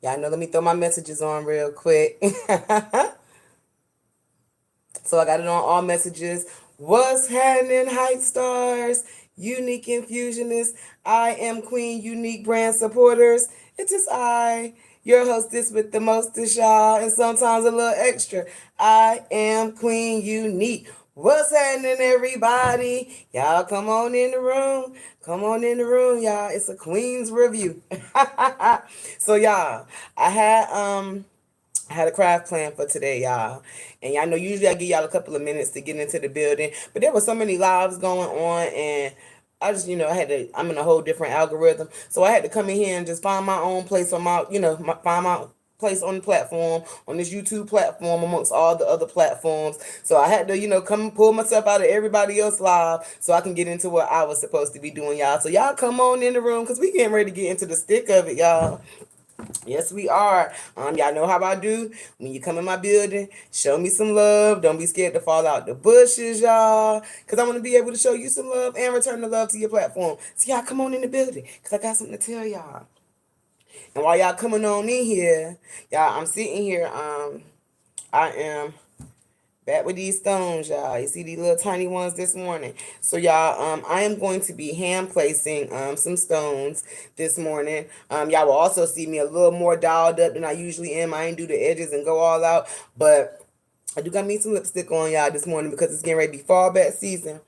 Y'all know, let me throw my messages on real quick. So I got it on all messages. What's happening, Hype Stars? Unique Infusionists. I am Queen Unique Brand Supporters. It is I, your hostess with the mostest, y'all, and sometimes a little extra. I am Queen Unique. What's happening, everybody? Y'all come on in the room. Come on in the room, y'all. It's a Queen's review. So y'all, I had I had a craft plan for today, y'all. And y'all know usually I give y'all a couple of minutes to get into the building. But there was so many lives going on, and I just, I'm in a whole different algorithm. So I had to come in here and just find my own place on find my place on the platform, on this YouTube platform amongst all the other platforms. So I had to, come pull myself out of everybody else live so I can get into what I was supposed to be doing, y'all. So y'all come on in the room because we getting ready to get into the stick of it, y'all. Yes, we are. Y'all know how I do. When you come in my building, show me some love. Don't be scared to fall out the bushes, y'all. Cause I want to be able to show you some love and return the love to your platform. So y'all come on in the building. Cause I got something to tell y'all. And while y'all coming on in here, y'all, I'm sitting here. I am back with these stones, y'all. You see these little tiny ones this morning. So y'all, I am going to be hand placing some stones this morning. Y'all will also see me a little more dialed up than I usually am. I ain't do the edges and go all out, but I do got me some lipstick on, y'all, this morning because it's getting ready to be fall back season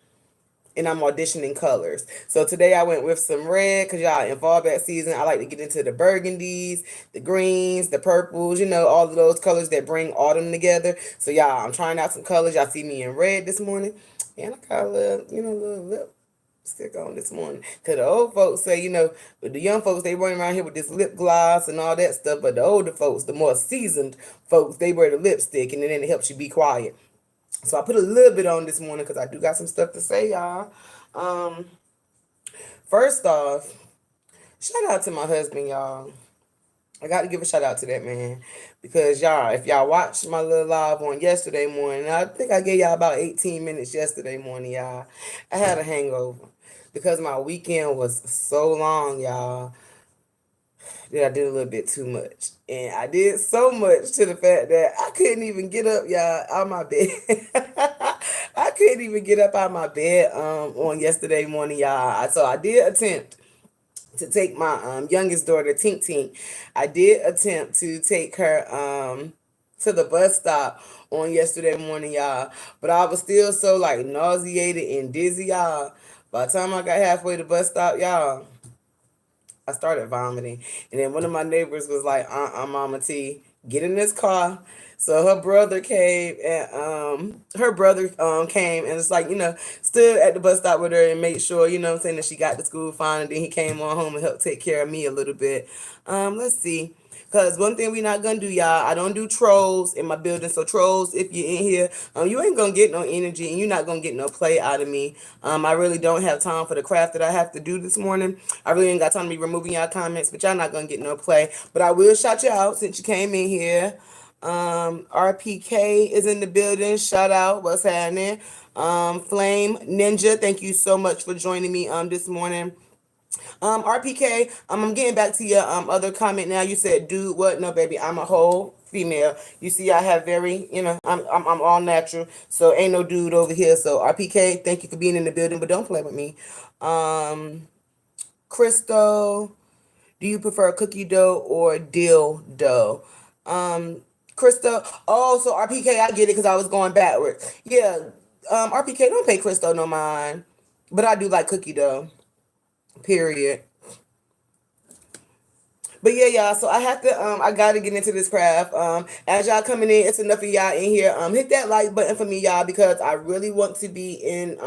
and I'm auditioning colors. So today I went with some red because y'all in fallback season, I like to get into the burgundies, the greens, the purples, all of those colors that bring autumn together. So y'all, I'm trying out some colors. Y'all see me in red this morning. And I got a little, little lip stick on this morning. Because the old folks say, the young folks, they run around here with this lip gloss and all that stuff. But the older folks, the more seasoned folks, they wear the lipstick and then it helps you be quiet. So I put a little bit on this morning because I do got some stuff to say, y'all. Um, First off, shout out to my husband, y'all. I got to give a shout out to that man because y'all, if y'all watched my little live on yesterday morning, I think I gave y'all about 18 minutes yesterday morning, y'all. I had a hangover because my weekend was so long, y'all, that I did a little bit too much. And I did so much to the fact that I couldn't even get up, y'all, out of my bed. I couldn't even get up out of my bed on yesterday morning, y'all. So I did attempt to take my youngest daughter, Tink Tink. I did attempt to take her to the bus stop on yesterday morning, y'all. But I was still so like nauseated and dizzy, y'all. By the time I got halfway to the bus stop, y'all, I started vomiting. And then one of my neighbors was like, Mama T, get in this car. So her brother came and came and it's like, stood at the bus stop with her and made sure, I'm saying, that she got to school fine. And then he came on home and helped take care of me a little bit. Let's see. Because one thing we not going to do, y'all, I don't do trolls in my building. So trolls, if you're in here, you ain't going to get no energy and you're not going to get no play out of me. I really don't have time for the craft that I have to do this morning. I really ain't got time to be removing y'all comments, but y'all not going to get no play. But I will shout you out since you came in here. RPK is in the building. Shout out. What's happening? Flame Ninja, thank you so much for joining me this morning. RPK, I'm getting back to your other comment now. You said, dude, what? No, baby, I'm a whole female. You see, I have very, I'm all natural. So ain't no dude over here. So RPK, thank you for being in the building, but don't play with me. Crystal, do you prefer cookie dough or dill dough? Crystal, oh, so RPK, I get it because I was going backwards. Yeah, RPK, don't pay Crystal no mind, but I do like cookie dough. Period. But yeah, y'all. So I have to. I gotta get into this craft. As y'all coming in, it's enough of y'all in here. Hit that like button for me, y'all, because I really want to be in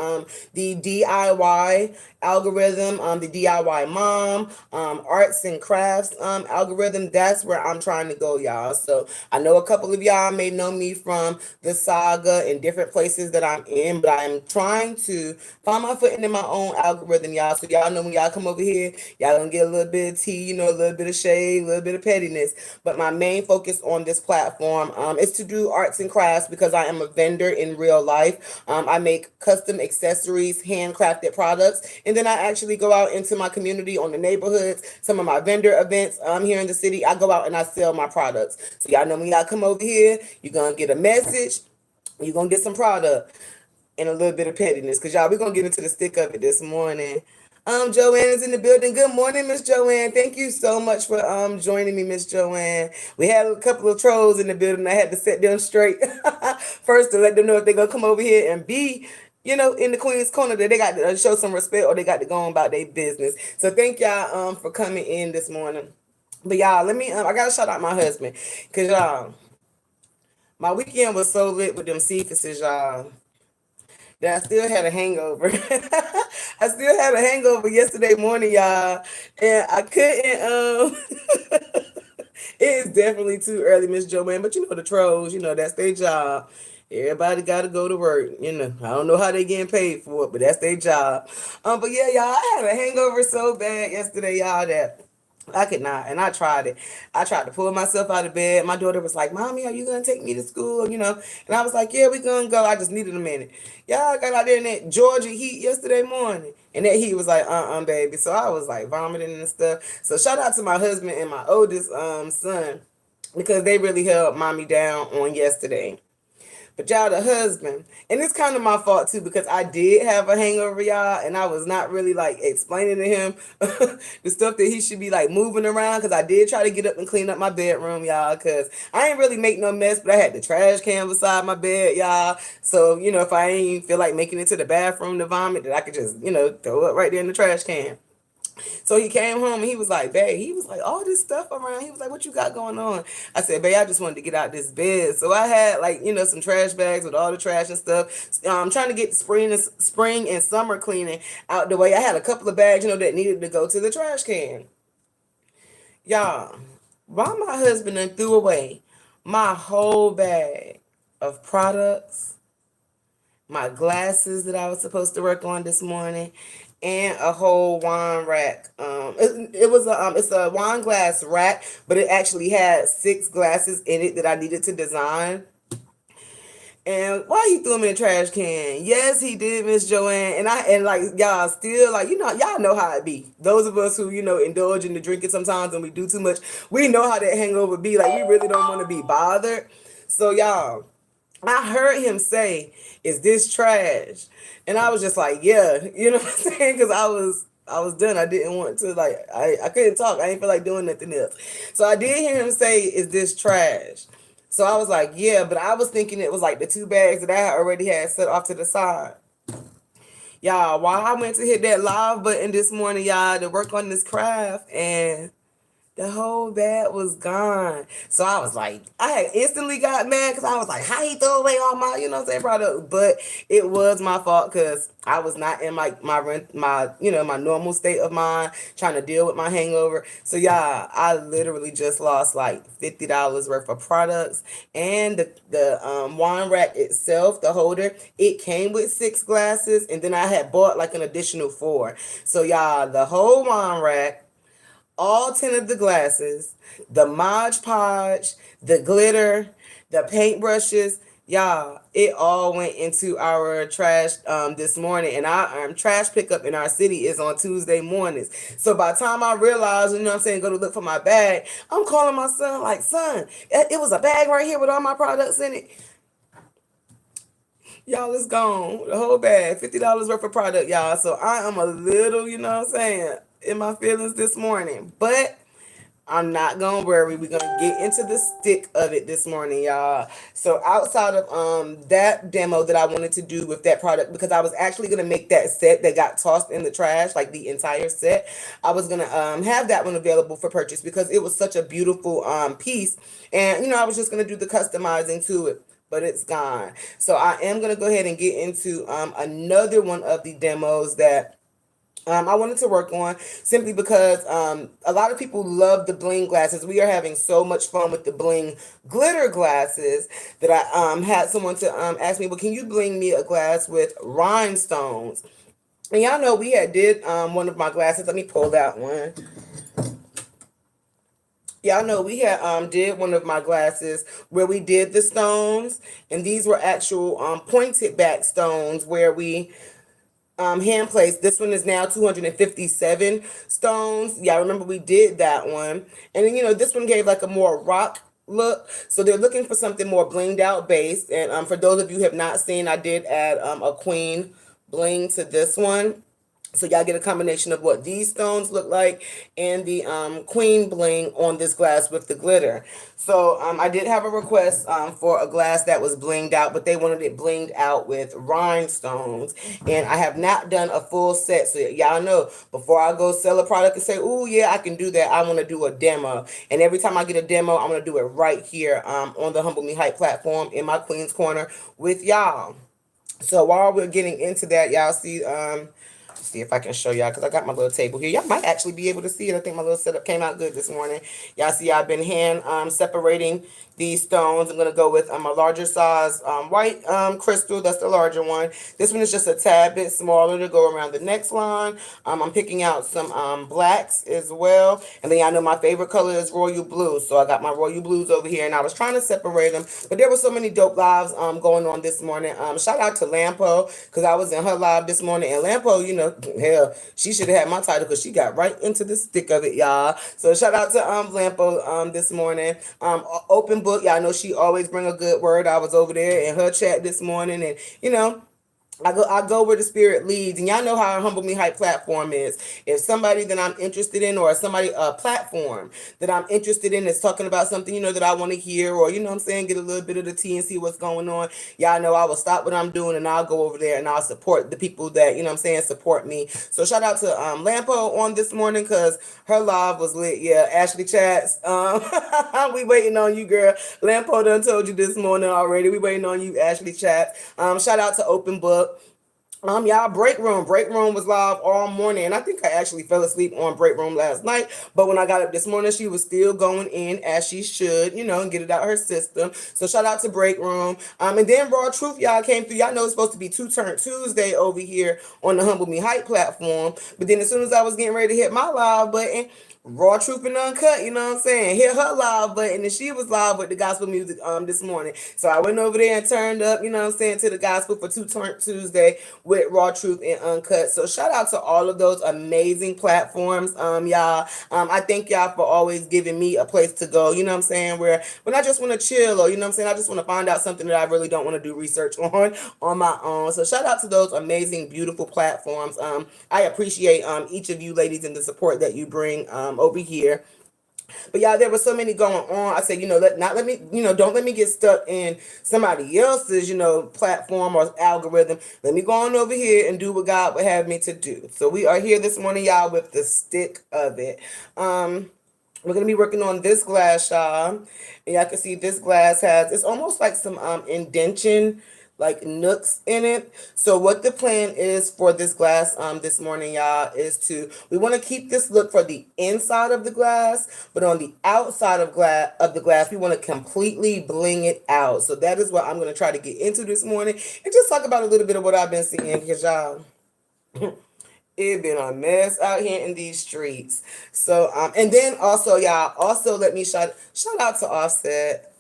the DIY algorithm, the DIY mom, arts and crafts algorithm. That's where I'm trying to go, y'all. So I know a couple of y'all may know me from the saga and different places that I'm in, but I'm trying to find my footing in my own algorithm, y'all. So y'all know when y'all come over here, y'all gonna get a little bit of tea, a little bit of shade, a little bit of pettiness. But my main focus on this platform is to do arts and crafts because I am a vendor in real life. I make custom accessories, handcrafted products, and then I actually go out into my community on the neighborhoods, some of my vendor events here in the city. I go out and I sell my products. So y'all know when y'all come over here, you're going to get a message, you're going to get some product and a little bit of pettiness because y'all, we're going to get into the stick of it this morning. Joanne is in the building. Good morning, Miss Joanne. Thank you so much for joining me, Miss Joanne. We had a couple of trolls in the building. I had to set them straight first to let them know if they're gonna come over here and be, in the Queen's Corner, that they got to show some respect or they got to go on about their business. So thank y'all for coming in this morning. But y'all, let me I gotta shout out my husband because y'all, my weekend was so lit with them Cephas, y'all, that I still had a hangover. I still had a hangover yesterday morning, y'all, and I couldn't. It is definitely too early, Miss Joanne, but the trolls, that's their job. Everybody got to go to work. I don't know how they getting paid for it, but that's their job. But yeah, y'all, I had a hangover so bad yesterday, y'all, that I could not, and I tried it. I tried to pull myself out of bed. My daughter was like, "Mommy, are you gonna take me to school?" And I was like, "Yeah, we gonna go." I just needed a minute. Y'all, I got out there in that Georgia heat yesterday morning, and that heat was like, baby. So I was like vomiting and stuff. So shout out to my husband and my oldest son because they really held mommy down on yesterday. But y'all, the husband, and it's kind of my fault too because I did have a hangover, y'all, and I was not really like explaining to him the stuff that he should be like moving around because I did try to get up and clean up my bedroom, y'all, because I ain't really make no mess, but I had the trash can beside my bed, y'all. So, if I ain't feel like making it to the bathroom to vomit, that I could just, throw it right there in the trash can. So he came home and he was like, "Babe," he was like, "all this stuff around." He was like, "What you got going on?" I said, "Babe, I just wanted to get out this bed." So I had like, some trash bags with all the trash and stuff. I'm trying to get the spring and summer cleaning out the way. I had a couple of bags, that needed to go to the trash can. Y'all, while my husband then threw away my whole bag of products, my glasses that I was supposed to work on this morning, and a whole wine rack. It's a wine glass rack, but it actually had 6 glasses in it that I needed to design. And why he threw them in the trash can? Yes, he did, Miss Joanne. And like y'all still like y'all know how it be. Those of us who indulge in the drinking sometimes and we do too much, we know how that hangover be. Like we really don't want to be bothered. So y'all, I heard him say, "Is this trash?" And I was just like, "Yeah," you know what I'm saying? Because I was done. I didn't want to I couldn't talk. I didn't feel like doing nothing else. So I did hear him say, "Is this trash?" So I was like, "Yeah," but I was thinking it was like the 2 bags that I already had set off to the side. Y'all, while I went to hit that live button this morning, y'all, to work on this craft, and the whole bag was gone. So I was like, I had instantly got mad because I was like, how he throw away all my, product? But it was my fault because I was not in my normal state of mind trying to deal with my hangover. So yeah, I literally just lost like $50 worth of products, and the wine rack itself, the holder, it came with 6 glasses, and then I had bought like an additional 4. So yeah, the whole wine rack, all 10 of the glasses, the Mod Podge, the glitter, the paintbrushes, y'all, it all went into our trash this morning. And our trash pickup in our city is on Tuesday mornings. So by the time I realized, go to look for my bag, I'm calling my son like, "Son, it was a bag right here with all my products in it." Y'all, it's gone. The whole bag, $50 worth of product, y'all. So I am a little, in my feelings this morning. But I'm not gonna worry. We're gonna get into the stick of it this morning, y'all. So outside of that demo that I wanted to do with that product, because I was actually gonna make that set that got tossed in the trash, like the entire set. I was gonna have that one available for purchase because it was such a beautiful piece, and I was just gonna do the customizing to it. But it's gone. So I am gonna go ahead and get into another one of the demos that I wanted to work on simply because a lot of people love the bling glasses. We are having so much fun with the bling glitter glasses that I had someone to ask me, "Well, can you bling me a glass with rhinestones?" And y'all know we had did one of my glasses. Let me pull that one. Yeah, I know we had did one of my glasses where we did the stones, and these were actual pointed back stones where we hand placed. This one is now 257 stones. Yeah, I remember we did that one. And then, this one gave like a more rock look. So they're looking for something more blinged out based. And for those of you who have not seen, I did add a queen bling to this one. So y'all get a combination of what these stones look like and the queen bling on this glass with the glitter. So I did have a request for a glass that was blinged out, but they wanted it blinged out with rhinestones. And I have not done a full set. So y'all know, before I go sell a product and say, oh yeah, I can do that, I want to do a demo. And every time I get a demo, I'm going to do it right here on the Humble Me Hype platform in my Queen's Corner with y'all. So while we're getting into that, y'all see if I can show y'all, because I got my little table here. Y'all might actually be able to see it. I think my little setup came out good this morning. Y'all see I've been hand separating these stones. I'm going to go with a larger size white crystal. That's the larger one. This one is just a tad bit smaller to go around the next line. I'm picking out some blacks as well. And then y'all know my favorite color is royal blue. So I got my royal blues over here, and I was trying to separate them. But there were so many dope lives going on this morning. Shout out to Lampo, because I was in her live this morning. And Lampo, hell, she should have had my title, because she got right into the stick of it, y'all. So shout out to Lampo this morning. Open book, y'all know she always bring a good word. I was over there in her chat this morning, and I go where the spirit leads, and y'all know how our Humble Me Hype platform is. If somebody that I'm interested in, or somebody a platform that I'm interested in is talking about something that I want to hear, or what I'm saying, get a little bit of the tea and see what's going on, y'all know I will stop what I'm doing and I'll go over there and I'll support the people that I'm saying support me. So shout out to Lampo on this morning, because her live was lit. Yeah, Ashley Chats, we waiting on you, girl. Lampo done told you this morning already. We waiting on you, Ashley Chats. Shout out to Open Book. Y'all, Break Room. Break Room was live all morning. And I think I actually fell asleep on Break Room last night. But when I got up this morning, she was still going in as she should, and get it out her system. So shout out to Break Room. And then Raw Truth, y'all came through. Y'all know it's supposed to be Two Turn Tuesday over here on the Humble Me Hype platform. But then as soon as I was getting ready to hit my live button, Raw Truth and Uncut, you know what I'm saying? Hit her live button, and she was live with the gospel music this morning. So I went over there and turned up, you know what I'm saying, to the gospel for Two Turn Tuesday with Raw Truth and Uncut. So shout out to all of those amazing platforms, y'all. I thank y'all for always giving me a place to go, you know what I'm saying, where when I just want to chill, or I'm saying, I just want to find out something that I really don't want to do research on my own. So shout out to those amazing, beautiful platforms. I appreciate each of you ladies and the support that you bring over here. But y'all, there were so many going on. I said, don't let me get stuck in somebody else's, platform or algorithm. Let me go on over here and do what God would have me to do. So we are here this morning, y'all, with the stick of it. We're gonna be working on this glass, y'all. And y'all can see this glass it's almost like some indention, like nooks in it. So what the plan is for this glass this morning, y'all, is we want to keep this look for the inside of the glass, but on the outside of the glass, we want to completely bling it out. So that is what I'm going to try to get into this morning, and just talk about a little bit of what I've been seeing, because y'all, it been a mess out here in these streets. So and then also, y'all, let me shout out to Offset.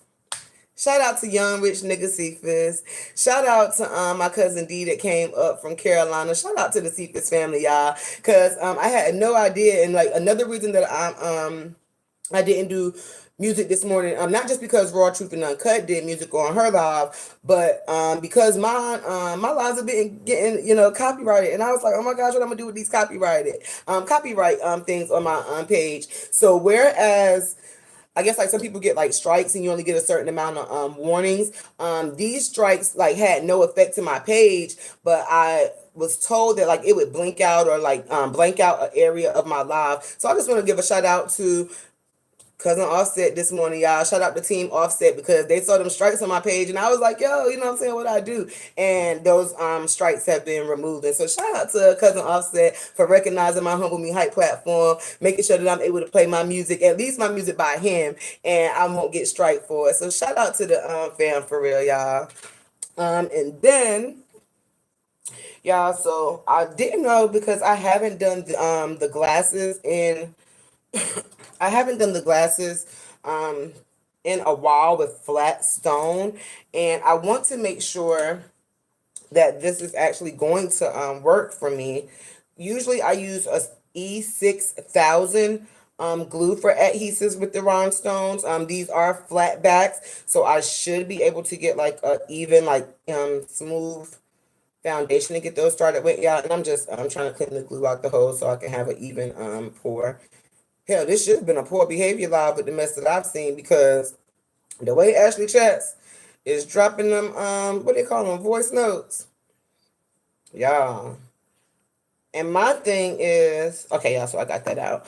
Shout out to Young Rich Nigga Cephas. Shout out to my cousin D that came up from Carolina. Shout out to the Cephas family, y'all. Cause I had no idea, and like another reason that I didn't do music this morning, not just because Raw Truth and Uncut did music on her live, but because my lives have been getting copyrighted, and I was like, oh my gosh, what I'm gonna do with these copyright things on my page. So whereas I guess like some people get like strikes and you only get a certain amount of warnings. These strikes like had no effect to my page, but I was told that like it would blink out or like blank out an area of my live. So I just want to give a shout out to Cousin Offset this morning, y'all. Shout out to Team Offset, because they saw them strikes on my page, and I was like, yo, you know what I'm saying, what I do? And those strikes have been removed. And so shout out to Cousin Offset for recognizing my Humble Me Hype platform, making sure that I'm able to play my music, at least my music by him, and I won't get strike for it. So shout out to the fam for real, y'all. And then y'all, so I didn't know, because I haven't done the glasses in I haven't done the glasses um, in a while with flat stone, and I want to make sure that this is actually going to work for me. Usually I use a E6000 glue for adhesives with the rhinestones. These are flat backs, so I should be able to get like a even like smooth foundation to get those started with. Yeah, and I'm trying to clean the glue out the hole so I can have an even pour. Hell, this should have been a poor behavior live with the mess that I've seen, because the way Ashley chats is dropping them what they call them, voice notes. Yeah. And my thing is, okay, y'all, so I got that out.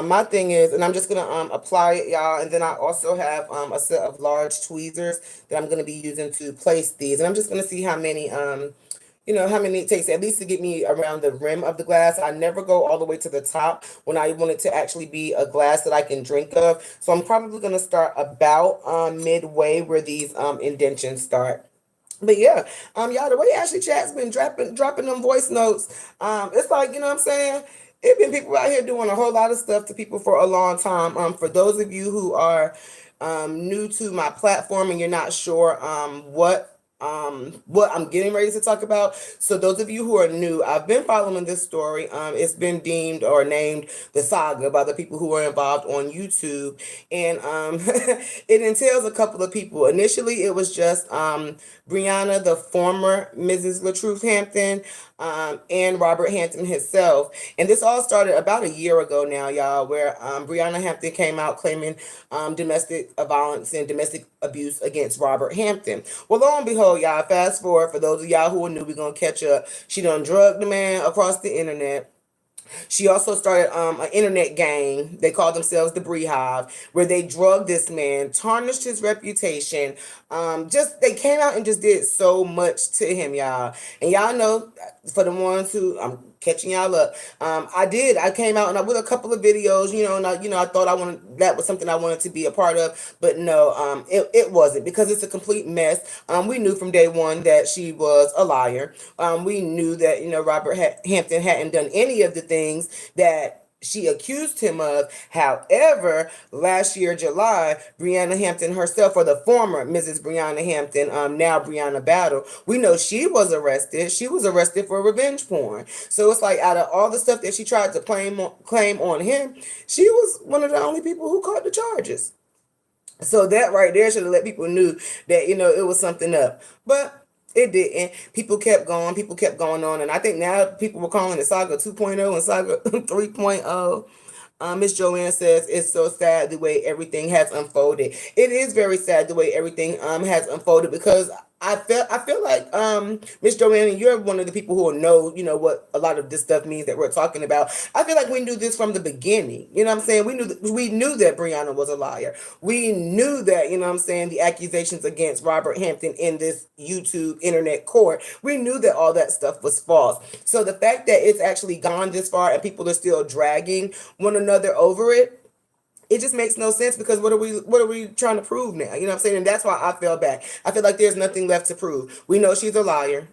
My thing is, and I'm just gonna apply it, y'all, and then I also have a set of large tweezers that I'm gonna be using to place these. And I'm just gonna see how many how many it takes, at least to get me around the rim of the glass. I never go all the way to the top when I want it to actually be a glass that I can drink of. So I'm probably gonna start about midway where these indentions start. But yeah, y'all, the way Ashley Chat's been dropping them voice notes, it's like, you know what I'm saying? It been people out here doing a whole lot of stuff to people for a long time. For those of you who are new to my platform and you're not sure what I'm getting ready to talk about. So those of you who are new, I've been following this story. It's been deemed or named the saga by the people who are involved on YouTube, and it entails a couple of people. Initially, it was just Brianna, the former Mrs. Latruth Hampton, and Robert Hampton himself. And this all started about a year ago now, y'all, where Brianna Hampton came out claiming domestic violence and domestic abuse against Robert Hampton. Well, lo and behold, y'all, fast forward, for those of y'all who are new, we're going to catch up. She done drugged the man across the internet. She also started an internet gang. They called themselves the Beehive, where they drugged this man, tarnished his reputation. Just they came out and just did so much to him, y'all. And y'all know, for the ones who I'm catching y'all up, I came out and I with a couple of videos, and I thought I wanted that was something I wanted to be a part of, but no, it wasn't, because it's a complete mess. We knew from day one that she was a liar. We knew that Robert Hampton hadn't done any of the things that she accused him of. However, last year, July, Brianna Hampton herself, or the former Mrs. Brianna Hampton, now Brianna Battle, we know she was arrested. She was arrested for revenge porn. So it's like, out of all the stuff that she tried to claim on him, she was one of the only people who caught the charges. So that right there should have let people knew that, it was something up. But it didn't. People kept going. People kept going on. And I think now people were calling it Saga 2.0 and Saga 3.0. Miss Joanne says it's so sad the way everything has unfolded. It is very sad the way everything has unfolded, because I feel like Miss Joanne, and you're one of the people who will know, what a lot of this stuff means that we're talking about. I feel like we knew this from the beginning. You know what I'm saying? We knew that Brianna was a liar. We knew that, what I'm saying, the accusations against Robert Hampton in this YouTube internet court, we knew that all that stuff was false. So the fact that it's actually gone this far and people are still dragging one another over it just makes no sense, because what are we trying to prove now? You know what I'm saying? And that's why I fell back. I feel like there's nothing left to prove. We know she's a liar.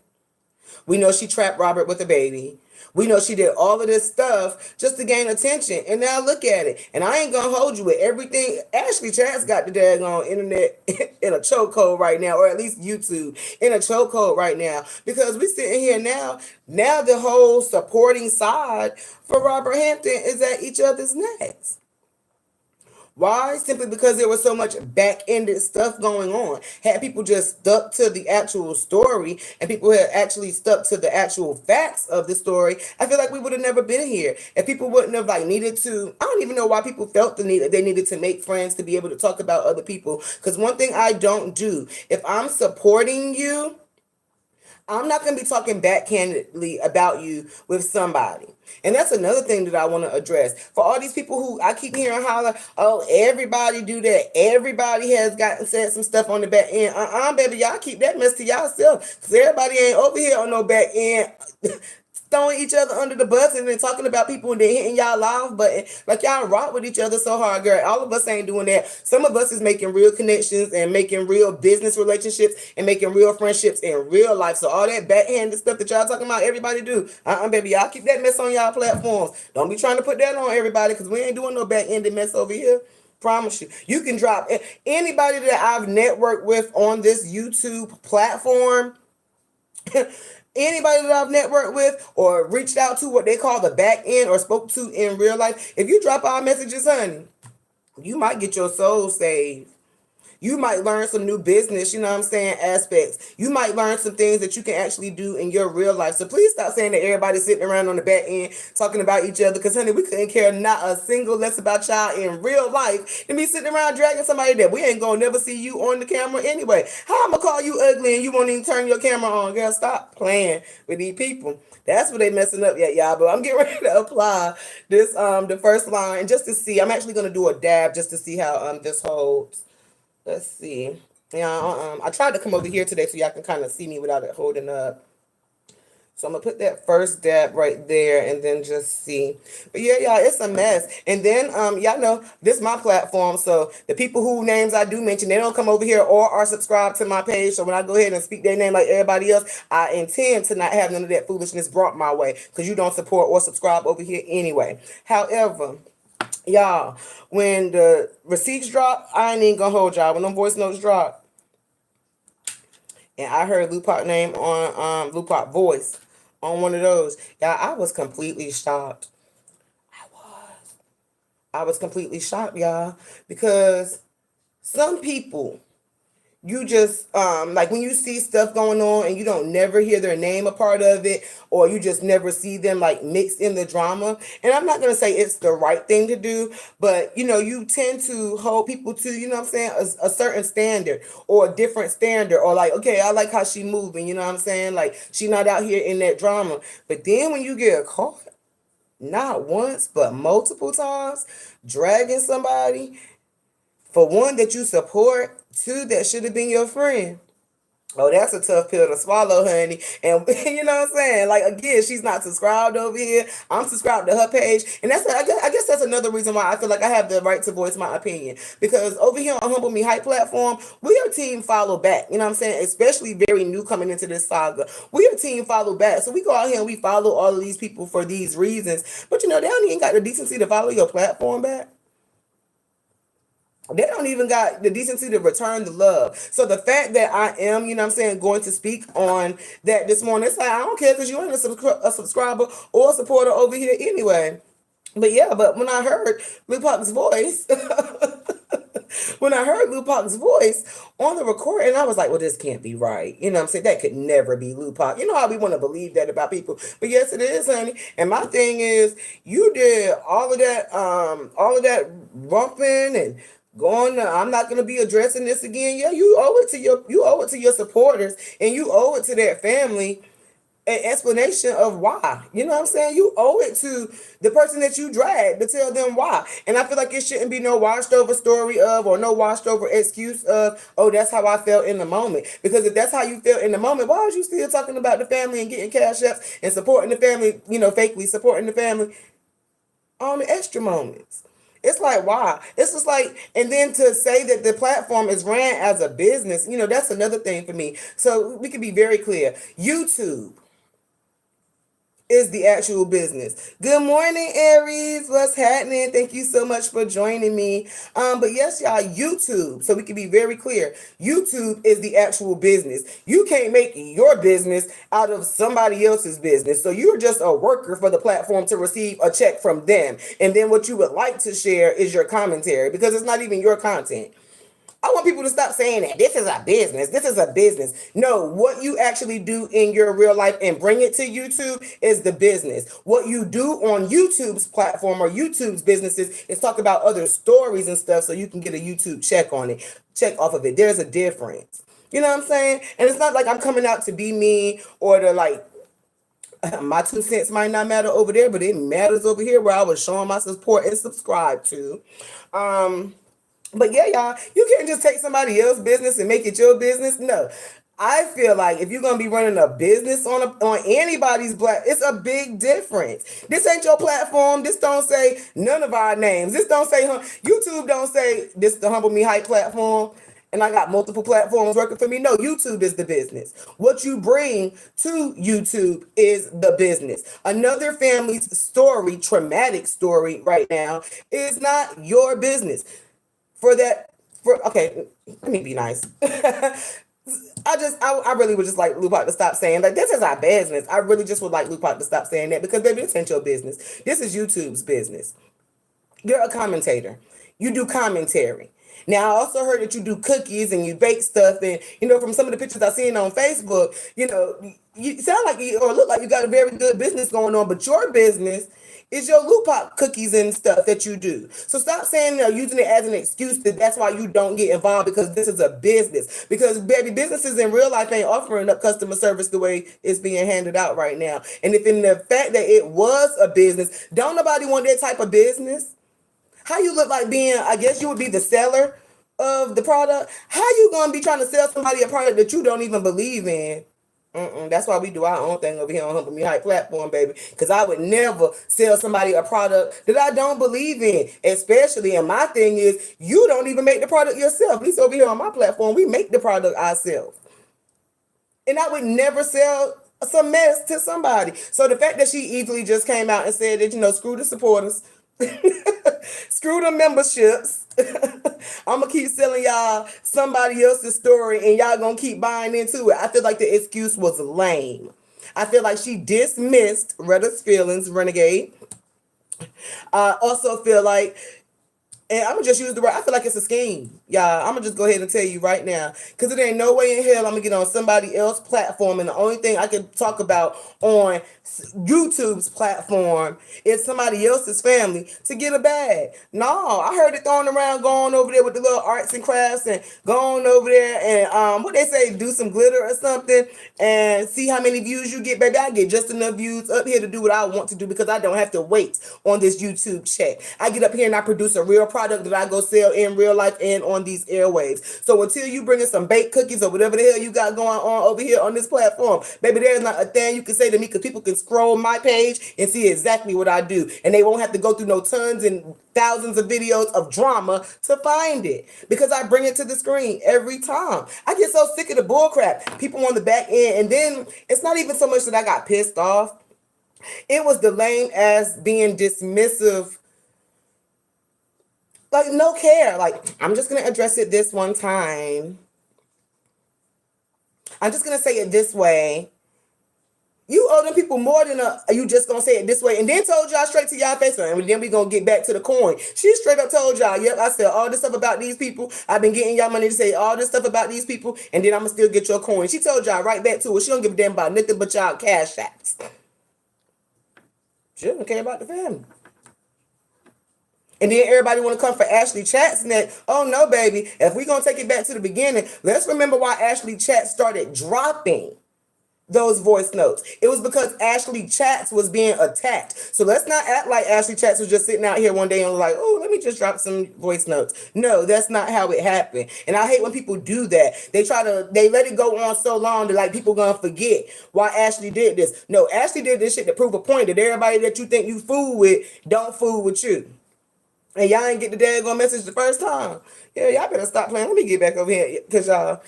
We know she trapped Robert with a baby. We know she did all of this stuff just to gain attention. And now look at it. And I ain't gonna hold you with everything. Ashley Chad's got the daggone internet in a chokehold right now, or at least YouTube in a chokehold right now. Because we sitting here now. Now the whole supporting side for Robert Hampton is at each other's necks. Why? Simply because there was so much back-ended stuff going on. Had people just stuck to the actual story, and people had actually stuck to the actual facts of the story, I feel like we would have never been here. If people wouldn't have needed to, I don't even know why people felt the need that they needed to make friends to be able to talk about other people. Because one thing I don't do, if I'm supporting you, I'm not going to be talking backhandedly about you with somebody. And that's another thing that I want to address. For all these people who I keep hearing holler, oh, everybody do that. Everybody has gotten said some stuff on the back end. Baby, y'all keep that mess to yourself. Because everybody ain't over here on no back end throwing each other under the bus and then talking about people and then hitting y'all off, but like y'all rock with each other so hard, girl. All of us ain't doing that. Some of us is making real connections and making real business relationships and making real friendships in real life. So all that backhanded stuff that y'all talking about, everybody do. Baby, y'all keep that mess on y'all platforms. Don't be trying to put that on everybody, because we ain't doing no backhanded mess over here. Promise you. You can drop anybody that I've networked with on this YouTube platform. Anybody that I've networked with or reached out to, what they call the back end, or spoke to in real life, if you drop our messages, honey, you might get your soul saved. You might learn some new business, you know what I'm saying, aspects. You might learn some things that you can actually do in your real life. So please stop saying that everybody's sitting around on the back end talking about each other, because, honey, we couldn't care not a single less about y'all in real life than be sitting around dragging somebody that we ain't gonna never see you on the camera anyway. How I'm gonna call you ugly and you won't even turn your camera on? Girl, stop playing with these people. That's what they messing up yet, y'all. But I'm getting ready to apply this the first line just to see. I'm actually gonna do a dab just to see how this holds. Let's see. Yeah, I tried to come over here today so y'all can kind of see me without it holding up. So I'm gonna put that first dab right there and then just see. But yeah, y'all, it's a mess. And then y'all know this is my platform, so the people whose names I do mention, they don't come over here or are subscribed to my page. So when I go ahead and speak their name like everybody else, I intend to not have none of that foolishness brought my way, because you don't support or subscribe over here anyway. However, y'all, when the receipts drop, I ain't even gonna hold y'all. When them voice notes drop, and I heard Lupac name on Lupac voice on one of those, y'all, I was completely shocked. I was completely shocked, y'all, because some people, you just like when you see stuff going on and you don't never hear their name a part of it, or you just never see them like mixed in the drama. And I'm not going to say it's the right thing to do, but you tend to hold people to, you know what I'm saying, a certain standard or a different standard, or like, okay, I like how she moving, you know what I'm saying, like she not out here in that drama. But then when you get caught, not once but multiple times, dragging somebody, for one, that you support, two, that should have been your friend. Oh, that's a tough pill to swallow, honey. And you know what I'm saying? Like, again, she's not subscribed over here. I'm subscribed to her page. And I guess that's another reason why I feel like I have the right to voice my opinion. Because over here on Humble Me Hype platform, we are team follow back. You know what I'm saying? Especially very new coming into this saga. We are team follow back. So we go out here and we follow all of these people for these reasons. But they don't even got the decency to follow your platform back. They don't even got the decency to return the love. So the fact that I am, you know what I'm saying, going to speak on that this morning, it's like, I don't care, because you ain't a subscriber or a supporter over here anyway. But yeah, but when I heard Lupac's voice, when I heard Lupac's voice on the recording, I was like, well, this can't be right. You know what I'm saying? That could never be Lupac. You know how we want to believe that about people. But yes, it is, honey. And my thing is, you did all of that rumping and I'm not gonna be addressing this again. Yeah, you owe it to your supporters, and you owe it to that family an explanation of why. You know what I'm saying? You owe it to the person that you dragged to tell them why. And I feel like it shouldn't be no washed over story of, or no washed over excuse of, oh, that's how I felt in the moment. Because if that's how you felt in the moment, why are you still talking about the family and getting cash ups and supporting the family, fakely supporting the family on the extra moments? It's like, why? It's just like, and then to say that the platform is ran as a business, that's another thing for me. So we can be very clear. YouTube is the actual business. Good morning, Aries. What's happening? Thank you so much for joining me. But yes, y'all, YouTube. So we can be very clear. YouTube is the actual business. You can't make your business out of somebody else's business. So you're just a worker for the platform to receive a check from them. And then what you would like to share is your commentary, because it's not even your content. I want people to stop saying that this is a business. This is a business. No, what you actually do in your real life and bring it to YouTube is the business. What you do on YouTube's platform or YouTube's businesses is talk about other stories and stuff so you can get a YouTube check on it, check off of it. There's a difference. You know what I'm saying? And it's not like I'm coming out to be mean or to like, my 2 cents might not matter over there, but it matters over here where I was showing my support and subscribe to. But yeah, y'all, you can't just take somebody else's business and make it your business. No. I feel like if you're gonna be running a business on anybody's black, it's a big difference. This ain't your platform. This don't say none of our names. This don't say YouTube. Don't say this the Humble Me Hype platform. And I got multiple platforms working for me. No, YouTube is the business. What you bring to YouTube is the business. Another family's story, traumatic story right now, is not your business for that. For okay, let me be nice. I really would just like Lupac to stop saying like this is our business. I really just would like Lupac to stop saying that because baby, this ain't your business. This is YouTube's business. You're a commentator. You do commentary. Now, I also heard that you do cookies and you bake stuff, and from some of the pictures I've seen on Facebook, you sound like you or look like you got a very good business going on, but your business is your Lupac cookies and stuff that you do. So stop saying using it as an excuse that's why you don't get involved because this is a business. Because baby, businesses in real life ain't offering up customer service the way it's being handed out right now. And if in the fact that it was a business, don't nobody want that type of business? How you look like being, I guess you would be the seller of the product. How you gonna be trying to sell somebody a product that you don't even believe in? That's why we do our own thing over here on Humble Me Hype platform, baby. Because I would never sell somebody a product that I don't believe in. Especially, and my thing is, you don't even make the product yourself. At least over here on my platform, we make the product ourselves. And I would never sell some mess to somebody. So the fact that she easily just came out and said that, screw the supporters, screw the memberships. I'm gonna keep selling y'all somebody else's story and y'all gonna keep buying into it. I feel like the excuse was lame. I feel like she dismissed Retta's feelings, Renegade. I also feel like, and I'm gonna just use the word, I feel like it's a scheme. Y'all, I'm gonna just go ahead and tell you right now. Because it ain't no way in hell I'm gonna get on somebody else's platform. And the only thing I can talk about on YouTube's platform is somebody else's family to get a bag. No, I heard it thrown around going over there with the little arts and crafts and going over there and what they say, do some glitter or something and see how many views you get, baby. I get just enough views up here to do what I want to do because I don't have to wait on this YouTube check. I get up here and I produce a real product that I go sell in real life and on these airwaves. So until you bring in some baked cookies or whatever the hell you got going on over here on this platform, baby, there's not a thing you can say to me because people can scroll my page and see exactly what I do. And they won't have to go through no tons and thousands of videos of drama to find it because I bring it to the screen every time. I get so sick of the bullcrap. People on the back end, and then it's not even so much that I got pissed off. It was the lame ass being dismissive. Like, no care. Like, I'm just going to address it this one time. I'm just going to say it this way. You owe them people more than you just gonna say it this way, and then told y'all straight to y'all face, and then we gonna get back to the coin. She straight up told y'all, yep, I said all this stuff about these people. I've been getting y'all money to say all this stuff about these people, and then I'm gonna still get your coin. She told y'all right back to it. She don't give a damn about nothing but y'all cash apps. She don't care about the family. And then everybody want to come for Ashley Chats and that, oh no, baby, if we gonna take it back to the beginning, let's remember why Ashley Chats started dropping those voice notes. It was because Ashley Chats was being attacked. So let's not act like Ashley Chats was just sitting out here one day and was like, oh, let me just drop some voice notes. No, that's not how it happened. And I hate when people do that. They let it go on so long that like people gonna forget why Ashley did this. No, Ashley did this shit to prove a point that everybody that you think you fool with don't fool with you. And y'all ain't get the daggone message the first time. Yeah, y'all better stop playing. Let me get back over here because y'all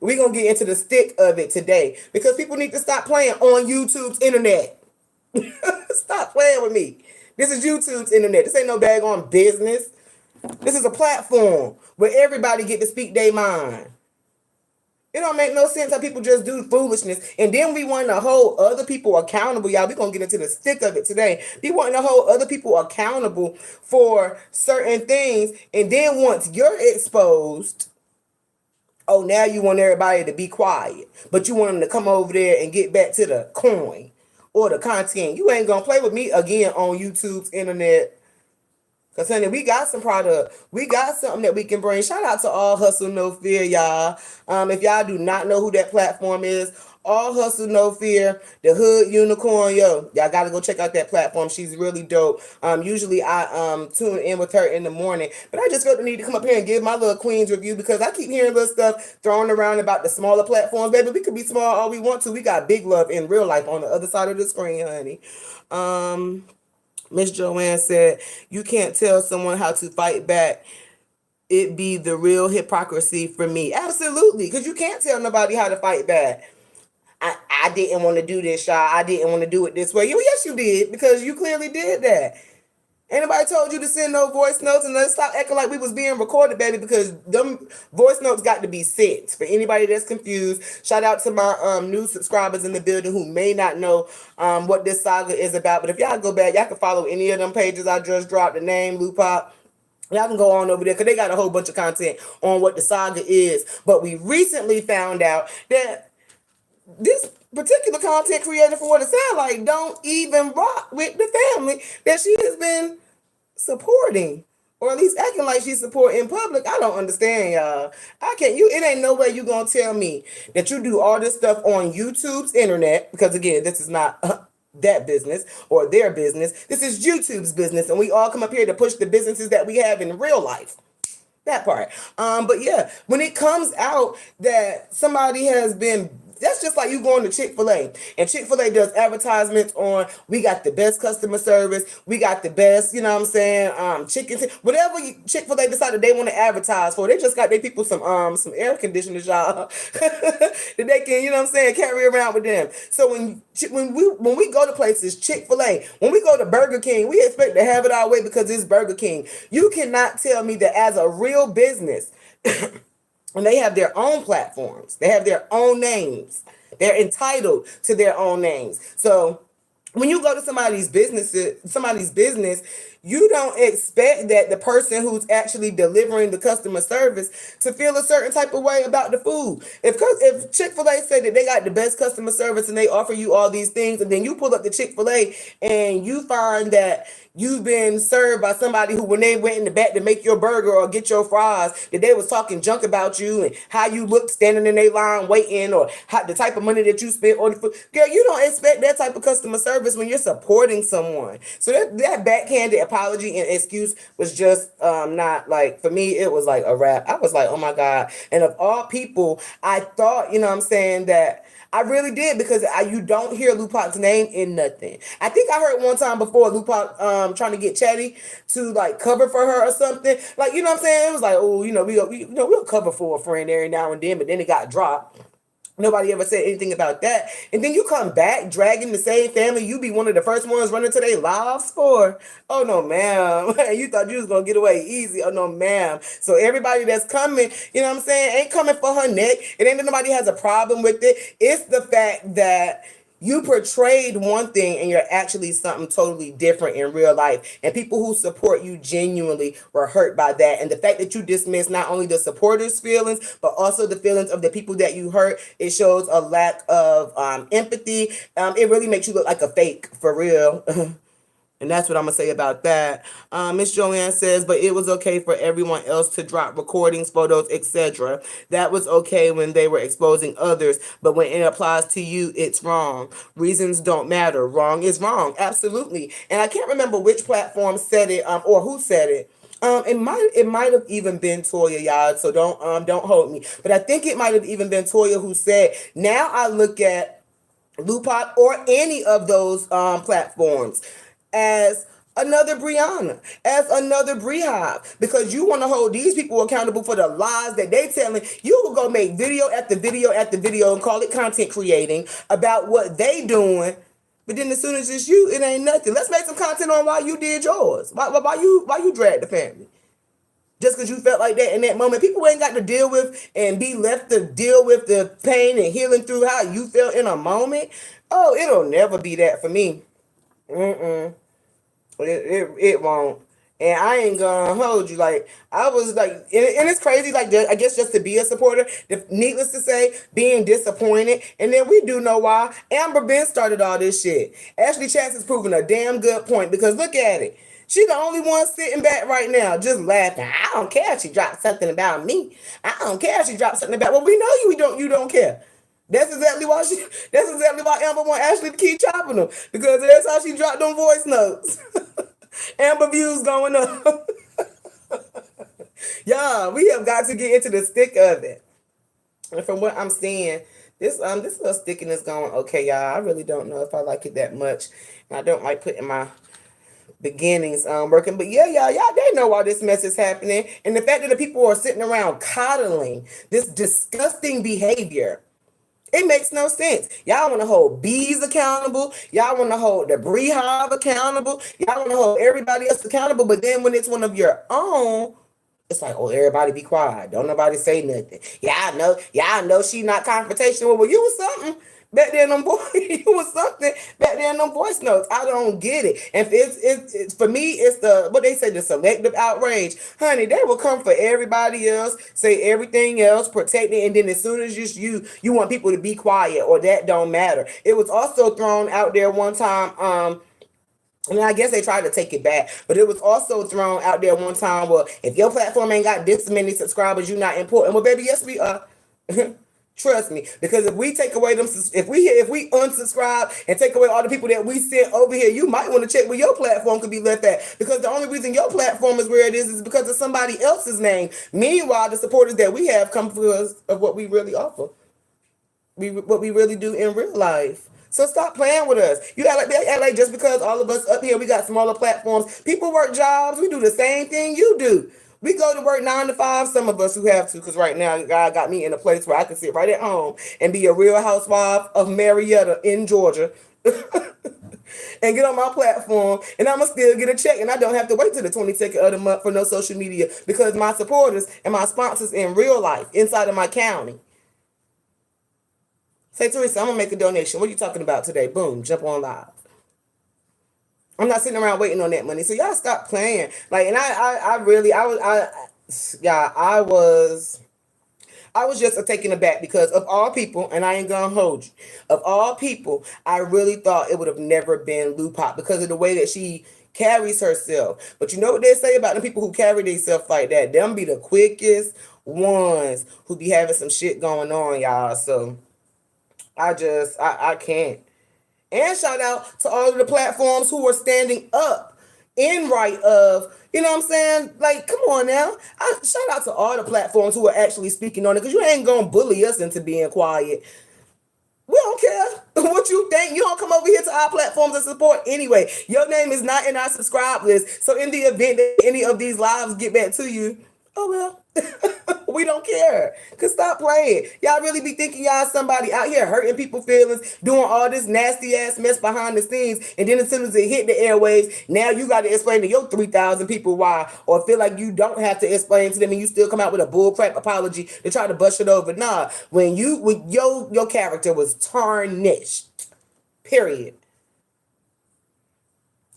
we're gonna get into the stick of it today because people need to stop playing on YouTube's internet. Stop playing with me. This is YouTube's internet. This ain't no daggone business. This is a platform where everybody get to speak their mind. It don't make no sense how people just do foolishness. And then we want to hold other people accountable. Y'all, we're going to get into the stick of it today. We want to hold other people accountable for certain things. And then once you're exposed, oh, now you want everybody to be quiet. But you want them to come over there and get back to the coin or the content. You ain't going to play with me again on YouTube's internet. Because, honey, we got some product. We got something that we can bring. Shout out to All Hustle No Fear, y'all. If y'all do not know who that platform is, All Hustle No Fear, the Hood Unicorn, yo, y'all gotta go check out that platform. She's really dope. Usually I tune in with her in the morning, but I just felt the need to come up here and give my little Queens review because I keep hearing little stuff thrown around about the smaller platforms. Baby, we could be small all we want to. We got big love in real life on the other side of the screen, honey. Miss Joanne said, "You can't tell someone how to fight back. It be the real hypocrisy for me." Absolutely, because you can't tell nobody how to fight back. I didn't want to do this, y'all. I didn't want to do it this way. Yes, you did, because you clearly did that. Anybody told you to send no voice notes? And let's stop acting like we was being recorded, baby, because them voice notes got to be sent. For anybody that's confused, shout out to my new subscribers in the building who may not know what this saga is about. But if y'all go back, y'all can follow any of them pages I just dropped, the name, Lupop. Y'all can go on over there because they got a whole bunch of content on what the saga is. But we recently found out that this particular content creator, for what it sounds like, don't even rock with the family that she has been supporting, or at least acting like she's supporting in public. I don't understand, y'all. I can't. It ain't no way you gonna tell me that you do all this stuff on YouTube's internet, because again, this is not that business or their business. This is YouTube's business, and we all come up here to push the businesses that we have in real life. That part. But yeah, when it comes out that somebody has been, that's just like you going to Chick-fil-A, and Chick-fil-A does advertisements on, we got the best customer service, we got the best, you know what I'm saying, chicken, whatever Chick-fil-A decided they want to advertise for. They just got their people some air conditioners, y'all, that they can, you know what I'm saying, carry around with them. So when we go to places, Chick-fil-A, when we go to Burger King, we expect to have it our way because it's Burger King. You cannot tell me that as a real business, and they have their own platforms, they have their own names, they're entitled to their own names. So when you go to somebody's business, you don't expect that the person who's actually delivering the customer service to feel a certain type of way about the food. If Chick-fil-A said that they got the best customer service and they offer you all these things, and then you pull up the Chick-fil-A and you find that you've been served by somebody who, when they went in the back to make your burger or get your fries, that they was talking junk about you and how you looked standing in their line waiting, or how the type of money that you spent on the food. Girl, you don't expect that type of customer service when you're supporting someone. So that backhanded apology and excuse was just not, like, for me, it was like a wrap. I was like, oh my God. And of all people, I thought, you know what I'm saying, that I really did, because you don't hear Lupop's name in nothing. I think I heard one time before Lupop trying to get Chatty to like cover for her or something. Like, you know what I'm saying? It was like, oh, we'll cover for a friend every now and then, but then it got dropped. Nobody ever said anything about that. And then you come back dragging the same family you be one of the first ones running to their lives for. Oh no, ma'am. You thought you was gonna get away easy. Oh no, ma'am. So everybody that's coming, you know what I'm saying, ain't coming for her neck. It ain't that nobody has a problem with it. It's the fact that you portrayed one thing and you're actually something totally different in real life. And people who support you genuinely were hurt by that. And the fact that you dismiss not only the supporters' feelings, but also the feelings of the people that you hurt, it shows a lack of empathy. It really makes you look like a fake, for real. And that's what I'm going to say about that. Miss Joanne says, but it was okay for everyone else to drop recordings, photos, etc. That was okay when they were exposing others. But when it applies to you, it's wrong. Reasons don't matter. Wrong is wrong. Absolutely. And I can't remember which platform said it or who said it. It might have even been Toya, y'all. So don't hold me. But I think it might have even been Toya who said, now I look at Lupop or any of those platforms as another Brianna, as another Beehive, because you want to hold these people accountable for the lies that they telling. You will go make video after video after video and call it content creating about what they doing, but then as soon as it's you, it ain't nothing. Let's make some content on why you did yours. Why you dragged the family. Just because you felt like that in that moment. People ain't got to deal with and be left to deal with the pain and healing through how you felt in a moment. Oh, it'll never be that for me. It won't. And I ain't gonna hold you. Like, I was like, and it's crazy, like, I guess just to be a supporter, needless to say, being disappointed. And then we do know why. Amber Ben started all this shit. Ashley Chance is proving a damn good point, because look at it. She the only one sitting back right now, just laughing. I don't care if she dropped something about me. I don't care if she dropped something about. Well, we know you don't care. That's exactly why she. That's exactly why Amber want Ashley to keep chopping them, because that's how she dropped them voice notes. Amber views going up. Yeah, we have got to get into the stick of it. And from what I'm seeing, this little stickiness going okay, y'all. I really don't know if I like it that much. And I don't like putting my beginnings working. But yeah, y'all, they know why this mess is happening. And the fact that the people are sitting around coddling this disgusting behavior. It makes no sense. Y'all want to hold bees accountable. Y'all want to hold the beehive accountable. Y'all want to hold everybody else accountable. But then when it's one of your own, it's like, oh, everybody be quiet. Don't nobody say nothing. Y'all know she not confrontational. Well, you was something back there in them you was something back there in them voice notes. I don't get it. And it's for me, it's the what they say, the selective outrage. Honey, they will come for everybody else, say everything else, protect it, and then as soon as you want people to be quiet or that don't matter. It was also thrown out there one time, I mean, I guess they tried to take it back, but it was also thrown out there one time. Well, if your platform ain't got this many subscribers, you're not important. Well, baby, yes, we are. Trust me, because if we take away them, if we unsubscribe and take away all the people that we sent over here, you might want to check where your platform could be left at. Because the only reason your platform is where it is because of somebody else's name. Meanwhile, the supporters that we have come for us of what we really offer, what we really do in real life. So stop playing with us. You act like just because all of us up here, we got smaller platforms. People work jobs. We do the same thing you do. We go to work 9 to 5. Some of us who have to, because right now God got me in a place where I can sit right at home and be a real housewife of Marietta in Georgia. And get on my platform, and I'ma still get a check, and I don't have to wait till the 22nd of the month for no social media, because my supporters and my sponsors in real life inside of my county. Say, Teresa, I'm gonna make a donation. What are you talking about today? Boom, jump on live. I'm not sitting around waiting on that money. So y'all stop playing. Like, and I was just taken aback because of all people, and I ain't gonna hold you. Of all people, I really thought it would have never been Lou Pop because of the way that she carries herself. But you know what they say about the people who carry themselves like that? Them be the quickest ones who be having some shit going on, y'all. So I can't. And shout out to all of the platforms who are standing up in right of, you know what I'm saying? Like, come on now. Shout out to all the platforms who are actually speaking on it, because you ain't going to bully us into being quiet. We don't care what you think. You don't come over here to our platforms and support anyway. Your name is not in our subscribe list. So in the event that any of these lives get back to you, oh well. We don't care. Cause stop playing. Y'all really be thinking y'all somebody out here hurting people's feelings, doing all this nasty ass mess behind the scenes, and then as soon as it hit the airwaves, now you got to explain to your 3,000 people why, or feel like you don't have to explain to them, and you still come out with a bullcrap apology to try to bust it over. Nah, when your character was tarnished. Period.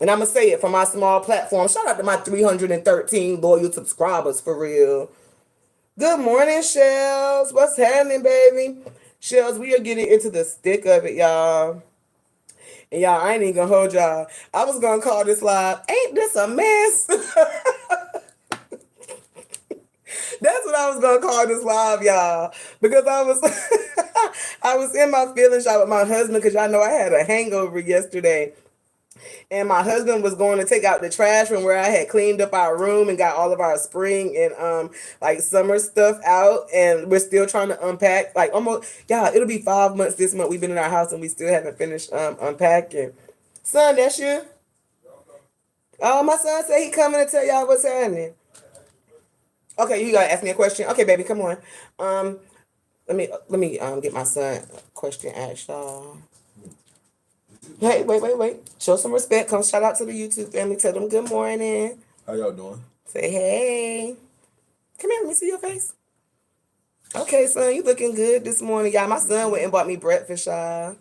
And I'm gonna say it from my small platform. Shout out to my 313 loyal subscribers, for real. Good morning, Shells. What's happening, baby? Shells, we are getting into the stick of it, y'all. And y'all, I ain't even gonna hold y'all. I was gonna call this live, ain't this a mess? That's what I was gonna call this live, y'all. Because I was I was in my feelings shot with my husband, because y'all know I had a hangover yesterday. And my husband was going to take out the trash from where I had cleaned up our room and got all of our spring and like summer stuff out, and we're still trying to unpack. Like almost, yeah, it'll be 5 months this month we've been in our house and we still haven't finished unpacking. Son, that's you? Oh, my son said he coming to tell y'all what's happening. Okay, you gotta ask me a question. Okay, baby, come on. Let me get my son a question asked, y'all. Hey, wait. Show some respect. Come shout out to the YouTube family. Tell them good morning. How y'all doing? Say hey. Come here, let me see your face. Okay, son, you looking good this morning. Y'all, my son went and bought me breakfast, y'all.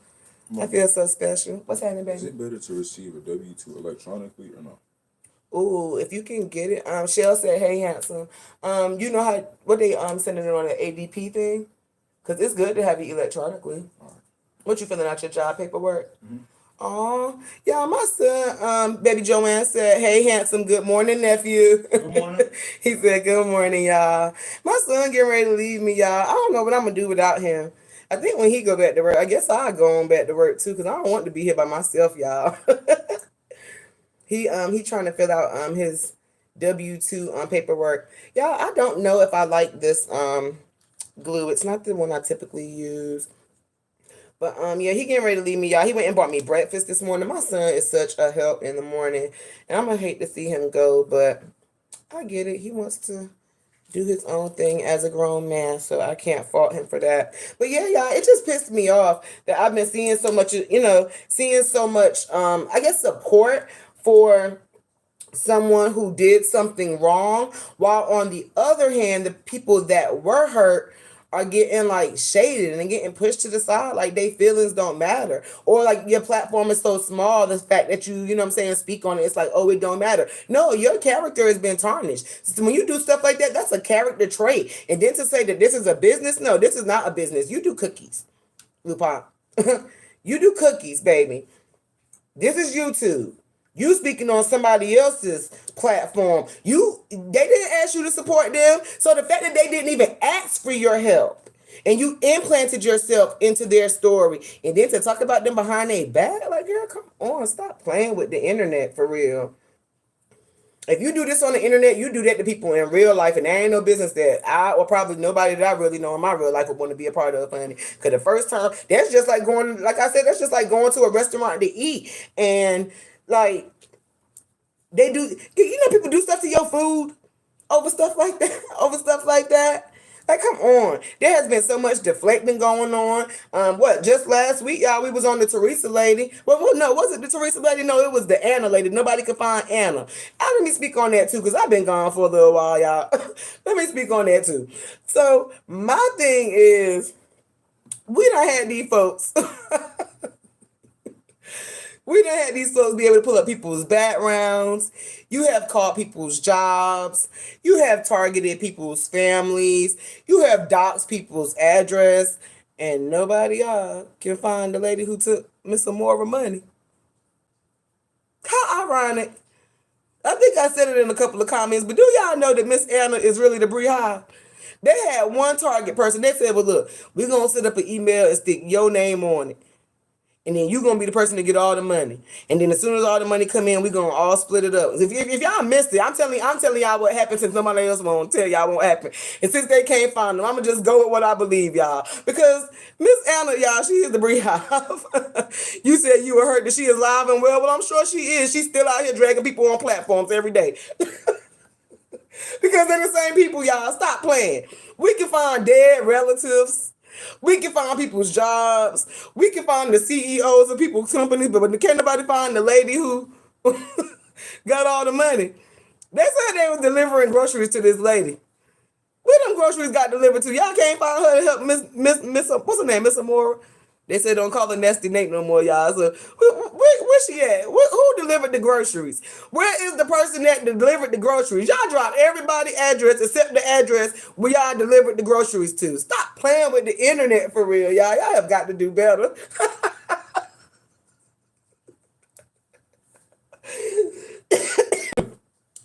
I feel so special. What's happening, baby? Is it better to receive a W-2 electronically or not? Ooh, if you can get it. Shell said, hey, handsome. You know how, what they sending it on the ADP thing? Because it's good to have it electronically. All right. What you filling out your job paperwork? Mm-hmm. Oh, yeah, my son, baby Joanne said, "Hey, handsome, good morning, nephew." Good morning. He said, "Good morning, y'all." My son getting ready to leave me, y'all. I don't know what I'm gonna do without him. I think when he go back to work, I guess I'll go on back to work too, cause I don't want to be here by myself, y'all. He trying to fill out his W-2 paperwork. Y'all, I don't know if I like this glue. It's not the one I typically use. But yeah, he getting ready to leave me, y'all. He went and bought me breakfast this morning. My son is such a help in the morning. And I'm gonna hate to see him go, but I get it. He wants to do his own thing as a grown man, so I can't fault him for that. But yeah, y'all, it just pissed me off that I've been seeing so much, seeing so much I guess support for someone who did something wrong, while on the other hand, the people that were hurt are getting like shaded and getting pushed to the side, like they feelings don't matter, or like your platform is so small, the fact that you know what I'm saying, speak on it, it's like, oh, it don't matter. No, your character has been tarnished. So when you do stuff like that, that's a character trait. And then to say that this is a business, no, this is not a business. You do cookies, Lupin. You do cookies, baby. This is YouTube. You speaking on somebody else's platform. They didn't ask you to support them. So the fact that they didn't even ask for your help and you implanted yourself into their story, and then to talk about them behind their back, like, girl, come on, stop playing with the internet for real. If you do this on the internet, you do that to people in real life, and there ain't no business that I, or probably nobody that I really know in my real life, would want to be a part of, honey. Because the first time, that's just like going, like I said, that's just like going to a restaurant to eat, and like they do, people do stuff to your food over stuff like that, over stuff like that. Like, come on. There has been so much deflecting going on. Just last week, y'all, we was on the Teresa lady. Well, no, was it the Teresa lady? No, it was the Anna lady. Nobody could find Anna. Let me speak on that too, because I've been gone for a little while, y'all. Let me speak on that too. So, my thing is, we done had these folks. We done had these folks be able to pull up people's backgrounds. You have called people's jobs. You have targeted people's families. You have doxed people's address. And nobody can find the lady who took Miss Amora money. How ironic. I think I said it in a couple of comments, but do y'all know that Miss Anna is really the Bree High? They had one target person. They said, well, look, we're going to set up an email and stick your name on it. And then you're going to be the person to get all the money. And then as soon as all the money come in, we're going to all split it up. If y'all missed it, I'm telling y'all what happened, since nobody else won't tell y'all what happened. And since they can't find them, I'm going to just go with what I believe, y'all. Because Miss Anna, y'all, she is the Bree Hive. You said you were hurt that she is live and well. Well, I'm sure she is. She's still out here dragging people on platforms every day. Because they're the same people, y'all. Stop playing. We can find dead relatives. We can find people's jobs. We can find the CEOs of people's companies, but can't nobody find the lady who got all the money. They said they was delivering groceries to this lady. Where them groceries got delivered to? Y'all can't find her to help Miss what's her name, Miss Amora? They said don't call her Nasty Nate no more, y'all. So where she at? Who delivered the groceries? Where is the person that delivered the groceries? Y'all dropped everybody's address except the address where y'all delivered the groceries to. Stop playing with the internet for real, y'all. Y'all have got to do better.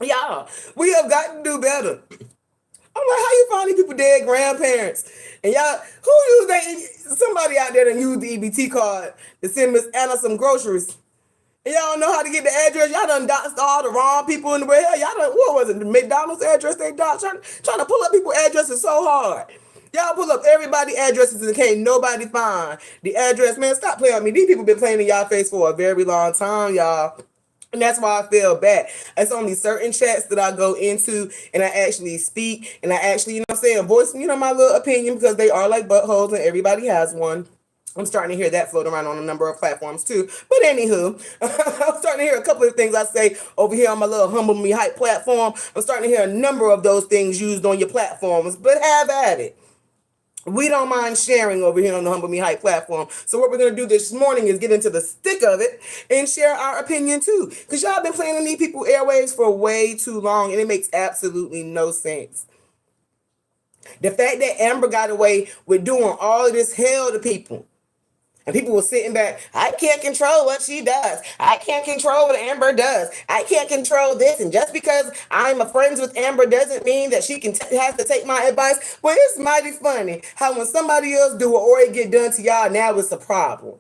Y'all, we have got to do better. I'm like, how you find these people dead grandparents? And y'all, who used that? Somebody out there that used the EBT card to send Miss Anna some groceries. And y'all don't know how to get the address. Y'all done doxed all the wrong people in the way. Hell, y'all done, what was it, the McDonald's address they doxed? Trying to pull up people's addresses so hard. Y'all pull up everybody's addresses and can't nobody find the address. Man, stop playing with me. These people been playing in y'all face for a very long time, y'all. And that's why I feel bad. It's only certain chats that I go into and I actually speak and I actually, you know what I'm saying, voice, my little opinion, because they are like buttholes and everybody has one. I'm starting to hear that float around on a number of platforms too. But anywho, I'm starting to hear a couple of things I say over here on my little Humble Me Hype platform. I'm starting to hear a number of those things used on your platforms, but have at it. We don't mind sharing over here on the Humble Me Hype platform. So what we're going to do this morning is get into the stick of it and share our opinion too. Because y'all been playing in these people airwaves for way too long and it makes absolutely no sense. The fact that Amber got away with doing all of this hell to people And people were sitting back, I can't control what she does. I can't control what Amber does. I can't control this. And just because I'm a friends with Amber doesn't mean that she has to take my advice. But it's mighty funny how when somebody else do it or it get done to y'all, now it's a problem.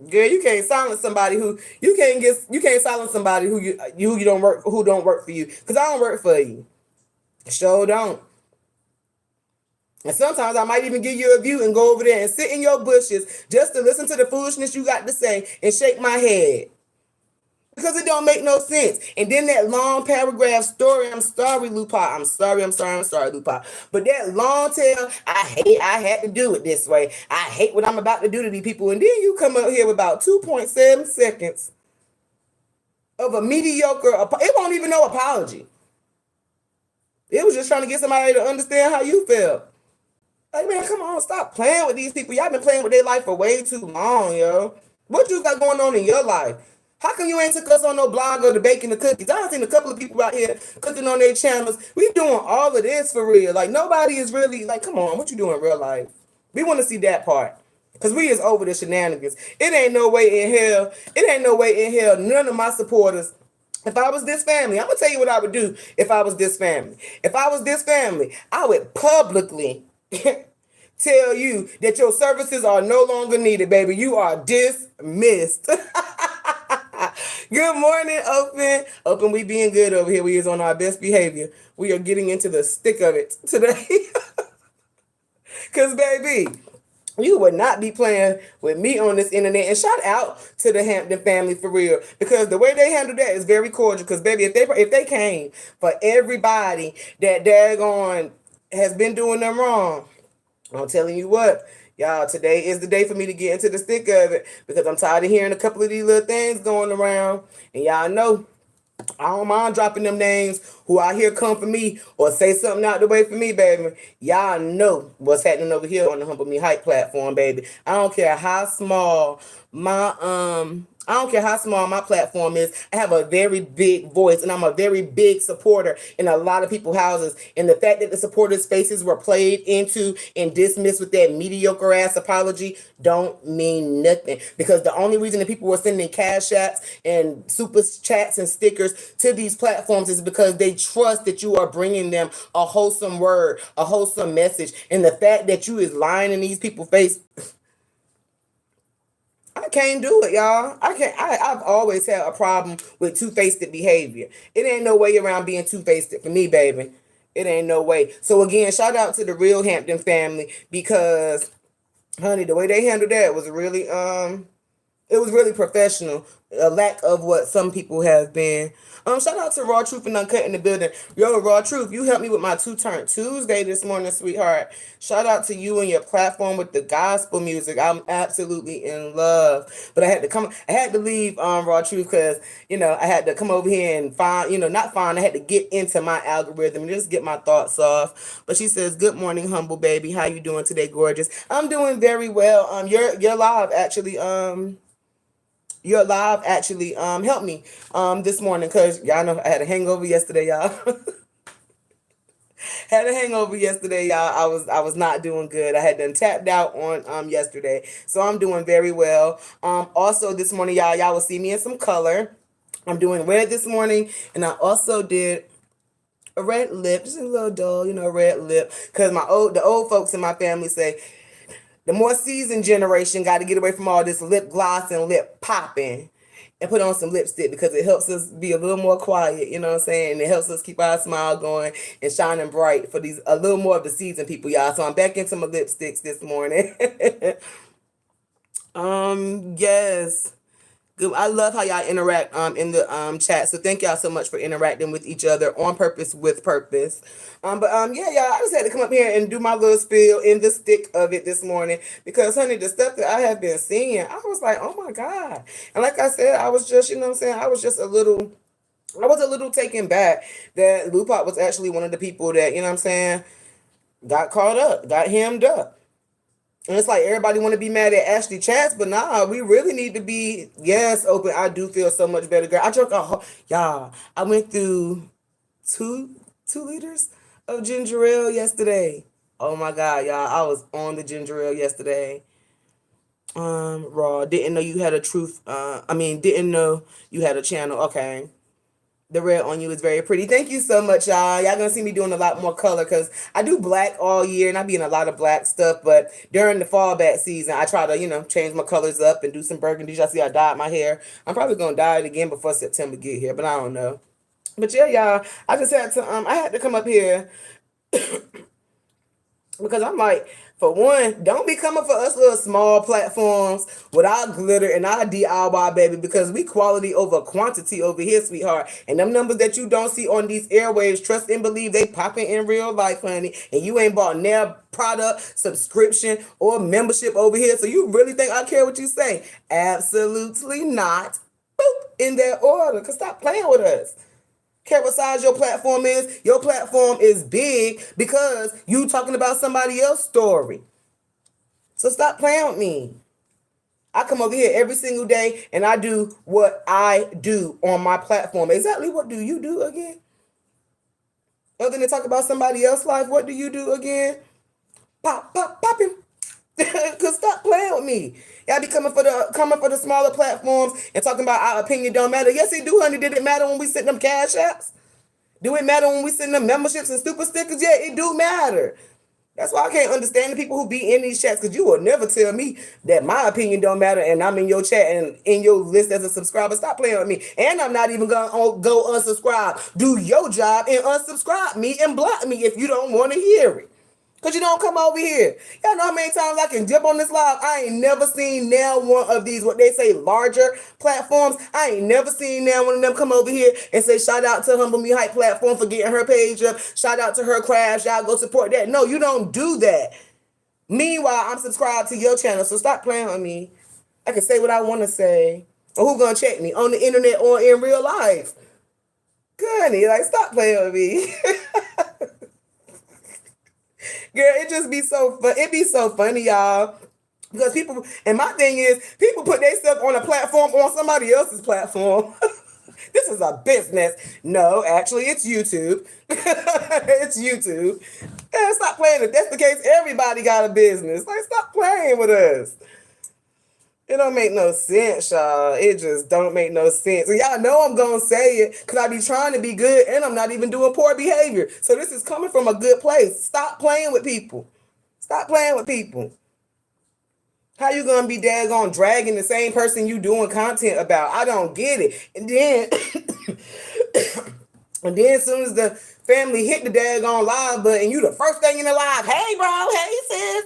Girl, you can't silence somebody you can't silence somebody who don't work for you. Cause I don't work for you. Sure don't. And sometimes I might even give you a view and go over there and sit in your bushes just to listen to the foolishness you got to say and shake my head. Because it don't make no sense. And then that long paragraph story, I'm sorry, Lupa. I'm sorry, Lupa. But that long tail, I had to do it this way. I hate what I'm about to do to these people. And then you come up here with about 2.7 seconds of a mediocre, it won't even no apology. It was just trying to get somebody to understand how you felt. Like, man, come on, stop playing with these people. Y'all been playing with their life for way too long, yo. What you got going on in your life? How come you ain't took us on no blog or the baking the cookies? I done seen a couple of people out here cooking on their channels. We doing all of this for real. Like, nobody is really, like, come on, what you doing in real life? We want to see that part. Because we is over the shenanigans. It ain't no way in hell none of my supporters, if I was this family, I'm going to tell you what I would do if I was this family. If I was this family, I would publicly tell you that your services are no longer needed, baby. You are dismissed. Good morning, Open. Open, we being good over here. We is on our best behavior. We are getting into the stick of it today. Because, baby, you would not be playing with me on this internet. And shout out to the Hampton family for real. Because the way they handle that is very cordial. Because, baby, if they came for everybody that daggone has been doing them wrong, I'm telling you what, y'all, today is the day for me to get into the stick of it. Because I'm tired of hearing a couple of these little things going around. And y'all know, I don't mind dropping them names who out here come for me or say something out the way for me, baby. Y'all know what's happening over here on the Humble Me Hype platform, baby. I don't care how small my platform is. I have a very big voice and I'm a very big supporter in a lot of people's houses. And the fact that the supporter spaces were played into and dismissed with that mediocre ass apology don't mean nothing. Because the only reason that people were sending cash apps and super chats and stickers to these platforms is because they trust that you are bringing them a wholesome word, a wholesome message. And the fact that you is lying in these people's face, I can't do it, y'all. I've always had a problem with two-faced behavior. It ain't no way around being two-faced for me, baby. It ain't no way. So again, shout out to the real Hampton family because, honey, the way they handled that was really it was really professional. A lack of what some people have been. Shout out to Raw Truth and Uncut in the building. Yo, Raw Truth, you helped me with my 2-turn Tuesday this morning, sweetheart. Shout out to you and your platform with the gospel music. I'm absolutely in love. But I had to leave Raw Truth because, I had to come over here and I had to get into my algorithm and just get my thoughts off. But she says, good morning, humble baby. How you doing today, gorgeous? I'm doing very well. Your live actually helped me this morning because y'all know I had a hangover yesterday, y'all. I was not doing good. I had done tapped out on yesterday. So I'm doing very well. Also this morning, y'all will see me in some color. I'm doing red this morning, and I also did a red lip, just a little dull, a red lip. Because the old folks in my family say the more seasoned generation got to get away from all this lip gloss and lip popping and put on some lipstick because it helps us be a little more quiet, you know what I'm saying? And it helps us keep our smile going and shining bright for a little more of the seasoned people, y'all. So I'm back into my lipsticks this morning. Yes. Good. I love how y'all interact in the chat. So thank y'all so much for interacting with each other on purpose with purpose. Yeah, y'all, I just had to come up here and do my little spiel in the stick of it this morning because, honey, the stuff that I have been seeing, I was like, oh my God. And like I said, I was just, I was a little taken back that Lupa was actually one of the people that, got caught up, got hemmed up. And it's like everybody want to be mad at Ashley Chats, but nah, we really need to be, yes, open. I do feel so much better, girl. I drank y'all, I went through 2 liters of ginger ale yesterday. Oh my God, y'all, I was on the ginger ale yesterday. Raw. Didn't know you had a truth. Didn't know you had a channel. Okay. The red on you is very pretty. Thank you so much, y'all. Y'all gonna see me doing a lot more color because I do black all year and I be in a lot of black stuff. But during the fallback season, I try to, change my colors up and do some burgundy. Y'all see I dyed my hair. I'm probably gonna dye it again before September get here, but I don't know. But yeah, y'all, I just had to I had to come up here because I'm like, for one, don't be coming for us little small platforms with our glitter and our DIY, baby, because we quality over quantity over here, sweetheart. And them numbers that you don't see on these airwaves, trust and believe they popping in real life, honey. And you ain't bought nail product, subscription, or membership over here. So you really think I care what you say? Absolutely not. Boop, in that order. Because stop playing with us. Care what size your platform is. Your platform is big because you talking about somebody else's story. So stop playing with me. I come over here every single day and I do what I do on my platform. Exactly what do you do again? Other than talk about somebody else's life, what do you do again? Pop him. Cause stop playing with me. Y'all be coming for the smaller platforms and talking about our opinion don't matter. Yes, it do, honey. Did it matter when we sent them cash apps? Do it matter when we send them memberships and stupid stickers? Yeah, it do matter. That's why I can't understand the people who be in these chats, because you will never tell me that my opinion don't matter and I'm in your chat and in your list as a subscriber. Stop playing with me. And I'm not even going to go unsubscribe. Do your job and unsubscribe me and block me if you don't want to hear it. Because you don't come over here. Y'all know how many times I can jump on this live? I ain't never seen now one of these, what they say, larger platforms. I ain't never seen now one of them come over here and say, shout out to Humble Me Hype platform for getting her page up. Shout out to her craft. Y'all go support that. No, you don't do that. Meanwhile, I'm subscribed to your channel, so stop playing with me. I can say what I want to say. Or who gonna check me? On the internet or in real life? Goody, like, stop playing with me. Girl, it just be so fun. It be so funny, y'all. Because people, and my thing is, people put their stuff on a platform on somebody else's platform. This is a business. No, actually, it's YouTube. It's YouTube. Yeah, stop playing. If that's the case, everybody got a business. Like, stop playing with us. It don't make no sense, y'all. It just don't make no sense. And y'all know I'm going to say it because I be trying to be good and I'm not even doing poor behavior. So this is coming from a good place. Stop playing with people. Stop playing with people. How you going to be daggone dragging the same person you doing content about? I don't get it. And then, as soon as the family hit the daggone live button, you the first thing in the live. Hey, bro. Hey, sis.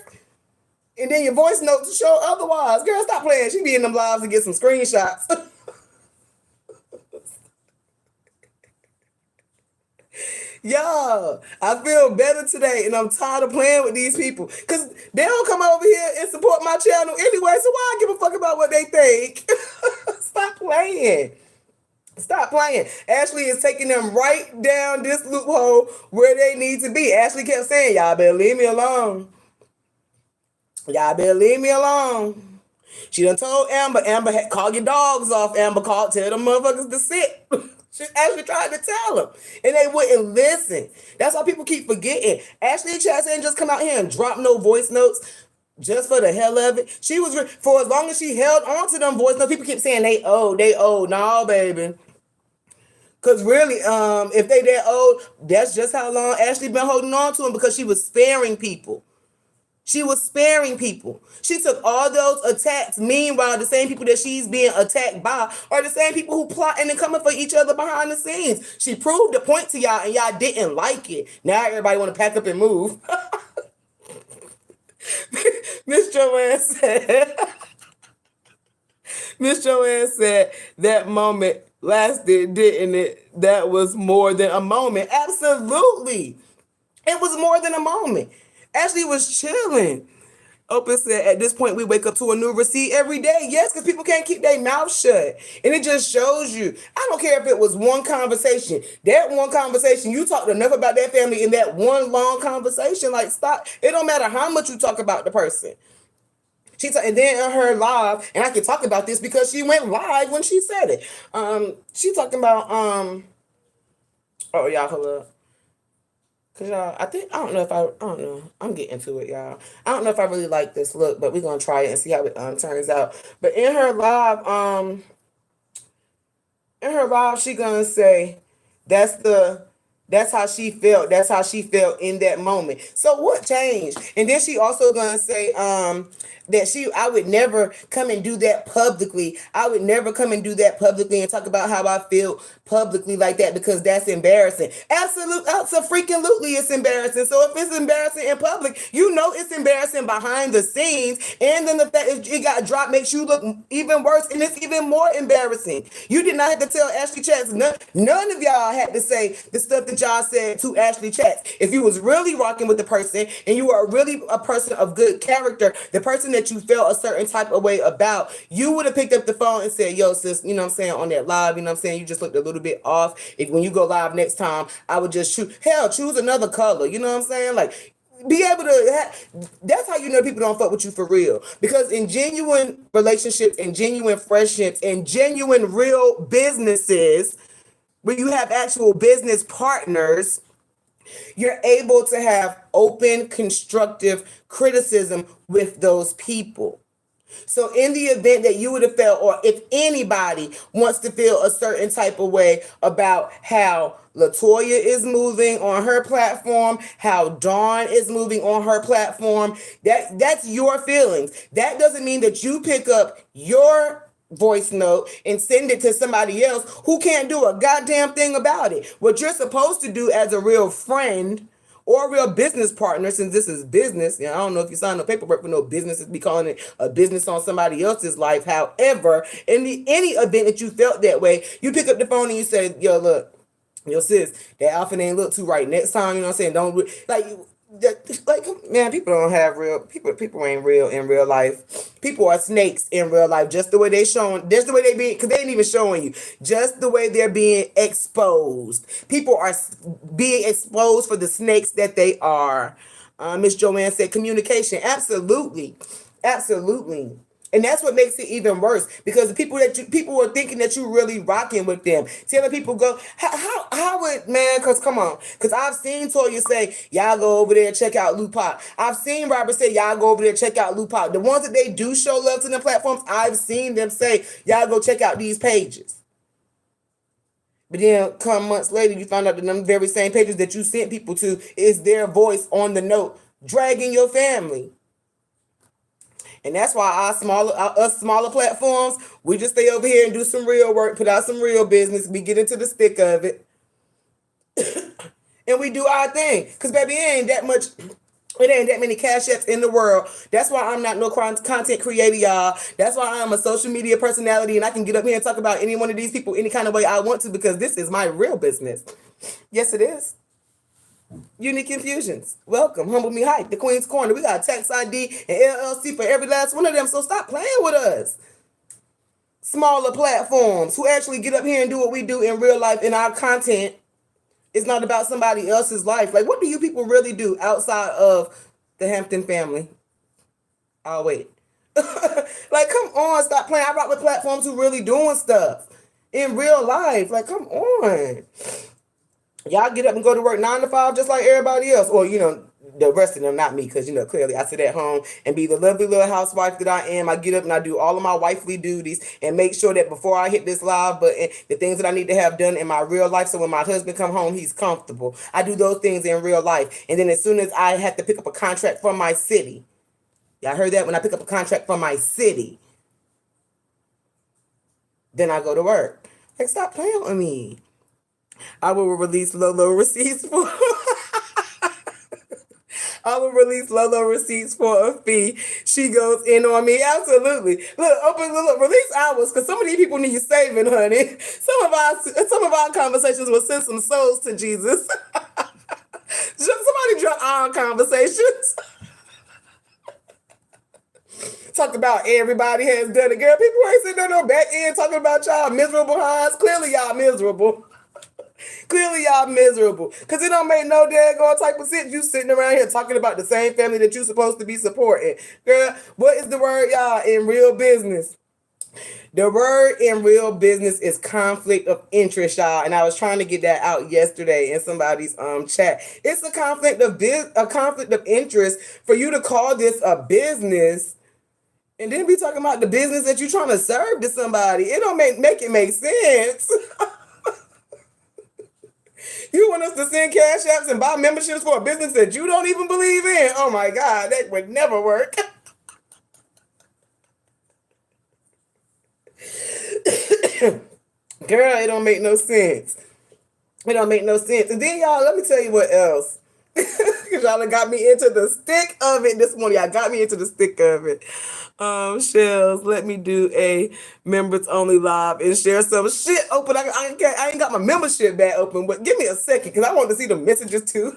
And then your voice notes to show otherwise. Girl, stop playing. She be in them lives to get some screenshots. Y'all, I feel better today and I'm tired of playing with these people. Because they don't come over here and support my channel anyway, so why I give a fuck about what they think? Stop playing. Stop playing. Ashley is taking them right down this loophole where they need to be. Ashley kept saying, y'all better leave me alone. Y'all better leave me alone. She done told Amber, call your dogs off. Amber called, tell them motherfuckers to sit. She actually tried to tell them, and they wouldn't listen. That's why people keep forgetting. Ashley Chastain ain't just come out here and drop no voice notes just for the hell of it. She was, for as long as she held on to them voice notes, people keep saying they old. Nah, baby. Because really, if they that old, that's just how long Ashley been holding on to them, because she was sparing people. She was sparing people. She took all those attacks. Meanwhile, the same people that she's being attacked by are the same people who plotting and coming for each other behind the scenes. She proved the point to y'all and y'all didn't like it. Now everybody want to pack up and move. Miss Joanne said, Miss Joanne said that moment lasted, didn't it? That was more than a moment. Absolutely. It was more than a moment. Ashley was chilling. Open said, at this point, we wake up to a new receipt every day. Yes, because people can't keep their mouth shut. And it just shows you. I don't care if it was one conversation. That one conversation, you talked enough about that family in that one long conversation. Like, stop. It don't matter how much you talk about the person. And then in her live, and I can talk about this because she went live when she said it. She talking about, oh, y'all, hold up. Cause y'all, I don't know if I don't know. I'm getting to it, y'all. I don't know if I really like this look, but we're gonna try it and see how it turns out. But in her live, she gonna say, "That's the." That's how she felt. That's how she felt in that moment. So what changed? And then she also gonna say, that I would never come and do that publicly. I would never come and do that publicly and talk about how I feel publicly like that because that's embarrassing. Absolutely, it's embarrassing. So if it's embarrassing in public, you know it's embarrassing behind the scenes. And then the fact it got dropped makes you look even worse, and it's even more embarrassing. You did not have to tell Ashley Chats. None of y'all had to say the stuff that y'all said to Ashley Chats. If you was really rocking with the person and you are really a person of good character, the person that you felt a certain type of way about, you would have picked up the phone and said, yo, sis, you know what I'm saying, on that live, you know what I'm saying, you just looked a little bit off. When you go live next time, I would just choose another color. You know what I'm saying? Like, be able to that's how you know people don't fuck with you for real, because in genuine relationships and genuine friendships and genuine real businesses where you have actual business partners, you're able to have open constructive criticism with those people. So in the event that you would have felt, or if anybody wants to feel a certain type of way about how Latoya is moving on her platform, how Dawn is moving on her platform, that's your feelings. That doesn't mean that you pick up your voice note and send it to somebody else who can't do a goddamn thing about it. What you're supposed to do as a real friend or a real business partner, since this is business, I don't know if you sign no paperwork for no business, be calling it a business on somebody else's life. However, in any event that you felt that way, you pick up the phone and you say, yo, look, yo, sis, that outfit ain't look too right. Next time, you know what I'm saying? Don't, like, man, people don't have real people ain't real in real life. People are snakes in real life, just the way they showing, just the way they being, because they ain't even showing you, just the way they're being exposed. People are being exposed for the snakes that they are. Miss Joanne said communication. Absolutely. And that's what makes it even worse, because the people were thinking that you really rocking with them. Telling people go, how would, man, because come on. Because I've seen Toya say, y'all go over there and check out Lupac. I've seen Robert say, y'all go over there and check out Lupac. The ones that they do show love to them platforms, I've seen them say, y'all go check out these pages. But then come months later, you find out that them very same pages that you sent people to is their voice on the note, dragging your family. And that's why us smaller platforms, we just stay over here and do some real work, put out some real business. We get into the stick of it. And we do our thing. Because, baby, it ain't that many cash apps in the world. That's why I'm not no content creator, y'all. That's why I'm a social media personality, and I can get up here and talk about any one of these people any kind of way I want to, because this is my real business. Yes, it is. Unique Infusions. Welcome. Humble Me Hype. The Queen's Corner. We got tax ID and LLC for every last one of them. So stop playing with us. Smaller platforms who actually get up here and do what we do in real life, and our content is not about somebody else's life. Like, what do you people really do outside of the Hampton family? Oh, wait. Like, come on. Stop playing. I rock with platforms who really doing stuff in real life. Like, come on. Y'all get up and go to work 9 to 5 just like everybody else. Or, the rest of them, not me, because, clearly I sit at home and be the lovely little housewife that I am. I get up and I do all of my wifely duties and make sure that before I hit this live button, the things that I need to have done in my real life, so when my husband come home, he's comfortable. I do those things in real life. And then as soon as I have to pick up a contract from my city, y'all heard that? When I pick up a contract from my city, then I go to work. Like, stop playing with me. I will release Lolo receipts for I will release Lolo receipts for a fee. She goes in on me. Absolutely. Look, release hours, because some of these people need saving, honey. Some of our conversations will send some souls to Jesus. Somebody drop our conversations. Talk about everybody has done it. Girl, people ain't sitting on no back end talking about y'all miserable hinds. Clearly y'all miserable. Clearly y'all miserable. Because it don't make no daggone type of sense you sitting around here talking about the same family that you supposed to be supporting. Girl, what is the word, y'all, in real business? The word in real business is conflict of interest, y'all. And I was trying to get that out yesterday in somebody's chat. It's a conflict of interest for you to call this a business and then be talking about the business that you're trying to serve to somebody. It don't make it make sense. You want us to send cash apps and buy memberships for a business that you don't even believe in? Oh my God, that would never work. Girl, it don't make no sense. It don't make no sense. And then y'all, let me tell you what else. Because y'all got me into the stick of it this morning. Y'all got me into the stick of it. Shells, let me do a members only live and share some shit open. I ain't got my membership back open, but give me a second because I want to see the messages too.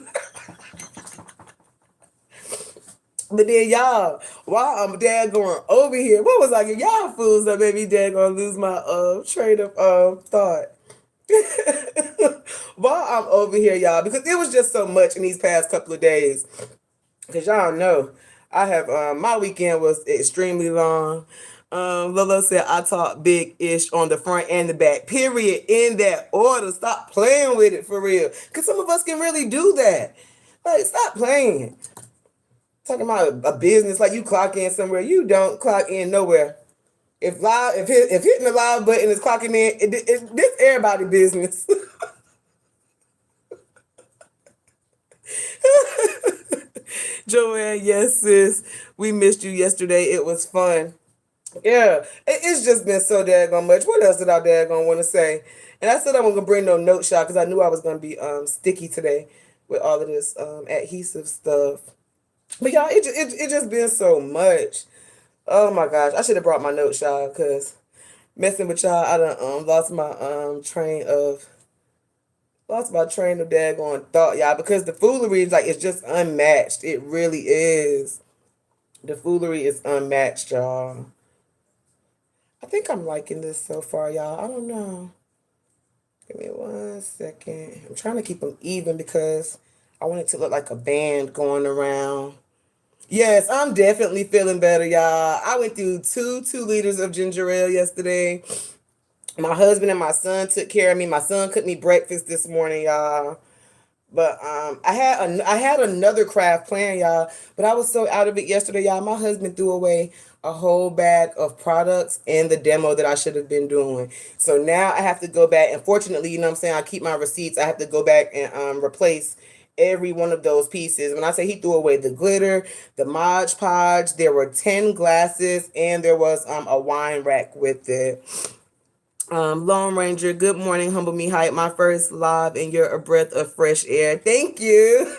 But then y'all, while I'm dad going over here, what was I? Y'all fools that made me dad gonna lose my train of thought. While I'm over here, y'all, because it was just so much in these past couple of days. Because y'all know, I have my weekend was extremely long. Lolo said I talk big-ish on the front and the back. Period. In that order. Stop playing with it for real. Because some of us can really do that. Like, stop playing. Talking about a business like you clock in somewhere. You don't clock in nowhere. If hitting the live button is clocking in, this everybody business. Joanne, yes, sis. We missed you yesterday. It was fun. Yeah, it's just been so daggone much. What else did I daggone want to say? And I said I wasn't gonna bring no note shot because I knew I was gonna be sticky today with all of this adhesive stuff. But y'all, it just been so much. Oh my gosh, I should have brought my note shot because messing with y'all, I done lost my train of daggone thought, y'all, because the foolery is like it's just unmatched. It really is. The foolery is unmatched, y'all. I think I'm liking this so far, y'all. I don't know. Give me 1 second. I'm trying to keep them even because I want it to look like a band going around. Yes, I'm definitely feeling better, y'all. I went through 2 liters of ginger ale yesterday. My husband and my son took care of me. My son cooked me breakfast this morning, y'all. But I had another craft plan, y'all. But I was so out of it yesterday, y'all. My husband threw away a whole bag of products and the demo that I should have been doing. So now I have to go back. And fortunately, you know what I'm saying, I keep my receipts. I have to go back and replace every one of those pieces. When I say he threw away the glitter, the Mod Podge, there were 10 glasses, and there was a wine rack with it. Lone Ranger, good morning, humble me hype. My first live, and you're a breath of fresh air. Thank you.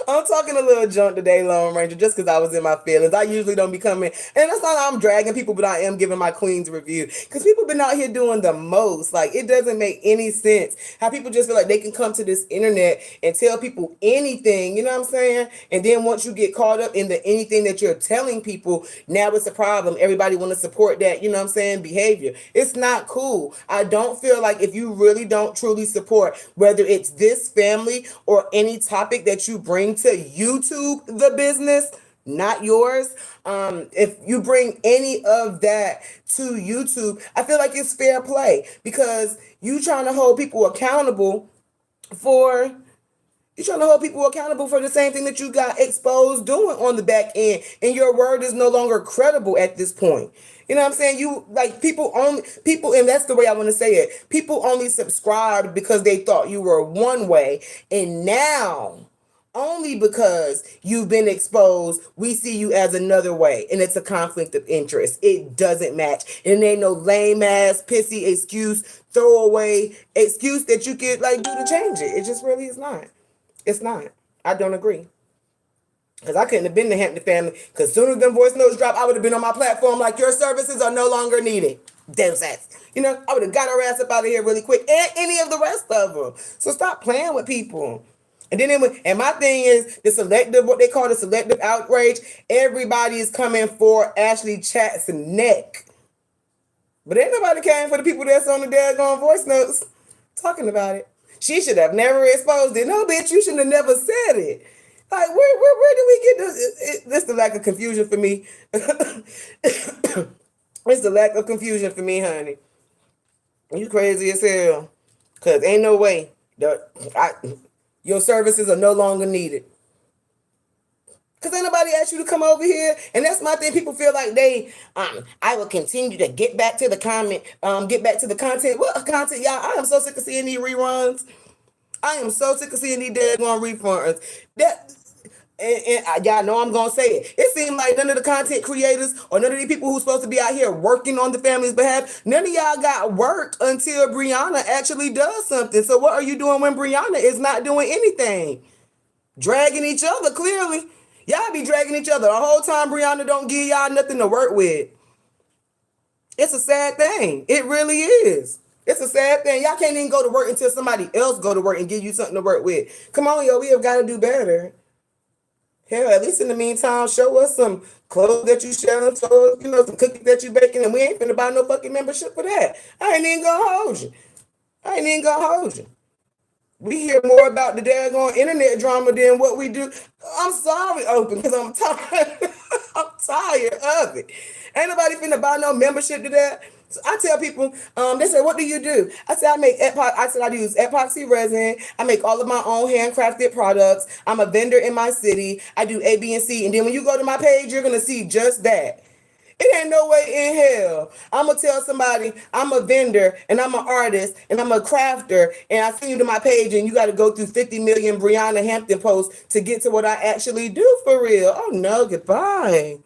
I'm talking a little junk today, Lone Ranger, just because I was in my feelings. I usually don't be coming, and that's not how I'm dragging people, but I am giving my queen's review because people been out here doing the most. Like, it doesn't make any sense how people just feel like they can come to this internet and tell people anything, you know what I'm saying? And then once you get caught up in the anything that you're telling people, now it's a problem. Everybody want to support that, you know what I'm saying, behavior. It's not cool. I don't feel like if you really don't truly support, whether it's this family or any topic that you bring to YouTube, the business, not yours. If you bring any of that to YouTube, I feel like it's fair play because you trying to hold people accountable for the same thing that you got exposed doing on the back end, and your word is no longer credible at this point. You know what I'm saying? You like people, and that's the way I want to say it. People only subscribed because they thought you were one way, and now only because you've been exposed, we see you as another way, and it's a conflict of interest. It doesn't match, and it ain't no lame ass, pissy excuse, throwaway excuse that you could like do to change it. It just really is not. It's not. I don't agree. Because I couldn't have been the Hampton family. Because as soon as them voice notes drop, I would have been on my platform like, your services are no longer needed. Deus ex. You know, I would have got her ass up out of here really quick. And any of the rest of them. So stop playing with people. And then and my thing is what they call the selective outrage. Everybody is coming for Ashley Chat's neck. But ain't nobody came for the people that's on the daggone voice notes talking about it. She should have never exposed it. No, bitch, you should have never said it. Like, where do we get this? This is the lack of confusion for me. It's the lack of confusion for me, honey. You crazy as hell. Cause ain't no way your services are no longer needed. Cause ain't nobody asked you to come over here, and that's my thing. People feel like I will continue to get back to the get back to the content. What content, y'all? I am so sick of seeing these reruns. I am so sick of seeing these daggone refunds. That y'all know I'm gonna say it. It seems like none of the content creators or none of the people who's supposed to be out here working on the family's behalf, none of y'all got work until Brianna actually does something. So what are you doing when Brianna is not doing anything? Dragging each other, clearly. Y'all be dragging each other the whole time Brianna don't give y'all nothing to work with. It's a sad thing. It really is. It's a sad thing. Y'all can't even go to work until somebody else go to work and give you something to work with. Come on, yo, we have got to do better. Hell, at least in the meantime, show us some clothes that you selling, so some cookies that you baking, and we ain't finna buy no fucking membership for that. I ain't even gonna hold you. I ain't even gonna hold you. We hear more about the daggone internet drama than what we do. I'm sorry, Open, because I'm tired. I'm tired of it. Ain't nobody finna buy no membership to that. So I tell people, they say, what do you do? I said, I use epoxy resin. I make all of my own handcrafted products. I'm a vendor in my city. I do A, B, and C. And then when you go to my page, you're gonna see just that. It ain't no way in hell I'm gonna tell somebody I'm a vendor and I'm an artist and I'm a crafter and I send you to my page and you got to go through 50 million Brianna Hampton posts to get to what I actually do for real. Oh no, goodbye.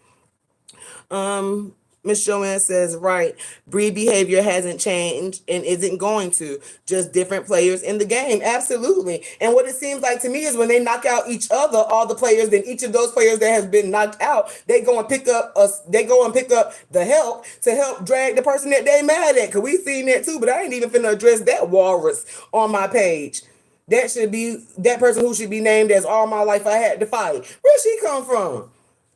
Miss Joanne says, right, breed behavior hasn't changed and isn't going to. Just different players in the game. Absolutely. And what it seems like to me is when they knock out each other, all the players, then each of those players that has been knocked out, they go and pick up the help to help drag the person that they mad at. Cause we seen that too, but I ain't even finna address that walrus on my page. That should be that person who should be named as all my life I had to fight. Where she come from?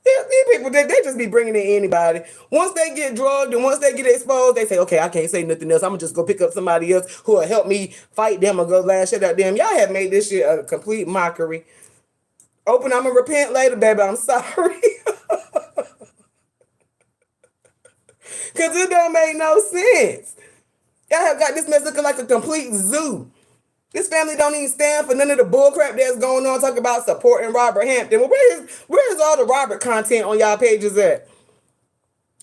These people, they just be bringing in anybody. Once they get drugged and once they get exposed, they say, okay, I can't say nothing else. I'm going to just go pick up somebody else who will help me fight them or go lash shit at them. Y'all have made this shit a complete mockery. Open, I'm going to repent later, baby. I'm sorry. Because it don't make no sense. Y'all have got this mess looking like a complete zoo. This family don't even stand for none of the bullcrap that's going on, talking about supporting Robert Hampton. Well, where's all the Robert content on y'all pages at?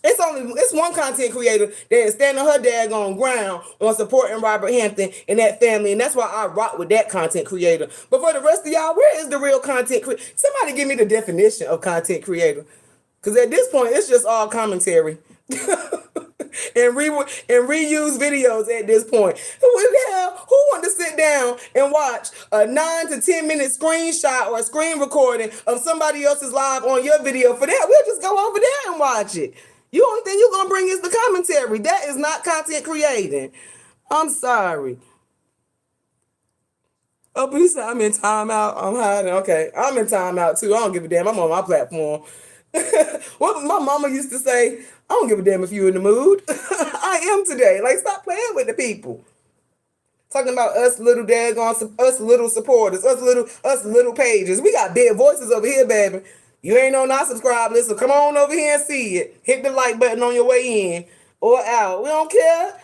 It's one content creator that is standing her daggone ground on supporting Robert Hampton and that family, and that's why I rock with that content creator. But for the rest of y'all, where is the real content creator? Somebody give me the definition of content creator. Because at this point, it's just all commentary. and reuse videos at this point. Who want to sit down and watch a 9 to 10 minute screenshot or a screen recording of somebody else's live on your video? For that, we'll just go over there and watch it. You only thing you're gonna bring is the commentary. That is not content creating. I'm sorry. Oh, but you said I'm in timeout. I'm hiding. Okay, I'm in timeout too. I don't give a damn. I'm on my platform. What my mama used to say, I don't give a damn if you're in the mood. I am today. Like, stop playing with the people. Talking about us little daggone, us little supporters, us little pages. We got big voices over here, baby. You ain't on our subscribe list, so come on over here and see it. Hit the like button on your way in or out. We don't care.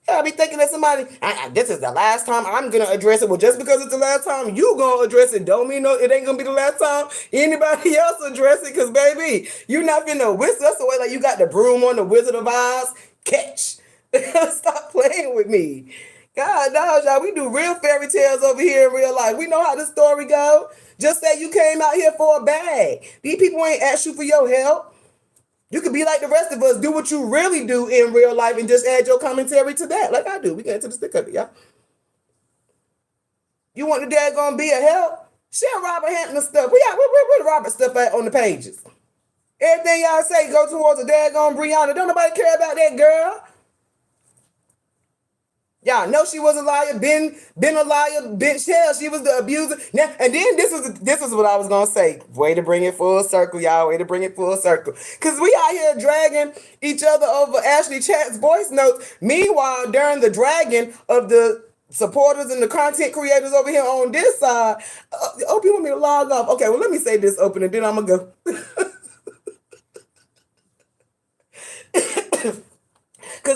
Y'all be thinking that somebody, this is the last time I'm going to address it. Well, just because it's the last time you going to address it, don't mean it ain't going to be the last time anybody else address it. Because, baby, you not finna whisk us away like you got the broom on the Wizard of Oz. Catch. Stop playing with me. God, no, y'all, we do real fairy tales over here in real life. We know how the story go. Just say you came out here for a bag. These people ain't asked you for your help. You could be like the rest of us, do what you really do in real life and just add your commentary to that, like I do. We get into the stick of it, y'all. You want the daggone be a help? Share Robert Hampton stuff. Where the Robert stuff at on the pages? Everything y'all say go towards a daggone Brianna. Don't nobody care about that girl. Y'all know she was a liar, been a liar, she was the abuser. Now, and then this is what I was gonna say. Way to bring it full circle, y'all. Way to bring it full circle. Cause we out here dragging each other over Ashley Chat's voice notes. Meanwhile, during the dragging of the supporters and the content creators over here on this side, Open, you want me to log off? Okay, well let me say this, Open, and then I'm gonna go.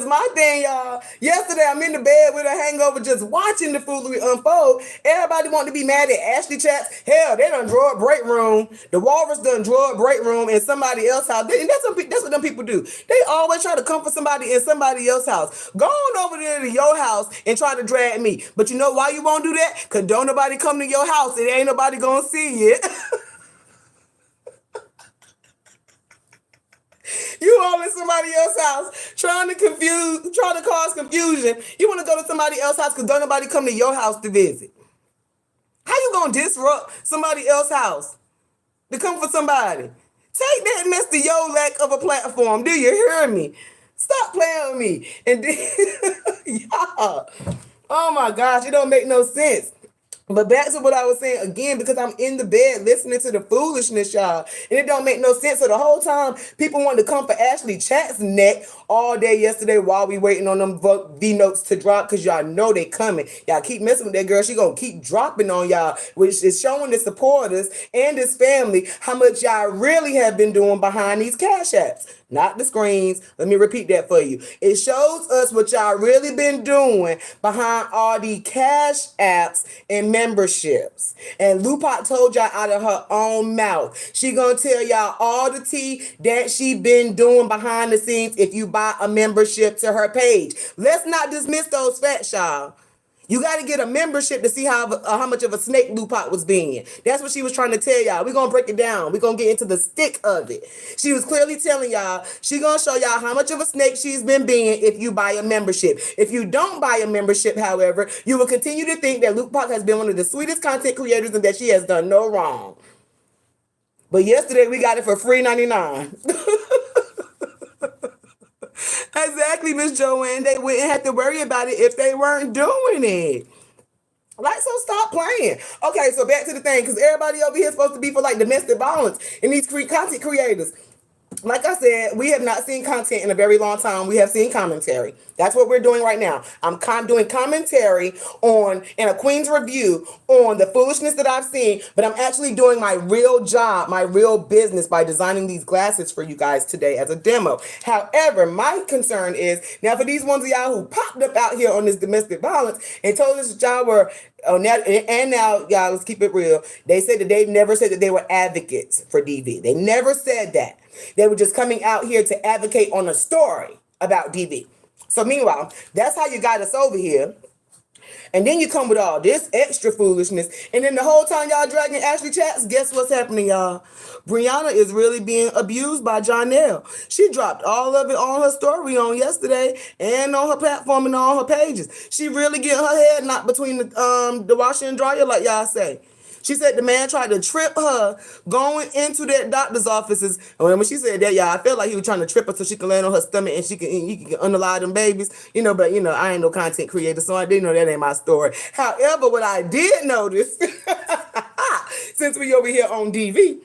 Cause my thing, y'all, yesterday I'm in the bed with a hangover just watching the foolery unfold. Everybody want to be mad at Ashley Chats. Hell, they done draw a break room. The Walrus done draw a break room in somebody else's house. And that's what them people do. They always try to comfort somebody in somebody else's house. Go on over there to your house and try to drag me. But you know why you won't do that? Cause don't nobody come to your house. It ain't nobody gonna see it. You all in somebody else's house trying to cause confusion. You want to go to somebody else's house because don't nobody come to your house to visit. How you gonna disrupt somebody else's house to come for somebody? Take that Mr. Yolak of a platform. Do you hear me? Stop playing with me. And then, y'all, oh my gosh, it don't make no sense. But back to what I was saying again, because I'm in the bed listening to the foolishness, y'all, and it don't make no sense. So the whole time, people wanted to come for Ashley Chat's neck all day yesterday while we waiting on them V notes to drop, because y'all know they coming. Y'all keep messing with that girl. She gonna keep dropping on y'all, which is showing the supporters and this family how much y'all really have been doing behind these cash apps. Not the screens. Let me repeat that for you. It shows us what y'all really been doing behind all the cash apps and memberships. And Lupac told y'all out of her own mouth. She gonna tell y'all all the tea that she been doing behind the scenes if you buy a membership to her page. Let's not dismiss those facts, y'all. You got to get a membership to see how much of a snake Lupac was being. That's what she was trying to tell y'all. We're going to break it down. We're going to get into the stick of it. She was clearly telling y'all, she going to show y'all how much of a snake she's been being if you buy a membership. If you don't buy a membership, however, you will continue to think that Lupac has been one of the sweetest content creators and that she has done no wrong. But yesterday we got it for free $99. Exactly, Miss Joanne. They wouldn't have to worry about it if they weren't doing it. Like, so stop playing. Okay, so back to the thing, because everybody over here is supposed to be for like domestic violence and these content creators. Like I said, we have not seen content in a very long time. We have seen commentary. That's what we're doing right now. I'm doing commentary in a Queen's review on the foolishness that I've seen, but I'm actually doing my real job, my real business by designing these glasses for you guys today as a demo. However, my concern is, now for these ones of y'all who popped up out here on this domestic violence and told us that y'all were, now, y'all, let's keep it real. They said that they never said that they were advocates for DV. They never said that. They were just coming out here to advocate on a story about DV. So meanwhile, that's how you got us over here. And then you come with all this extra foolishness. And then the whole time y'all dragging Ashley Chats, guess what's happening, y'all? Brianna is really being abused by Jonelle. She dropped all of it on her story on yesterday and on her platform and on her pages. She really getting her head knocked between the washer and dryer, like y'all say. She said the man tried to trip her going into that doctor's offices. And when she said that, y'all, I felt like he was trying to trip her so she can land on her stomach and he can unalive them babies. But I ain't no content creator, so I didn't know that ain't my story. However, what I did notice, since we over here on DV,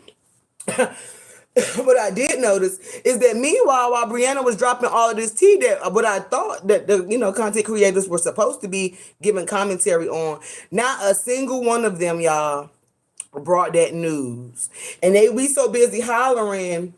what I did notice is that meanwhile, while Brianna was dropping all of this tea, that what I thought that the content creators were supposed to be giving commentary on, not a single one of them, y'all, brought that news. And we so busy hollering,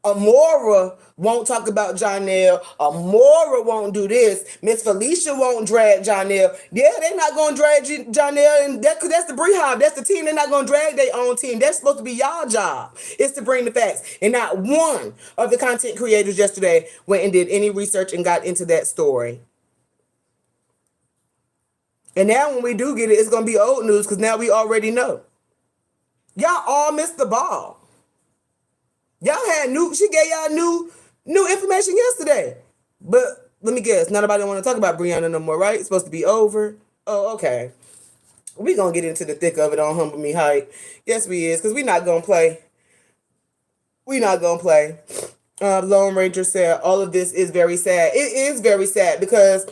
Amora won't talk about Jonelle. Amora won't do this. Miss Felicia won't drag Jonelle. Yeah, they're not going to drag Jonelle, and that's the Beehive. That's the team. They're not going to drag their own team. That's supposed to be y'all job. It's to bring the facts. And not one of the content creators yesterday went and did any research and got into that story. And now when we do get it, it's going to be old news because now we already know. Y'all all missed the ball. Y'all had she gave y'all new information yesterday. But let me guess, nobody want to talk about Brianna no more, right? It's supposed to be over. Oh, okay. We gonna get into the thick of it on Humble Me Hype. Yes, we is, because we not gonna play. Lone Ranger said all of this is very sad. It is very sad because,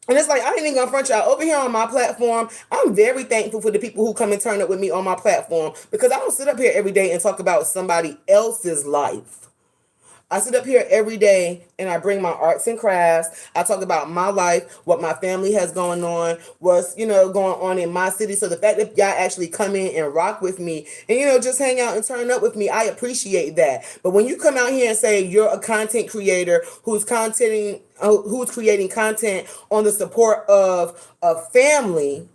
and it's like, I ain't even gonna front y'all. Over here on my platform, I'm very thankful for the people who come and turn up with me on my platform, because I don't sit up here every day and talk about somebody else's life. I sit up here every day and I bring my arts and crafts. I talk about my life, what my family has going on, what's, going on in my city. So the fact that y'all actually come in and rock with me and, just hang out and turn up with me, I appreciate that. But when you come out here and say you're a content creator who's creating content on the support of a family,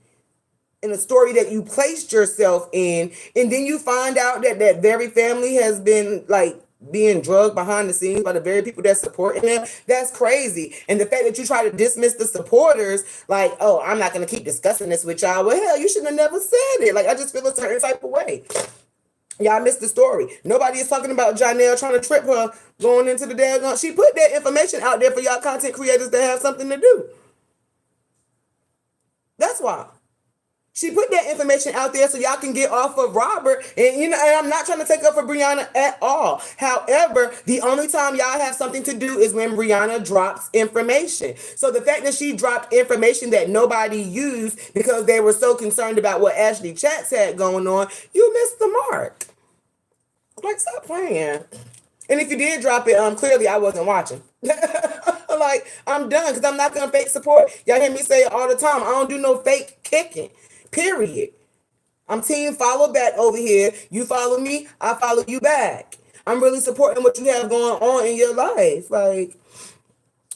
in a story that you placed yourself in, and then you find out that that very family has been like being drugged behind the scenes by the very people that's supporting them, that's crazy. And the fact that you try to dismiss the supporters, like, oh, I'm not going to keep discussing this with y'all. Well, hell, you should have never said it. Like, I just feel a certain type of way. Y'all missed the story. Nobody is talking about Janelle trying to trip her going into the daggone. She put that information out there for y'all content creators to have something to do. That's why. She put that information out there so y'all can get off of Robert. And, and I'm not trying to take up for Brianna at all. However, the only time y'all have something to do is when Brianna drops information. So the fact that she dropped information that nobody used because they were so concerned about what Ashley Chatz had going on, you missed the mark. Like, stop playing. And if you did drop it, clearly I wasn't watching. Like, I'm done because I'm not going to fake support. Y'all hear me say it all the time. I don't do no fake kicking. Period. I'm team follow back over here. You follow me, I follow you back. I'm really supporting what you have going on in your life. Like,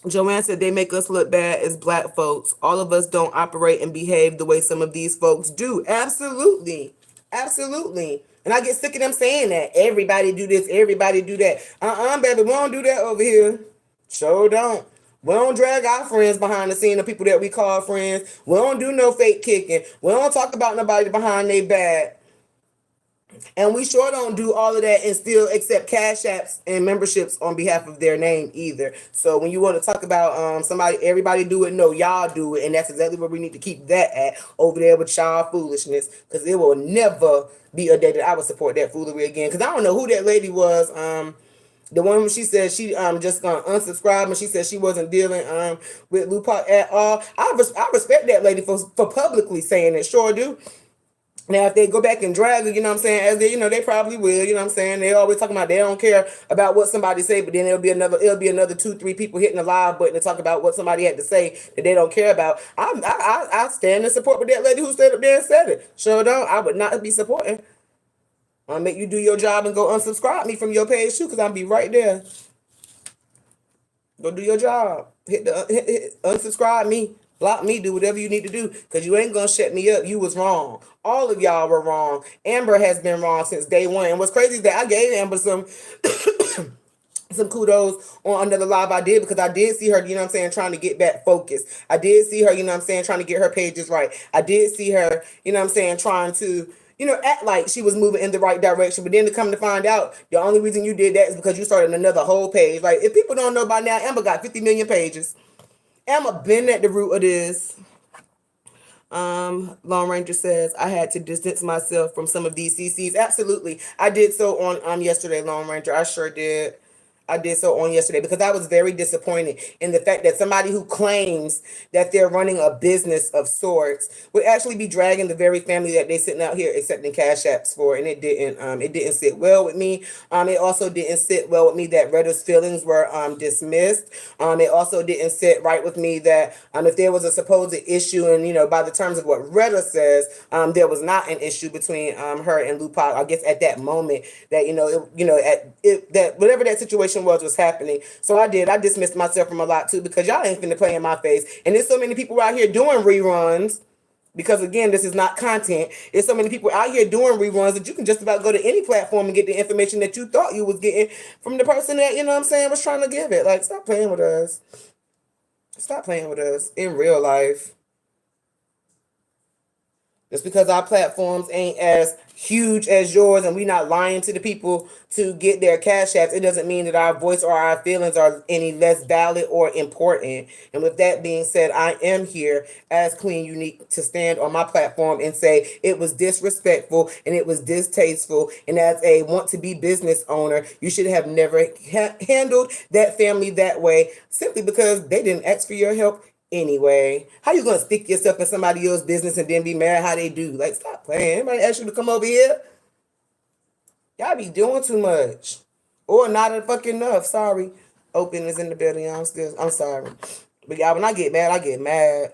Joanne said, they make us look bad as Black folks. All of us don't operate and behave the way some of these folks do. Absolutely. Absolutely. And I get sick of them saying that. Everybody do this, everybody do that. Baby, we don't do that over here. Sure don't. We don't drag our friends behind the scene, the people that we call friends. We don't do no fake kicking. We don't talk about nobody behind their back. And we sure don't do all of that and still accept cash apps and memberships on behalf of their name either. So when you want to talk about somebody, everybody do it, no, y'all do it. And that's exactly where we need to keep that at, over there with y'all foolishness. Because it will never be a day that I would support that foolery again. Because I don't know who that lady was. The one when she said she just gonna unsubscribe and she said she wasn't dealing with Lupac at all. I respect that lady for publicly saying it. Sure do. Now, if they go back and drag her, as they, they probably will, They always talking about they don't care about what somebody say, but then it'll be another 2-3 people hitting the live button to talk about what somebody had to say that they don't care about. I stand in support with that lady who stood up there and said it. Sure don't. I would not be supporting. I'll make you do your job and go unsubscribe me from your page too, because I'll be right there. Go do your job. Hit unsubscribe me. Block me. Do whatever you need to do, because you ain't going to shut me up. You was wrong. All of y'all were wrong. Amber has been wrong since day one. And what's crazy is that I gave Amber some kudos on another live I did, because I did see her, trying to get back focused. I did see her, trying to get her pages right. I did see her, trying to act like she was moving in the right direction. But then to come to find out, the only reason you did that is because you started another whole page. Like, if people don't know by now, Amber got 50 million pages. Amber been at the root of this. Lone Ranger says, I had to distance myself from some of these CCs. Absolutely. I did so on yesterday, Lone Ranger. I sure did. I did so on yesterday, because I was very disappointed in the fact that somebody who claims that they're running a business of sorts would actually be dragging the very family that they sitting out here accepting cash apps for. And it didn't sit well with me. It also didn't sit well with me that Retta's feelings were dismissed. It also didn't sit right with me that if there was a supposed issue, and by the terms of what Retta says, there was not an issue between her and Lupac. I guess at that moment that that whatever that situation was happening. So I dismissed myself from a lot too, because y'all ain't finna play in my face. And there's so many people out here doing reruns, because again, this is not content. There's so many people out here doing reruns that you can just about go to any platform and get the information that you thought you was getting from the person that, was trying to give it. Like, stop playing with us. Stop playing with us in real life. Just because our platforms ain't as huge as yours and we not lying to the people to get their cash apps, it doesn't mean that our voice or our feelings are any less valid or important. And with that being said, I am here as Queen Unique to stand on my platform and say it was disrespectful and it was distasteful. And as a want-to-be business owner, you should have never handled that family that way, simply because they didn't ask for your help anyway. How you gonna stick yourself in somebody else's business and then be mad how they do? Like, stop playing. Anybody ask you to come over here? Y'all be doing too much. Or not a fucking enough. Sorry. Open is in the building. I'm sorry. But y'all, when I get mad, I get mad.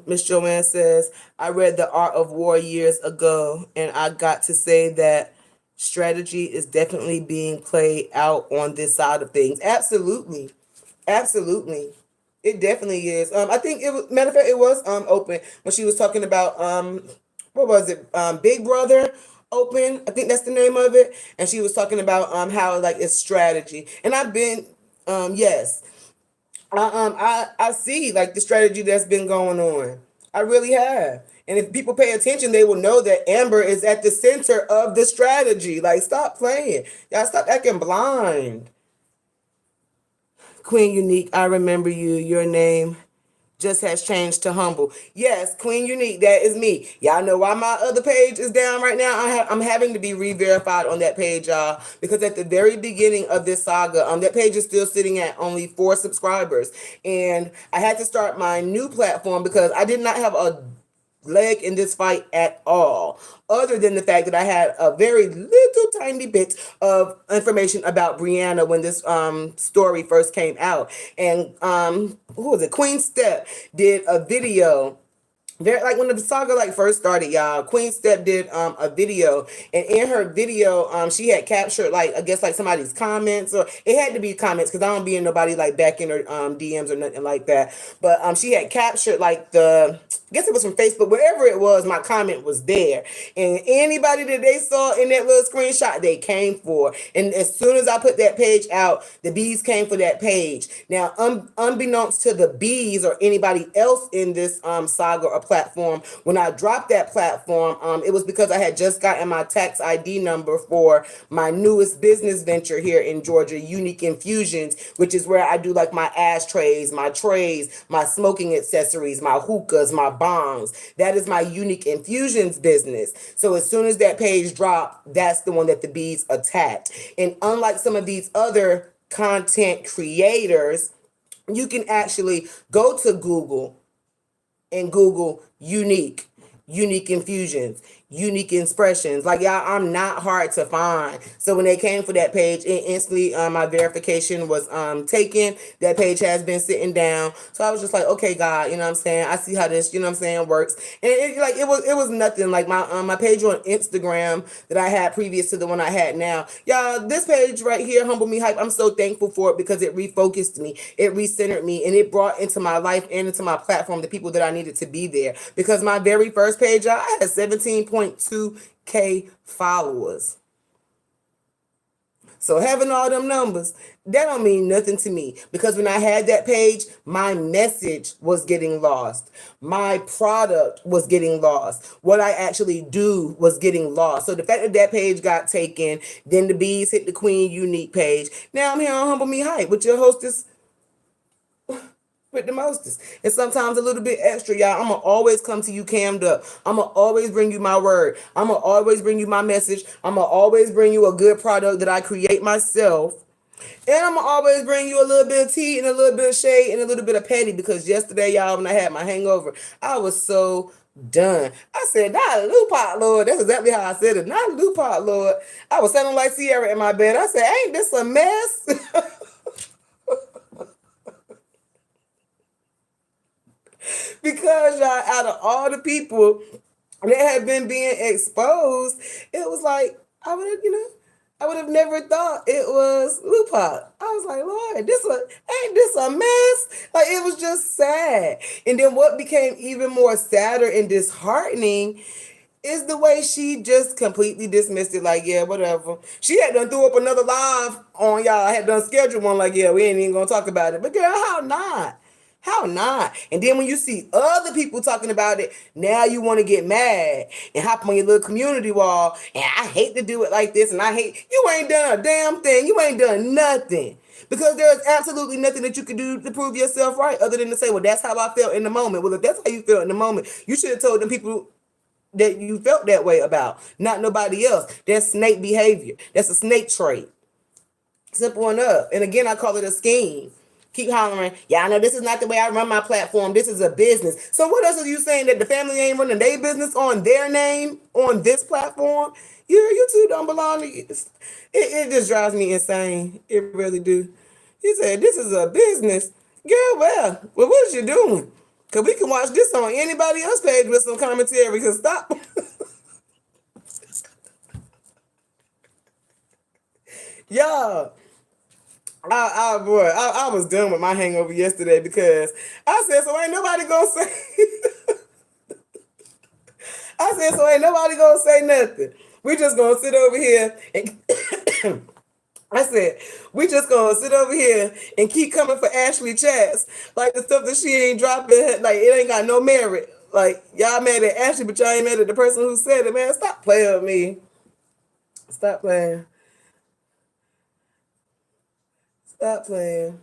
Miss Joanne says, I read The Art of War years ago, and I got to say that strategy is definitely being played out on this side of things. Absolutely. Absolutely. It definitely is. I think it was, matter of fact, it was open when she was talking about what was it? Big Brother Open. I think that's the name of it. And she was talking about how like it's strategy. And I've been yes. I see like the strategy that's been going on. I really have. And if people pay attention, they will know that Amber is at the center of the strategy. Like, stop playing. Y'all stop acting blind. Queen Unique, I remember you. Your name just has changed to Humble. Yes, Queen Unique, that is me. Y'all know why my other page is down right now? I'm having to be re-verified on that page, y'all, because at the very beginning of this saga, that page is still sitting at only 4 subscribers. And I had to start my new platform because I did not have a leg in this fight at all, other than the fact that I had a very little tiny bit of information about Brianna when this story first came out. And who was it? Queen Step did a video. There, like when the saga like first started, y'all, Queen Step did a video, and in her video, she had captured like I guess like somebody's comments, or it had to be comments because I don't be in nobody like back in her DMs or nothing like that. But she had captured like I guess it was from Facebook, wherever it was, my comment was there. And anybody that they saw in that little screenshot, they came for. And as soon as I put that page out, the bees came for that page. Now, unbeknownst to the bees or anybody else in this saga or platform, when I dropped that platform, it was because I had just gotten my tax ID number for my newest business venture here in Georgia, Unique Infusions, which is where I do like my ashtrays, my trays, my smoking accessories, my hookahs, my bongs. That is my Unique Infusions business. So as soon as that page dropped, that's the one that the bees attacked. And unlike some of these other content creators, you can actually go to Google and Google Unique Infusions, Unique Expressions. Like, y'all, I'm not hard to find. So when they came for that page, it instantly my verification was taken. That page has been sitting down. So I was just like, okay, God, you know what I'm saying? I see how this, you know what I'm saying, works. And it was nothing. Like my page on Instagram that I had previous to the one I had now. Y'all, this page right here, Humble Me Hype, I'm so thankful for it because it refocused me. It recentered me, and it brought into my life and into my platform the people that I needed to be there. Because my very first page, y'all, I had 17.2K followers. So having all them numbers, that don't mean nothing to me, because when I had that page, my message was getting lost. My product was getting lost. What I actually do was getting lost. So the fact that that page got taken, then the bees hit the Queen Unique page. Now I'm here on Humble Me Hype with your hostess, with the mostest. And sometimes a little bit extra, y'all. I'm going to always come to you cammed up. I'm going to always bring you my word. I'm going to always bring you my message. I'm going to always bring you a good product that I create myself. And I'm going to always bring you a little bit of tea and a little bit of shade and a little bit of petty, because yesterday, y'all, when I had my hangover, I was so done. I said, not a Lou Pot, Lord. That's exactly how I said it. Not a Lou Pot, Lord. I was sounding like Sierra in my bed. I said, ain't this a mess? Because, y'all, out of all the people that have been being exposed, it was like, I would have never thought it was Lupac. I was like, Lord, ain't this a mess? Like, it was just sad. And then what became even more sadder and disheartening is the way she just completely dismissed it. Like, yeah, whatever. She had done threw up another live on y'all. I had done scheduled one, like, yeah, we ain't even gonna talk about it. But girl, how not? How not? And then when you see other people talking about it, now you want to get mad and hop on your little community wall. And I hate to do it like this. And you ain't done a damn thing. You ain't done nothing. Because there's absolutely nothing that you can do to prove yourself right other than to say, well, that's how I felt in the moment. Well, if that's how you felt in the moment, you should have told them people that you felt that way about, not nobody else. That's snake behavior. That's a snake trait. Simple enough. And again, I call it a scheme. keep hollering, yeah, I know this is not the way I run my platform. This is a business. So what else are you saying, that the family ain't running their business on their name on this platform? You two don't belong to you. It just drives me insane. It really do. He said, this is a business. Girl, well, what is you doing? Because we can watch this on anybody else's page with some commentary. Because stop. Y'all, I was done with my hangover yesterday because I said, so ain't nobody gonna say. I said, so ain't nobody gonna say nothing. We just gonna sit over here and I said, we just gonna sit over here and keep coming for Ashley chats. Like the stuff that she ain't dropping, like it ain't got no merit. Like y'all mad at Ashley, but y'all ain't mad at the person who said it, man. Stop playing with me. Stop playing. Stop playing.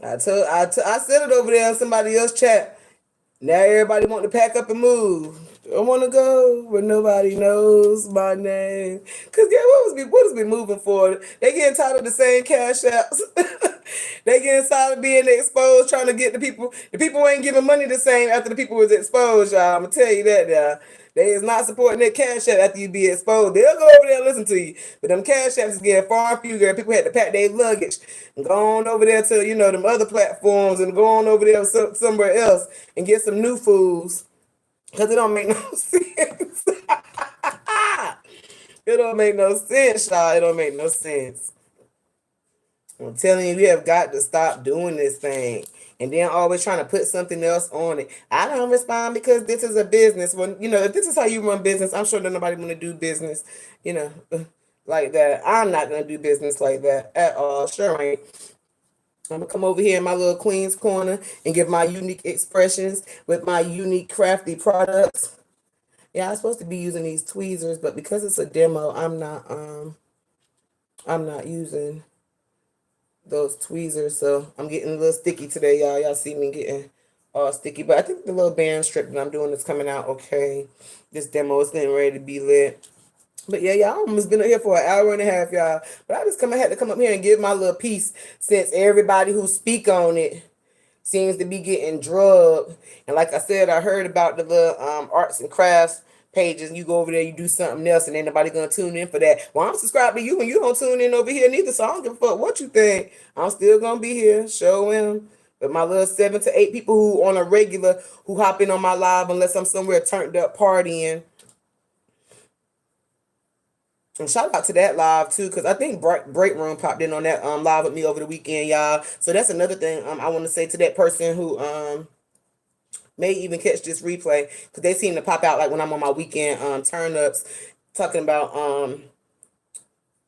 I said it over there in somebody else's chat. Now everybody want to pack up and move. I want to go where nobody knows my name. Cause yeah, what is we moving for? They getting tired of the same cash apps. They getting tired of being exposed, trying to get the people. The people ain't giving money the same after the people was exposed, y'all. I'm gonna tell you that, y'all. They is not supporting that cash app after you be exposed. They'll go over there and listen to you. But them cash apps is getting far and few, girl. People had to pack their luggage and go on over there to, them other platforms and go on over there somewhere else and get some new foods. Because it don't make no sense. It don't make no sense, y'all. It don't make no sense. I'm telling you, we have got to stop doing this thing. And then always trying to put something else on it. I don't respond because this is a business. When, if this is how you run business, I'm sure that nobody want to do business, like that. I'm not going to do business like that at all. Sure ain't. I'm going to come over here in my little Queen's Corner and give my unique expressions with my unique crafty products. Yeah, I'm supposed to be using these tweezers, but because it's a demo, I'm not using those tweezers, so I'm getting a little sticky today, y'all. Y'all see me getting all sticky, but I think the little band strip that I'm doing is coming out okay. This demo is getting ready to be lit. But yeah, y'all almost been here for an hour and a half, y'all. But I had to come up here and give my little piece since everybody who speak on it seems to be getting drugged. And like I said, I heard about the little arts and crafts pages. You go over there, you do something else, and ain't nobody gonna tune in for that. Well, I'm subscribed to you, and you don't tune in over here neither. So I don't give a fuck what you think. I'm still gonna be here showing. But my little 7 to 8 people who on a regular who hop in on my live unless I'm somewhere turned up partying. And shout out to that live too, because I think Break Room popped in on that live with me over the weekend, y'all. So that's another thing I want to say to that person who may even catch this replay, because they seem to pop out like when I'm on my weekend turn ups, talking about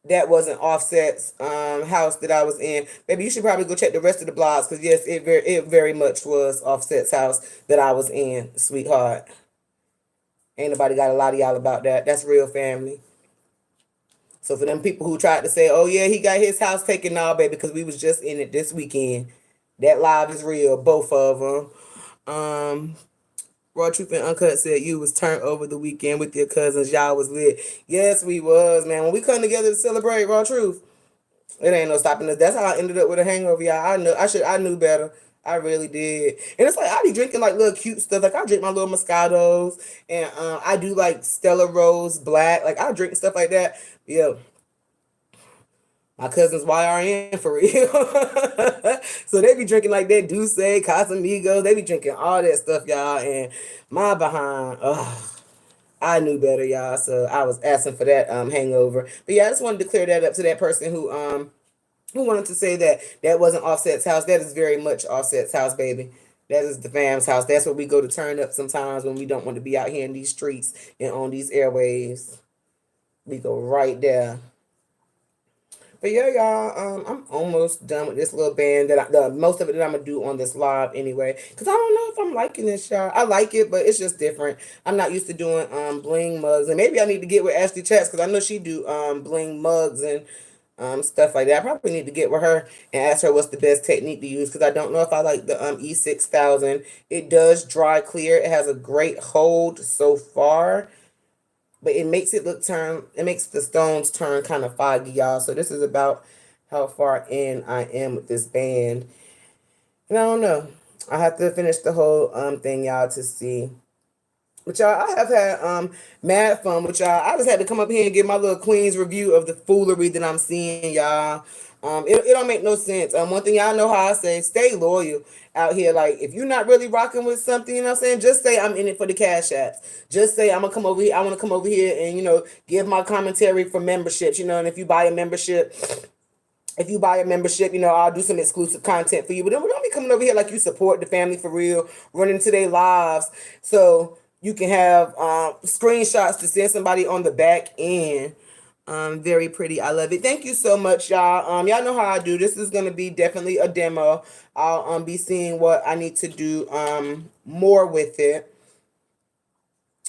that wasn't Offset's house that I was in. Maybe you should probably go check the rest of the blogs, because yes, it very much was Offset's house that I was in, sweetheart. Ain't nobody got a lot of y'all about that. That's real family. So for them people who tried to say, oh yeah, he got his house taken now, baby, because we was just in it this weekend. That live is real, both of them. Raw Truth and Uncut said you was turned over the weekend with your cousins. Y'all was lit. Yes, we was, man. When we come together to celebrate Raw Truth, it ain't no stopping us. That's how I ended up with a hangover, y'all. I knew better. I really did. And it's like I be drinking like little cute stuff. Like I drink my little Moscatos, and I do like Stella Rose Black. Like I drink stuff like that. Yeah. My cousin's YRN for real. So they be drinking like that Douce, Casamigos. They be drinking all that stuff, y'all. And my behind, I knew better, y'all. So I was asking for that hangover. But yeah, I just wanted to clear that up to that person who wanted to say that wasn't Offset's house. That is very much Offset's house, baby. That is the fam's house. That's where we go to turn up sometimes when we don't want to be out here in these streets and on these airwaves. We go right there. But yeah, y'all, I'm almost done with this little band the most of it that I'm gonna do on this live anyway. Cause I don't know if I'm liking this, y'all. I like it, but it's just different. I'm not used to doing bling mugs, and maybe I need to get with Ashley Chats because I know she do bling mugs and stuff like that. I probably need to get with her and ask her what's the best technique to use, because I don't know if I like the E6000. It does dry clear. It has a great hold so far, but it makes it makes the stones turn kind of foggy, y'all. So this is about how far in I am with this band. And I don't know. I have to finish the whole thing, y'all, to see. But y'all, I have had mad fun with y'all. I just had to come up here and give my little Queen's review of the foolery that I'm seeing, y'all. It don't make no sense. One thing y'all know how I say, stay loyal out here. Like, if you're not really rocking with something, you know what I'm saying, just say I'm in it for the cash apps. Just say I'm gonna come over here. I want to come over here and give my commentary for memberships. And if you buy a membership, I'll do some exclusive content for you. But don't be coming over here like you support the family for real, running to their lives. So you can have screenshots to send somebody on the back end. Very pretty. I love it. Thank you so much, y'all. Y'all know how I do. This is gonna be definitely a demo. I'll be seeing what I need to do more with it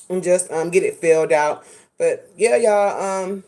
and just get it filled out. But yeah, y'all.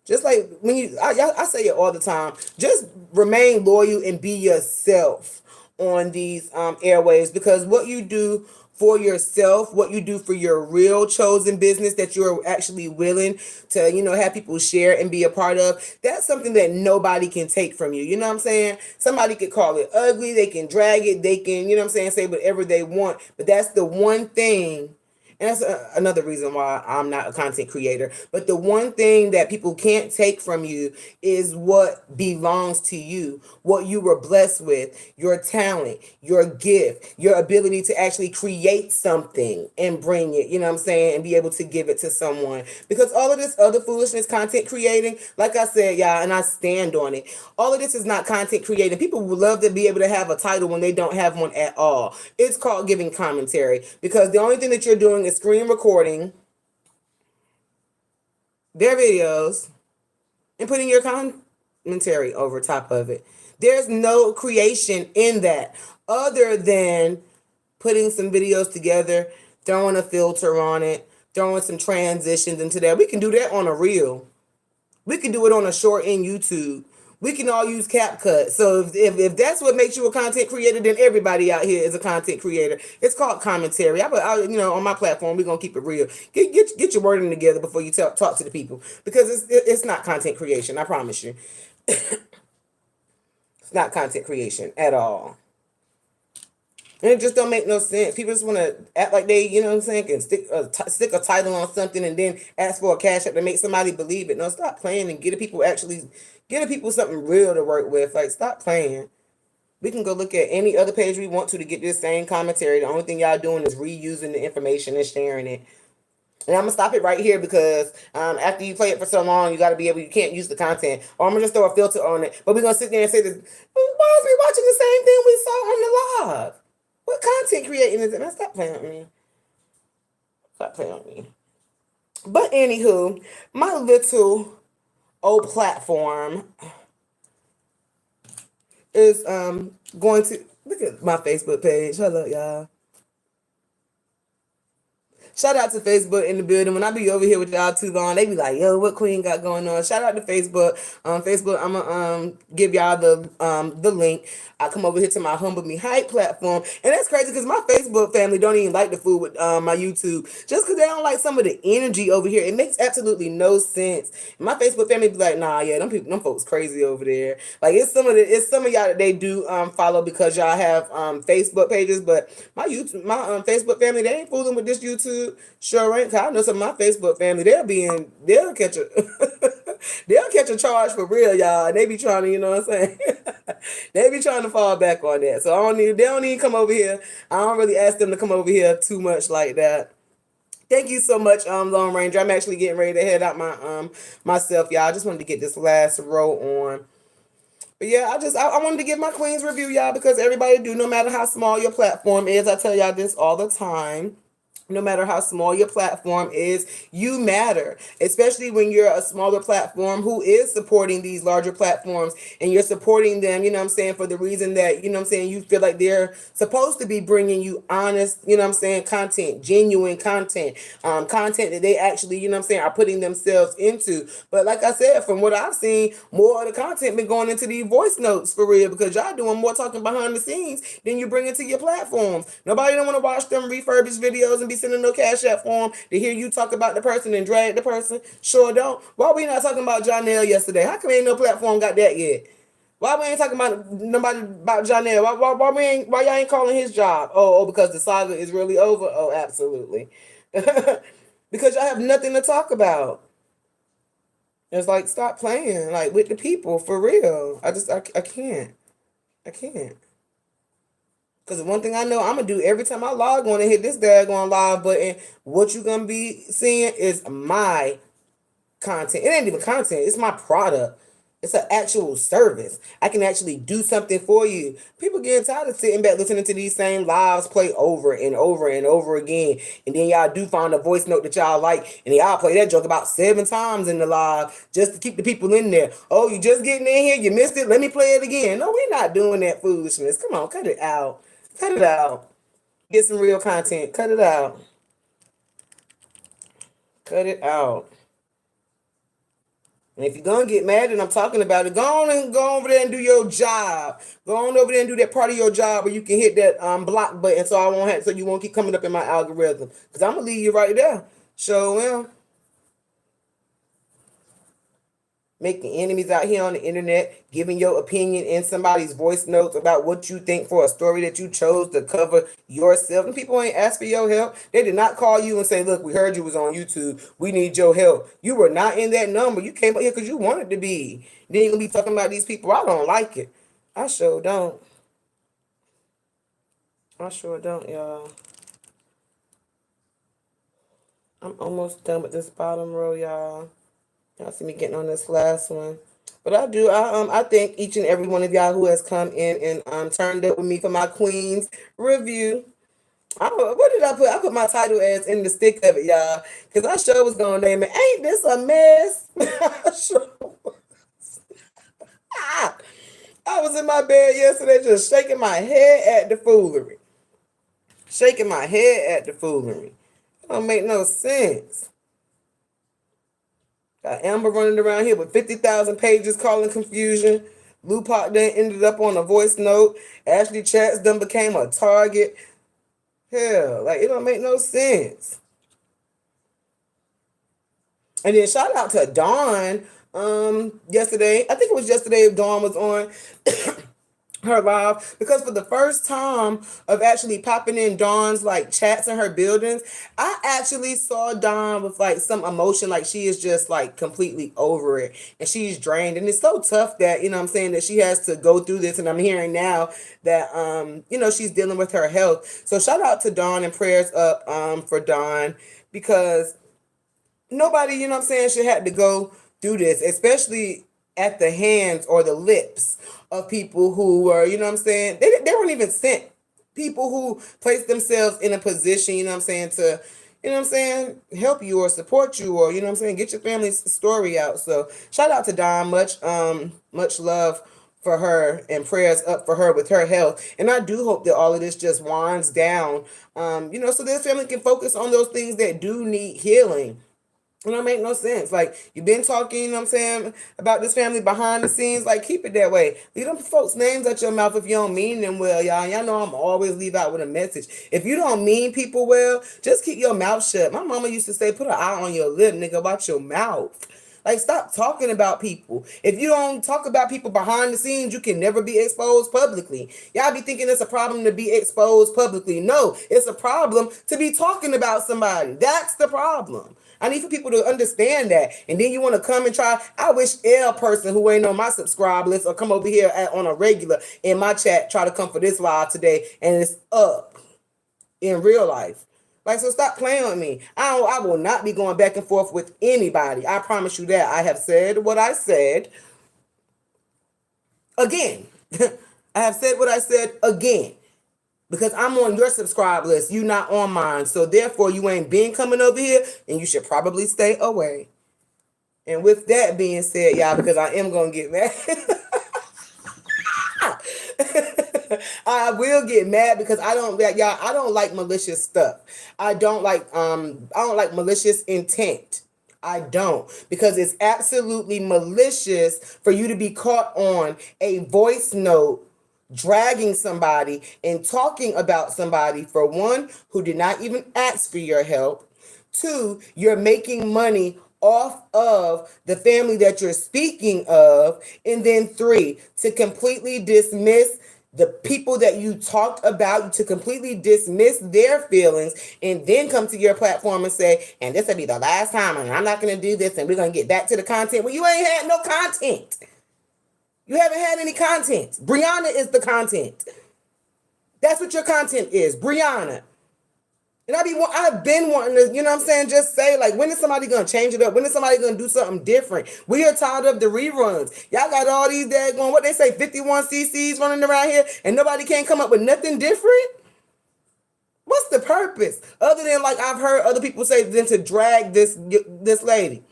Just like when I say it all the time, just remain loyal and be yourself on these airways, because what you do for yourself, what you do for your real chosen business that you're actually willing to, have people share and be a part of, that's something that nobody can take from you. You know what I'm saying? Somebody could call it ugly, they can drag it, they can, say whatever they want, but that's the one thing. And that's another reason why I'm not a content creator. But the one thing that people can't take from you is what belongs to you, what you were blessed with, your talent, your gift, your ability to actually create something and bring it, and be able to give it to someone. Because all of this other foolishness, content creating, like I said, y'all, and I stand on it, all of this is not content creating. People would love to be able to have a title when they don't have one at all. It's called giving commentary, because the only thing that you're doing is screen recording their videos and putting your commentary over top of it. There's no creation in that other than putting some videos together, throwing a filter on it, throwing some transitions into that. We can do that on a reel. We can do it on a short in YouTube. We can all use CapCut. So if that's what makes you a content creator, then everybody out here is a content creator. It's called commentary. On my platform, we're gonna keep it real. Get your wording together before you talk to the people, because it's not content creation. I promise you, it's not content creation at all. And it just don't make no sense. People just want to act like they, can stick a title on something and then ask for a cash app to make somebody believe it. No, stop playing and get people something real to work with. Like, stop playing. We can go look at any other page we want to get this same commentary. The only thing y'all doing is reusing the information and sharing it. And I'm gonna stop it right here, because after you play it for so long, you can't use the content. Or I'm gonna just throw a filter on it. But we're gonna sit there and say this. Why is we watching the same thing we saw on the live? What content creating is it? Man, stop playing with me. Stop playing with me. But anywho, my little old platform is going to look at my Facebook page. Hello, y'all. Shout out to Facebook in the building. When I be over here with y'all too long, they be like, yo, what Queen got going on? Shout out to Facebook. Facebook, I'm gonna give y'all the link. I come over here to my Humble Me Hype platform. And that's crazy, because my Facebook family don't even like the food with my YouTube. Just because they don't like some of the energy over here. It makes absolutely no sense. My Facebook family be like, nah, yeah, them folks crazy over there. Like, it's some of y'all that they do follow because y'all have Facebook pages, but my Facebook family, they ain't fooling with this YouTube. Sure ain't. 'Cause I know some of my Facebook family, they'll catch a they'll catch a charge for real, y'all. And they be trying to, you know what I'm saying? They be trying to fall back on that. So they don't need to come over here. I don't really ask them to come over here too much like that. Thank you so much, Lone Ranger. I'm actually getting ready to head out myself, y'all. I just wanted to get this last row on. But yeah, I wanted to give my Queen's review, y'all, because everybody do, no matter how small your platform is. I tell y'all this all the time. No matter how small your platform is, you matter, especially when you're a smaller platform who is supporting these larger platforms, and you're supporting them, for the reason that, you feel like they're supposed to be bringing you honest, content, genuine content, content that they actually, are putting themselves into. But like I said, from what I've seen, more of the content been going into these voice notes for real, because y'all doing more talking behind the scenes than you bring into your platforms. Nobody don't want to watch them refurbished videos and be sending no cash app form to hear you talk about the person and drag the person. Sure don't. Why we not talking about Janelle yesterday? How come ain't no platform got that yet? Why we ain't talking about nobody about Janelle? Why y'all ain't calling his job? Because the saga is really over. Oh, absolutely. Because y'all have nothing to talk about. It's like stop playing like with the people for real. I can't. I can't. Because one thing I know I'm gonna do every time I log on and hit this daggone live button, what you gonna be seeing is my content. It ain't even content, it's my product. It's an actual service. I can actually do something for you. People getting tired of sitting back listening to these same lives play over and over and over again. And then y'all do find a voice note that y'all like, and y'all play that joke about 7 times in the live just to keep the people in there. Oh, you just getting in here, you missed it, let me play it again. No, we're not doing that foolishness. Come on, cut it out. Cut it out. Get some real content. Cut it out. Cut it out. And if you're gonna get mad and I'm talking about it, go over there and do your job. Go on over there and do that part of your job where you can hit that block button so you won't keep coming up in my algorithm. Cause I'm gonna leave you right there. Sure will. Making enemies out here on the internet, giving your opinion in somebody's voice notes about what you think for a story that you chose to cover yourself. And people ain't asked for your help. They did not call you and say, look, we heard you was on YouTube. We need your help. You were not in that number. You came up here because you wanted to be. Then you're going to be talking about these people. I don't like it. I sure don't. I sure don't, y'all. I'm almost done with this bottom row, y'all. Y'all see me getting on this last one. But I thank each and every one of y'all who has come in and turned up with me for my Queen's review. What did I put? I put my title as in the stick of it, y'all. Because I sure was going to name it, Ain't This a Mess? I sure was. I was in my bed yesterday just shaking my head at the foolery. Shaking my head at the foolery. It don't make no sense. Got Amber running around here with 50,000 pages calling confusion. Lupac then ended up on a voice note. Ashley Chats then became a target. Hell, like it don't make no sense. And then shout out to Dawn. Yesterday, I think it was yesterday Dawn was on her live because for the first time of actually popping in Dawn's like chats in her buildings, I actually saw Dawn with like some emotion, like she is just like completely over it and she's drained. And it's so tough that, you know what I'm saying, that she has to go through this. And I'm hearing now that, she's dealing with her health. So shout out to Dawn and prayers up for Dawn because nobody, you know what I'm saying, should have to go through this, especially at the hands or the lips of people who were, you know what I'm saying, they weren't even sent. People who placed themselves in a position, you know what I'm saying, to, you know what I'm saying, help you or support you or, you know what I'm saying, get your family's story out. So shout out to Dawn, much love for her and prayers up for her with her health. And I do hope that all of this just winds down, so this family can focus on those things that do need healing. It don't make no sense. Like, you've been talking, you know what I'm saying, about this family behind the scenes. Like, keep it that way. Leave them folks' names at your mouth if you don't mean them well, y'all. Y'all know I'm always leave out with a message. If you don't mean people well, just keep your mouth shut. My mama used to say, put an eye on your lip, nigga, watch your mouth. Like, stop talking about people. If you don't talk about people behind the scenes, you can never be exposed publicly. Y'all be thinking it's a problem to be exposed publicly. No, it's a problem to be talking about somebody. That's the problem. I need for people to understand that. And then you want to come and try. I wish L person who ain't on my subscribe list or come over here on a regular in my chat, try to come for this live today. And it's up in real life. Like, so stop playing with me. I will not be going back and forth with anybody. I promise you that. I have said what I said. Again. I have said what I said again. Because I'm on your subscribe list. You not on mine. So therefore, you ain't been coming over here. And you should probably stay away. And with that being said, y'all, because I am going to get mad. I will get mad because I don't like malicious stuff. I don't like malicious intent. I don't, because it's absolutely malicious for you to be caught on a voice note dragging somebody and talking about somebody, for one, who did not even ask for your help. Two, you're making money off of the family that you're speaking of. And then 3, to completely dismiss the people that you talked about, to completely dismiss their feelings, and then come to your platform and say, and this will be the last time, and I'm not going to do this, and we're going to get back to the content. Well, you ain't had no content. You haven't had any content. Brianna is the content. That's what your content is, Brianna. And I've been wanting to, you know what I'm saying, just say, like, when is somebody going to change it up? When is somebody going to do something different? We are tired of the reruns. Y'all got all these daggone, what they say, 51 CCs running around here, and nobody can't come up with nothing different? What's the purpose? Other than, like, I've heard other people say, than to drag this lady.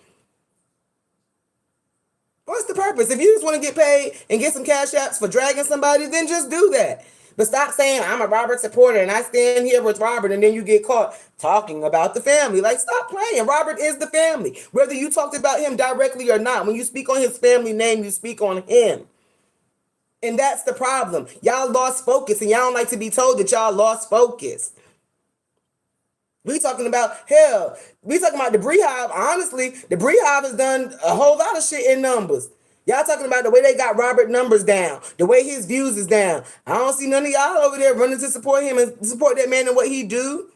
What's the purpose? If you just want to get paid and get some cash apps for dragging somebody, then just do that. But stop saying, I'm a Robert supporter and I stand here with Robert, and then you get caught talking about the family. Like, stop playing. Robert is the family. Whether you talked about him directly or not, when you speak on his family name, you speak on him. And that's the problem. Y'all lost focus, and y'all don't like to be told that y'all lost focus. We talking about, hell, we talking about the Beehive. Honestly, the Beehive has done a whole lot of shit in numbers. Y'all talking about the way they got Robert numbers down, the way his views is down. I don't see none of y'all over there running to support him and support that man and what he do.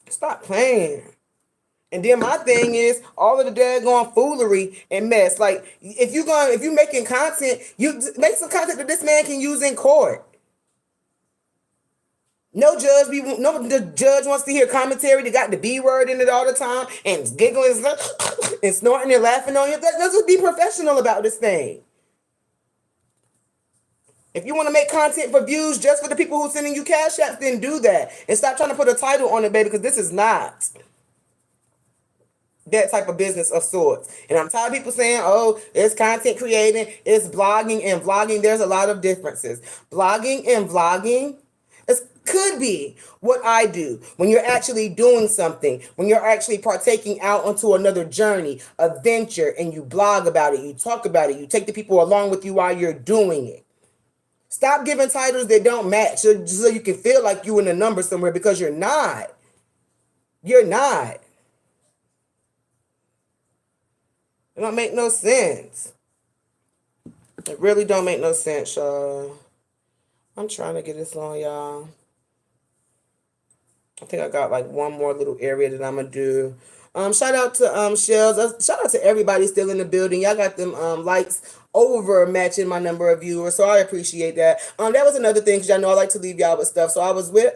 Stop playing. And then my thing is all of the daggone foolery and mess. Like, if you making content, you make some content that this man can use in court. The judge wants to hear commentary that got the B word in it all the time and giggling and snorting and laughing on you. Let's just be professional about this thing. If you want to make content for views just for the people who are sending you cash apps, then do that. And stop trying to put a title on it, baby, because this is not that type of business of sorts. And I'm tired of people saying, oh, it's content creating, it's blogging and vlogging. There's a lot of differences. Blogging and vlogging could be what I do when you're actually doing something, when you're actually partaking out onto another journey, a venture, and you blog about it, you talk about it, you take the people along with you while you're doing it. Stop giving titles that don't match so you can feel like you in a number somewhere, because you're not. You're not. It don't make no sense. It really don't make no sense, y'all. I'm trying to get this on, y'all. I think I got like one more little area that I'm gonna do. Shout out to Shells. Shout out to everybody still in the building. Y'all got them likes over matching my number of viewers, so I appreciate that. That was another thing, because y'all know I like to leave y'all with stuff. So I was with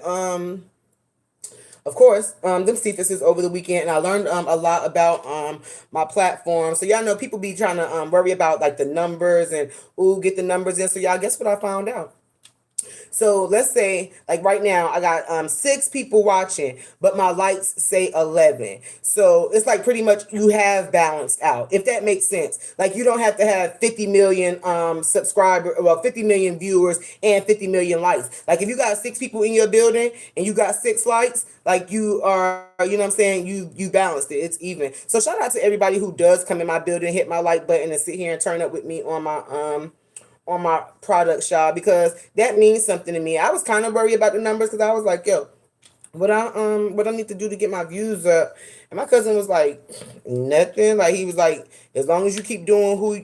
of course, them CFISs over the weekend, and I learned a lot about my platform. So y'all know people be trying to worry about like the numbers and get the numbers in. So y'all, guess what I found out? So let's say, like right now, I got 6 people watching, but my likes say 11. So it's like pretty much you have balanced out, if that makes sense. Like, you don't have to have 50 million subscribers, well, 50 million viewers and 50 million likes. Like, if you got 6 people in your building and you got 6 likes, like, you are, you know what I'm saying, you balanced it. It's even. So shout out to everybody who does come in my building, hit my like button, and sit here and turn up with me on my product shop, because that means something to me. I was kind of worried about the numbers, because I was like, yo, what I need to do to get my views up. And my cousin was like, nothing. Like, he was like, as long as you keep doing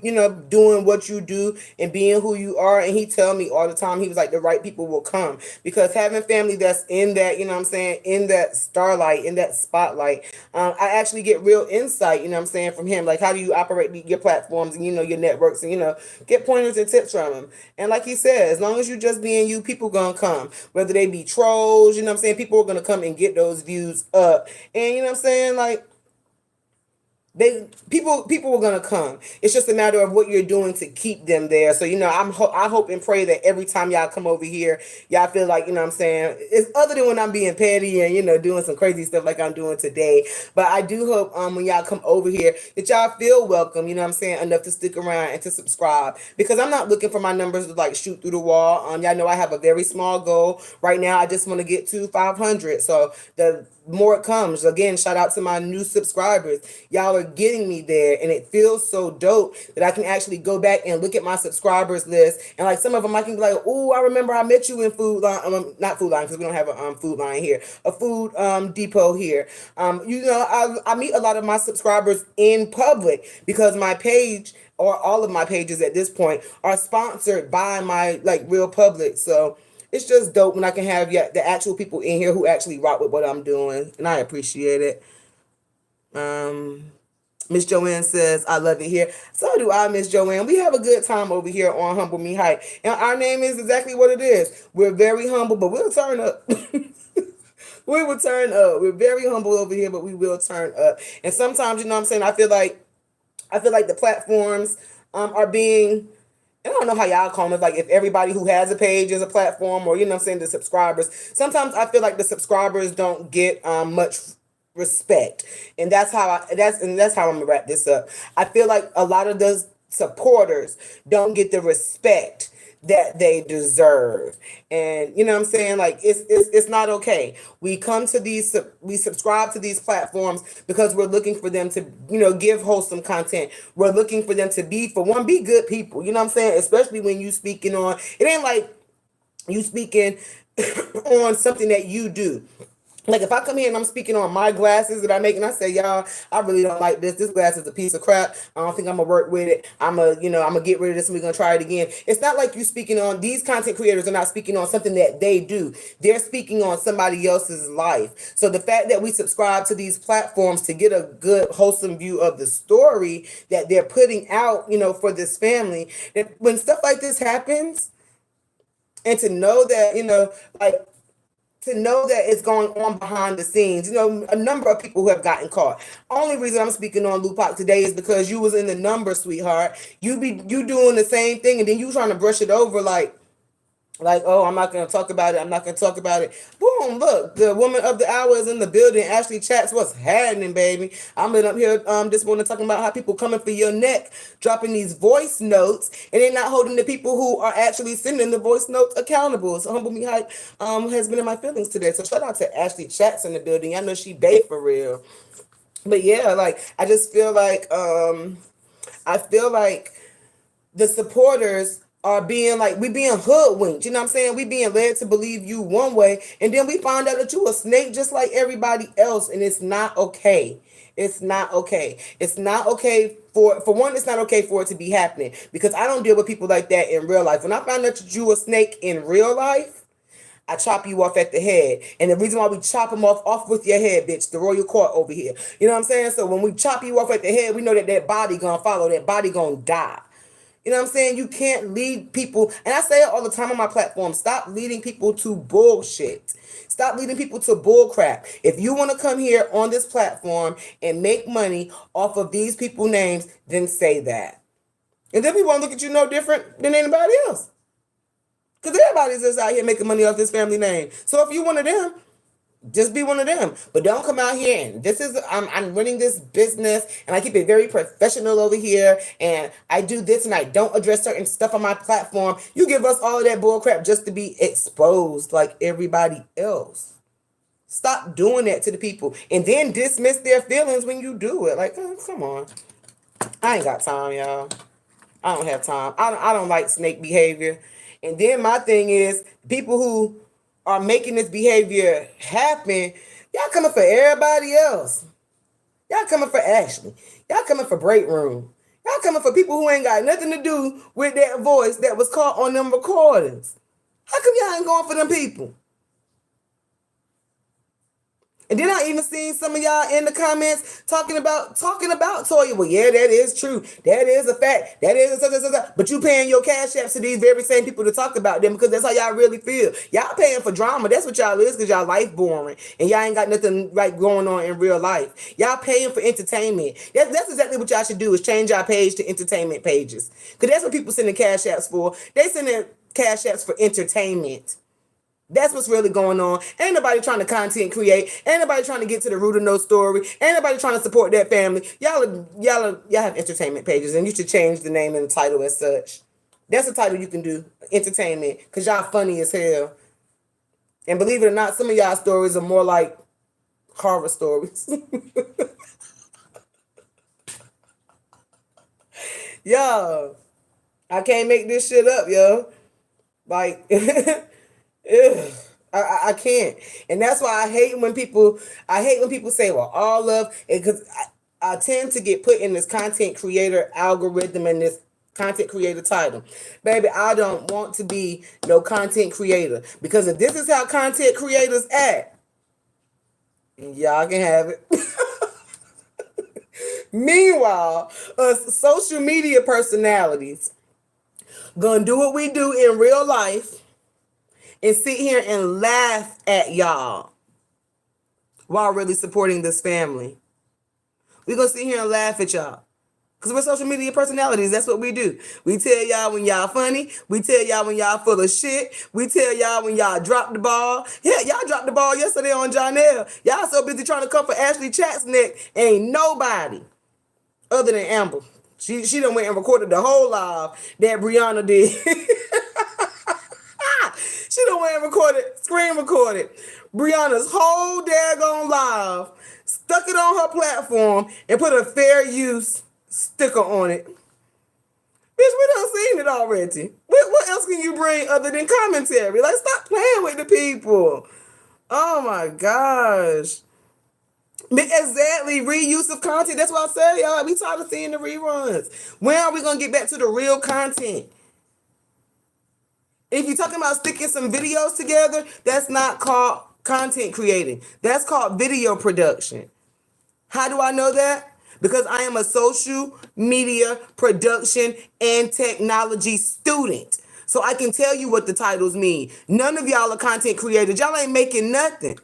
doing what you do and being who you are. And he tell me all the time, he was like, the right people will come. Because having family that's in that, you know what I'm saying, in that starlight, in that spotlight, I actually get real insight, you know what I'm saying, from him. Like, how do you operate your platforms and, your networks, and, get pointers and tips from him. And like he said, as long as you just being you, people gonna come. Whether they be trolls, you know what I'm saying, people are gonna come and get those views up. And, you know what I'm saying, like, people were gonna come. It's just a matter of what you're doing to keep them there. So I hope and pray that every time y'all come over here, y'all feel like, you know what I'm saying, it's other than when I'm being petty and doing some crazy stuff like I'm doing today. But I do hope when y'all come over here that y'all feel welcome, you know what I'm saying, enough to stick around and to subscribe, because I'm not looking for my numbers to like shoot through the wall. Y'all know I have a very small goal right now. I just want to get to 500. So the more comes. Again, shout out to my new subscribers. Y'all are getting me there, and it feels so dope that I can actually go back and look at my subscribers list. And like some of them, I can be like, "Oh, I remember I met you in Food Line, not Food Line because we don't have a Food Line here, a Food Depot here." I meet a lot of my subscribers in public because my page or all of my pages at this point are sponsored by my like real public. So it's just dope when I can have the actual people in here who actually rock with what I'm doing, and I appreciate it. Miss Joanne says, I love it here. So do I, Miss Joanne. We have a good time over here on Humble Me Hype. And our name is exactly what it is. We're very humble, but we'll turn up. We will turn up. We're very humble over here, but we will turn up. And sometimes, you know what I'm saying, I feel like the platforms are being, I don't know how y'all call them. It's like if everybody who has a page is a platform, or you know what I'm saying, the subscribers. Sometimes I feel like the subscribers don't get much respect, and that's how I'm gonna wrap this up. I feel like a lot of those supporters don't get the respect that they deserve, and you know what I'm saying, like it's not okay. We come to we subscribe to these platforms because we're looking for them to give wholesome content. We're looking for them to be good people, you know what I'm saying, especially when you speaking on, it ain't like you speaking on something that you do. Like if I come here and I'm speaking on my glasses that I make and I say, y'all, I really don't like this. This glass is a piece of crap. I don't think I'm gonna work with it. I'm gonna get rid of this and we're gonna try it again. It's not like you speaking on, these content creators are not speaking on something that they do. They're speaking on somebody else's life. So the fact that we subscribe to these platforms to get a good, wholesome view of the story that they're putting out, for this family, that when stuff like this happens, and to know that, to know that it's going on behind the scenes. A number of people who have gotten caught. Only reason I'm speaking on Lupac today is because you was in the number, sweetheart. You doing the same thing, and then you trying to brush it over like, oh, I'm not going to talk about it. I'm not going to talk about it. Boom, look, the woman of the hour is in the building. Ashley Chats, what's happening, baby? I'm been up here this morning talking about how people coming for your neck, dropping these voice notes, and they're not holding the people who are actually sending the voice notes accountable. So Humble Me Hype has been in my feelings today. So shout out to Ashley Chats in the building. I know she bae for real. But yeah, like, I just feel like, the supporters are being we being hoodwinked, you know what I'm saying? We being led to believe you one way, and then we find out that you a snake just like everybody else, and it's not okay. It's not okay. It's not okay for one, it's not okay for it to be happening, because I don't deal with people like that in real life. When I find out that you a snake in real life, I chop you off at the head. And the reason why we chop them off with your head, bitch, the royal court over here. You know what I'm saying? So when we chop you off at the head, we know that body gonna follow, that body gonna die. You know what I'm saying? You can't lead people, and I say it all the time on my platform, stop leading people to bullshit. Stop leading people to bull crap. If you want to come here on this platform and make money off of these people's names, then say that. And then people won't look at you no different than anybody else. Because everybody's just out here making money off this family name. So if you one of them, just be one of them. But don't come out here and I'm running this business and I keep it very professional over here and I do this and I don't address certain stuff on my platform. You give us all of that bull crap just to be exposed like everybody else. Stop doing that to the people and then dismiss their feelings when you do it. Like, oh, come on. I ain't got time, y'all. I don't have time. I don't like snake behavior. And then my thing is, people who are making this behavior happen, y'all coming for everybody else. Y'all coming for Ashley. Y'all coming for Break Room. Y'all coming for people who ain't got nothing to do with that voice that was caught on them recordings. How come y'all ain't going for them people? And then I even seen some of y'all in the comments talking about Toya. Well, yeah, that is true. That is a fact. That is a but you paying your cash apps to these very same people to talk about them because that's how y'all really feel. Y'all paying for drama. That's what y'all is, because y'all life boring and y'all ain't got nothing right going on in real life. Y'all paying for entertainment. That's exactly what y'all should do, is change y'all page to entertainment pages. Because that's what people sending cash apps for. They sending cash apps for entertainment. That's what's really going on. Ain't nobody trying to content create. Ain't nobody trying to get to the root of no story. Ain't nobody trying to support that family. Y'all have entertainment pages, and you should change the name and the title as such. That's a title you can do, entertainment, because y'all funny as hell. And believe it or not, some of y'all stories are more like horror stories. Yo, I can't make this shit up, yo. Like, ugh, I can't, and that's why I hate when people say, "Well, all love," because I tend to get put in this content creator algorithm and this content creator title. Baby, I don't want to be no content creator because if this is how content creators act, y'all can have it. Meanwhile, us social media personalities gonna do what we do in real life and sit here and laugh at y'all while really supporting this family. We gonna sit here and laugh at y'all. Because we're social media personalities. That's what we do. We tell y'all when y'all funny. We tell y'all when y'all full of shit. We tell y'all when y'all drop the ball. Yeah, y'all dropped the ball yesterday on Jonelle. Y'all so busy trying to come for Ashley Chat's neck. Ain't nobody other than Amber. She done went and recorded the whole live that Brianna did. She done went and screen recorded Brianna's whole daggone live, stuck it on her platform, and put a fair use sticker on it. Bitch, we done seen it already. What else can you bring other than commentary? Like, stop playing with the people. Oh my gosh. Exactly, reuse of content. That's what I said, y'all. We tired of seeing the reruns. When are we gonna get back to the real content? If you're talking about sticking some videos together, that's not called content creating. That's called video production. How do I know that? Because I am a social media production and technology student. So I can tell you what the titles mean. None of y'all are content creators. Y'all ain't making nothing.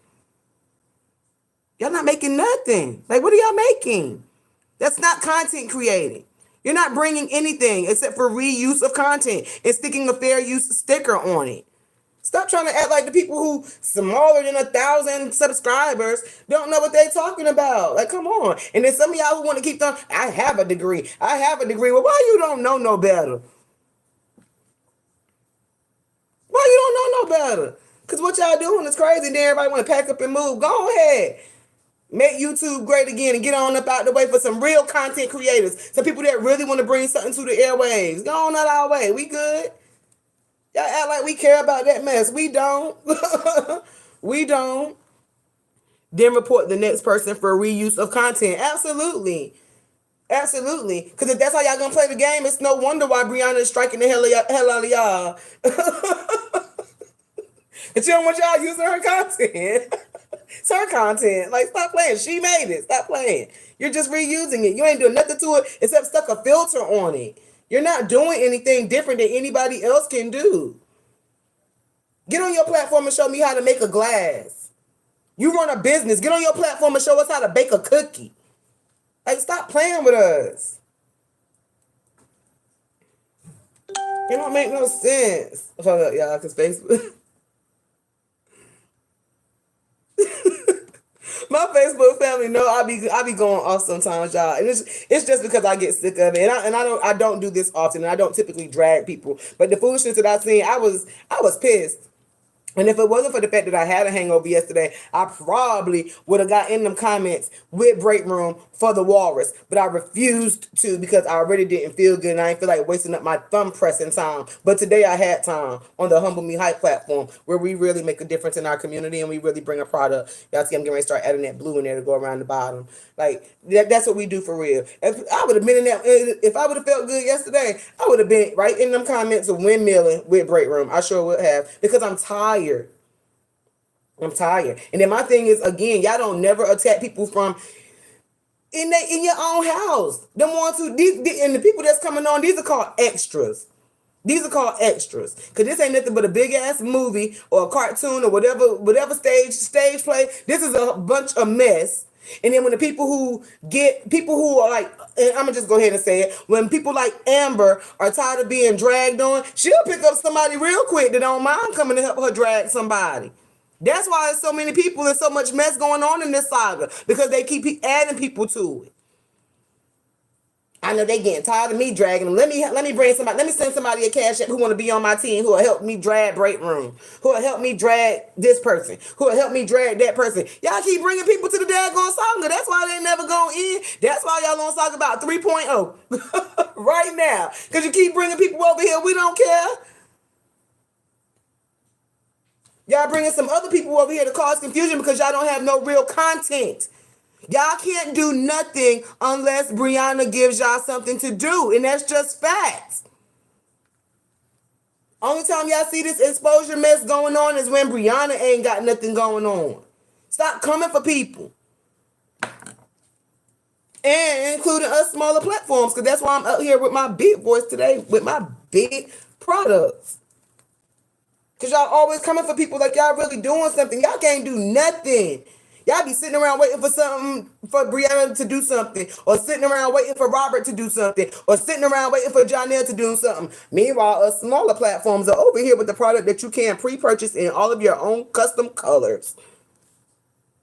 Y'all not making nothing. Like, what are y'all making? That's not content creating. You're not bringing anything except for reuse of content and sticking a fair use sticker on it. Stop trying to act like the people who smaller than 1,000 subscribers don't know what they're talking about. Like, come on. And then some of y'all who want to keep going, I have a degree. I have a degree. Well, why you don't know no better? Why you don't know no better? Because what y'all doing is crazy. And then everybody want to pack up and move. Go ahead. Make YouTube great again and get on up out the way for some real content creators. Some people that really want to bring something to the airwaves. Go on out our way. We good. Y'all act like we care about that mess. We don't. We don't. Then report the next person for reuse of content. Absolutely. Absolutely. Because if that's how y'all gonna play the game, it's no wonder why Brianna is striking the hell out of y'all. And she don't want y'all using her content. It's her content. Like, stop playing. She made it. Stop playing. You're just reusing it. You ain't doing nothing to it except stuck a filter on it. You're not doing anything different than anybody else can do. Get on your platform and show me how to make a glass. You run a business. Get on your platform and show us how to bake a cookie. Like, stop playing with us. It don't make no sense. Hold up, y'all, because Facebook... My Facebook family know I be going off sometimes, y'all, and it's just because I get sick of it, and I don't do this often, and I don't typically drag people. But the foolishness that I seen, I was pissed. And if it wasn't for the fact that I had a hangover yesterday, I probably would have got in them comments with Break Room for the Walrus. But I refused to because I already didn't feel good and I didn't feel like wasting up my thumb pressing time. But today I had time on the Humble Me Hype platform where we really make a difference in our community and we really bring a product. Y'all see I'm getting ready to start adding that blue in there to go around the bottom. Like, that's what we do for real. If I would have been in that, if I would have felt good yesterday, I would have been right in them comments of windmilling with Break Room. I sure would have because I'm tired. I'm tired. And then my thing is, again, y'all don't never attack people from in your own house. Them ones who and the people that's coming on, these are called extras. These are called extras. Cause this ain't nothing but a big ass movie or a cartoon or whatever stage play. This is a bunch of mess. And then when the people who are like, and I'm gonna just go ahead and say it, when people like Amber are tired of being dragged on, she'll pick up somebody real quick that don't mind coming to help her drag somebody. That's why there's so many people and so much mess going on in this saga, because they keep adding people to it. I know they getting tired of me dragging them. Let me bring somebody. Let me send somebody a cash app who want to be on my team, who will help me drag break room, who will help me drag this person, who will help me drag that person. Y'all keep bringing people to the daggone saga. That's why they never going in. That's why y'all on Saga about 3.0 right now, because you keep bringing people over here. We don't care. Y'all bringing some other people over here to cause confusion because y'all don't have no real content. Y'all can't do nothing unless Brianna gives y'all something to do, and that's just facts. Only time y'all see this exposure mess going on is when Brianna ain't got nothing going on. Stop coming for people. And including us smaller platforms, because that's why I'm up here with my big voice today, with my big products. Because y'all always coming for people like y'all really doing something. Y'all can't do nothing. Y'all be sitting around waiting for something, for Brianna to do something, or sitting around waiting for Robert to do something, or sitting around waiting for Jonelle to do something. Meanwhile, us smaller platforms are over here with the product that you can pre-purchase in all of your own custom colors.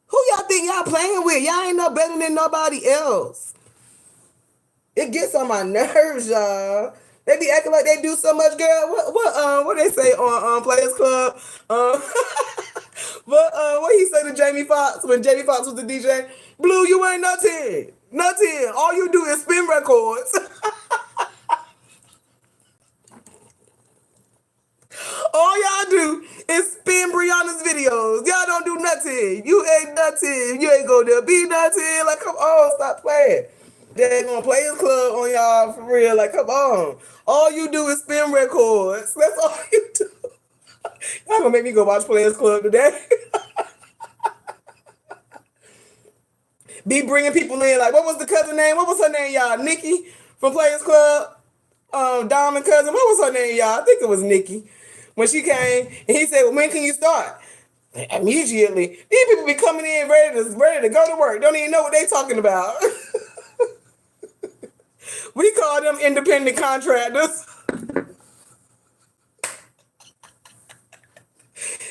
Who y'all think y'all playing with? Y'all ain't no better than nobody else. It gets on my nerves, y'all. They be acting like they do so much, girl. What they say on Players Club? What he said to Jamie Foxx when Jamie Foxx was the DJ? Blue, you ain't nothing. Nothing. All you do is spin records. All y'all do is spin Brianna's videos. Y'all don't do nothing. You ain't nothing. You ain't gonna be nothing. Like, come on, stop playing. They ain't gonna Players Club on y'all for real. Like, come on. All you do is spin records. That's all you do. Y'all gonna make me go watch Players Club today. Be bringing people in. Like, what was the cousin name? What was her name, y'all? Nikki from Players Club. Diamond cousin. What was her name, y'all? I think it was Nikki. When she came and he said, well, when can you start? Immediately. These people be coming in ready to go to work. Don't even know what they talking about. We call them independent contractors.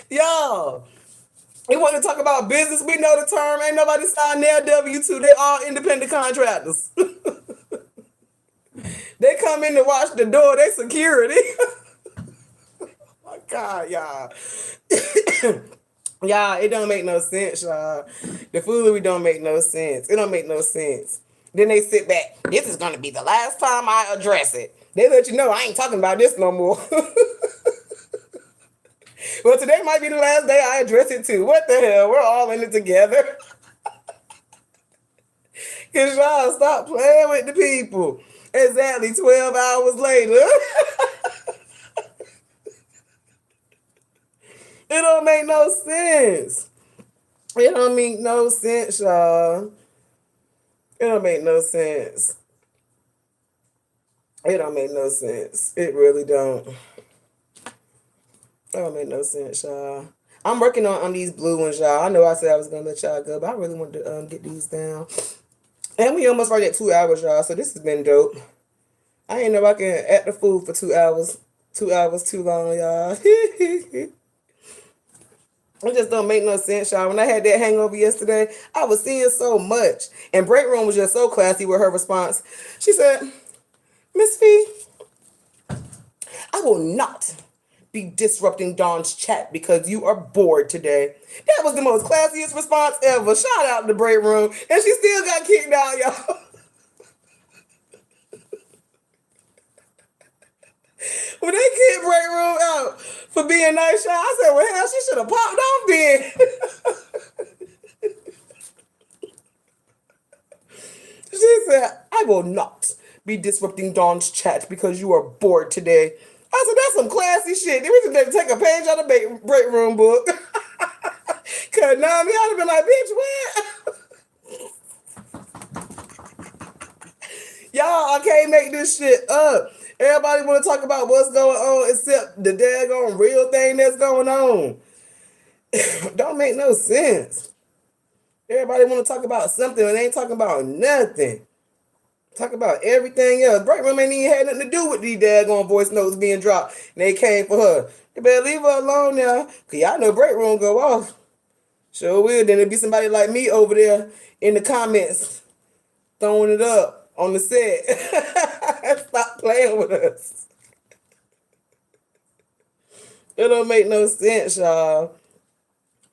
Y'all, they want to talk about business. We know the term. Ain't nobody signed their W-2. They all independent contractors. They come in to watch the door. They security. Oh my God, y'all. Y'all, it don't make no sense, y'all. The foolery don't make no sense. It don't make no sense. Then they sit back. This is going to be the last time I address it. They let you know I ain't talking about this no more. Well, today might be the last day I address it too. What the hell? We're all in it together. Because y'all stop playing with the people. Exactly 12 hours later. It don't make no sense. It don't make no sense, y'all. It don't make no sense. It don't make no sense. It really don't. That don't make no sense, y'all. I'm working on these blue ones, y'all. I know I said I was going to let y'all go, but I really wanted to get these down. And we almost right at 2 hours, y'all, so this has been dope. I ain't know I can act the fool for 2 hours. 2 hours too long, y'all. It just don't make no sense, y'all. When I had that hangover yesterday, I was seeing so much. And Break Room was just so classy with her response. She said, Miss Fee, I will not be disrupting Dawn's chat because you are bored today. That was the most classiest response ever. Shout out to Break Room. And she still got kicked out, y'all. When they kicked Break Room out for being nice, y'all, I said, well, hell, she should have popped off then. She said, I will not be disrupting Dawn's chat because you are bored today. I said, that's some classy shit. They really did take a page out of the Break Room book. Cause now me, I'd have been like, bitch, what? Y'all, I can't make this shit up. Everybody want to talk about what's going on except the daggone real thing that's going on. Don't make no sense. Everybody want to talk about something and they ain't talking about nothing. Talk about everything else. Break Room ain't even had nothing to do with these daggone voice notes being dropped. And they came for her. You better leave her alone now. Because y'all know Break Room go off. Sure will. Then it'll be somebody like me over there in the comments throwing it up. on the set. Stop playing with us. It don't make no sense, y'all.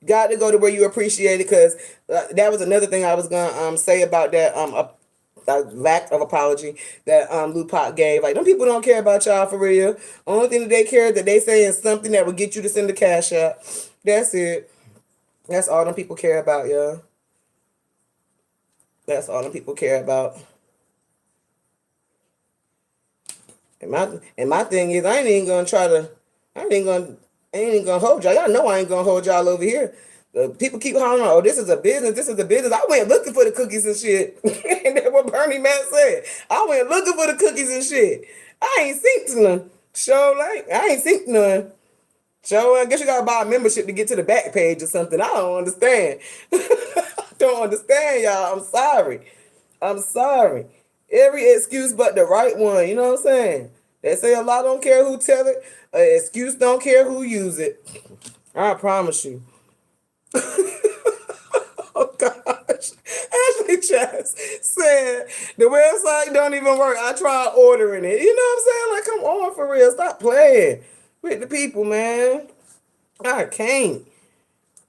Got to go to where you appreciate it, because that was another thing I was gonna say about that a lack of apology that Lupac gave. Like, them people don't care about y'all for real. Only thing that they care that they say is something that will get you to send the cash out. That's it. That's all them people care about, y'all. That's all them people care about. And my thing is, I ain't even gonna hold y'all. Y'all know I ain't gonna hold y'all over here. People keep hollering, oh, this is a business, this is a business. I went looking for the cookies and shit. And that's what Bernie Mac said. I went looking for the cookies and shit. I ain't synced none. I ain't synced none. I guess you gotta buy a membership to get to the back page or something. I don't understand. I don't understand, y'all. I'm sorry. Every excuse but the right one. You know what I'm saying? They say a lot don't care who tell it. An excuse don't care who use it. I promise you. Oh gosh. Ashley Chess said the website don't even work. I tried ordering it. You know what I'm saying? Like, come on, for real. Stop playing with the people, man. I can't.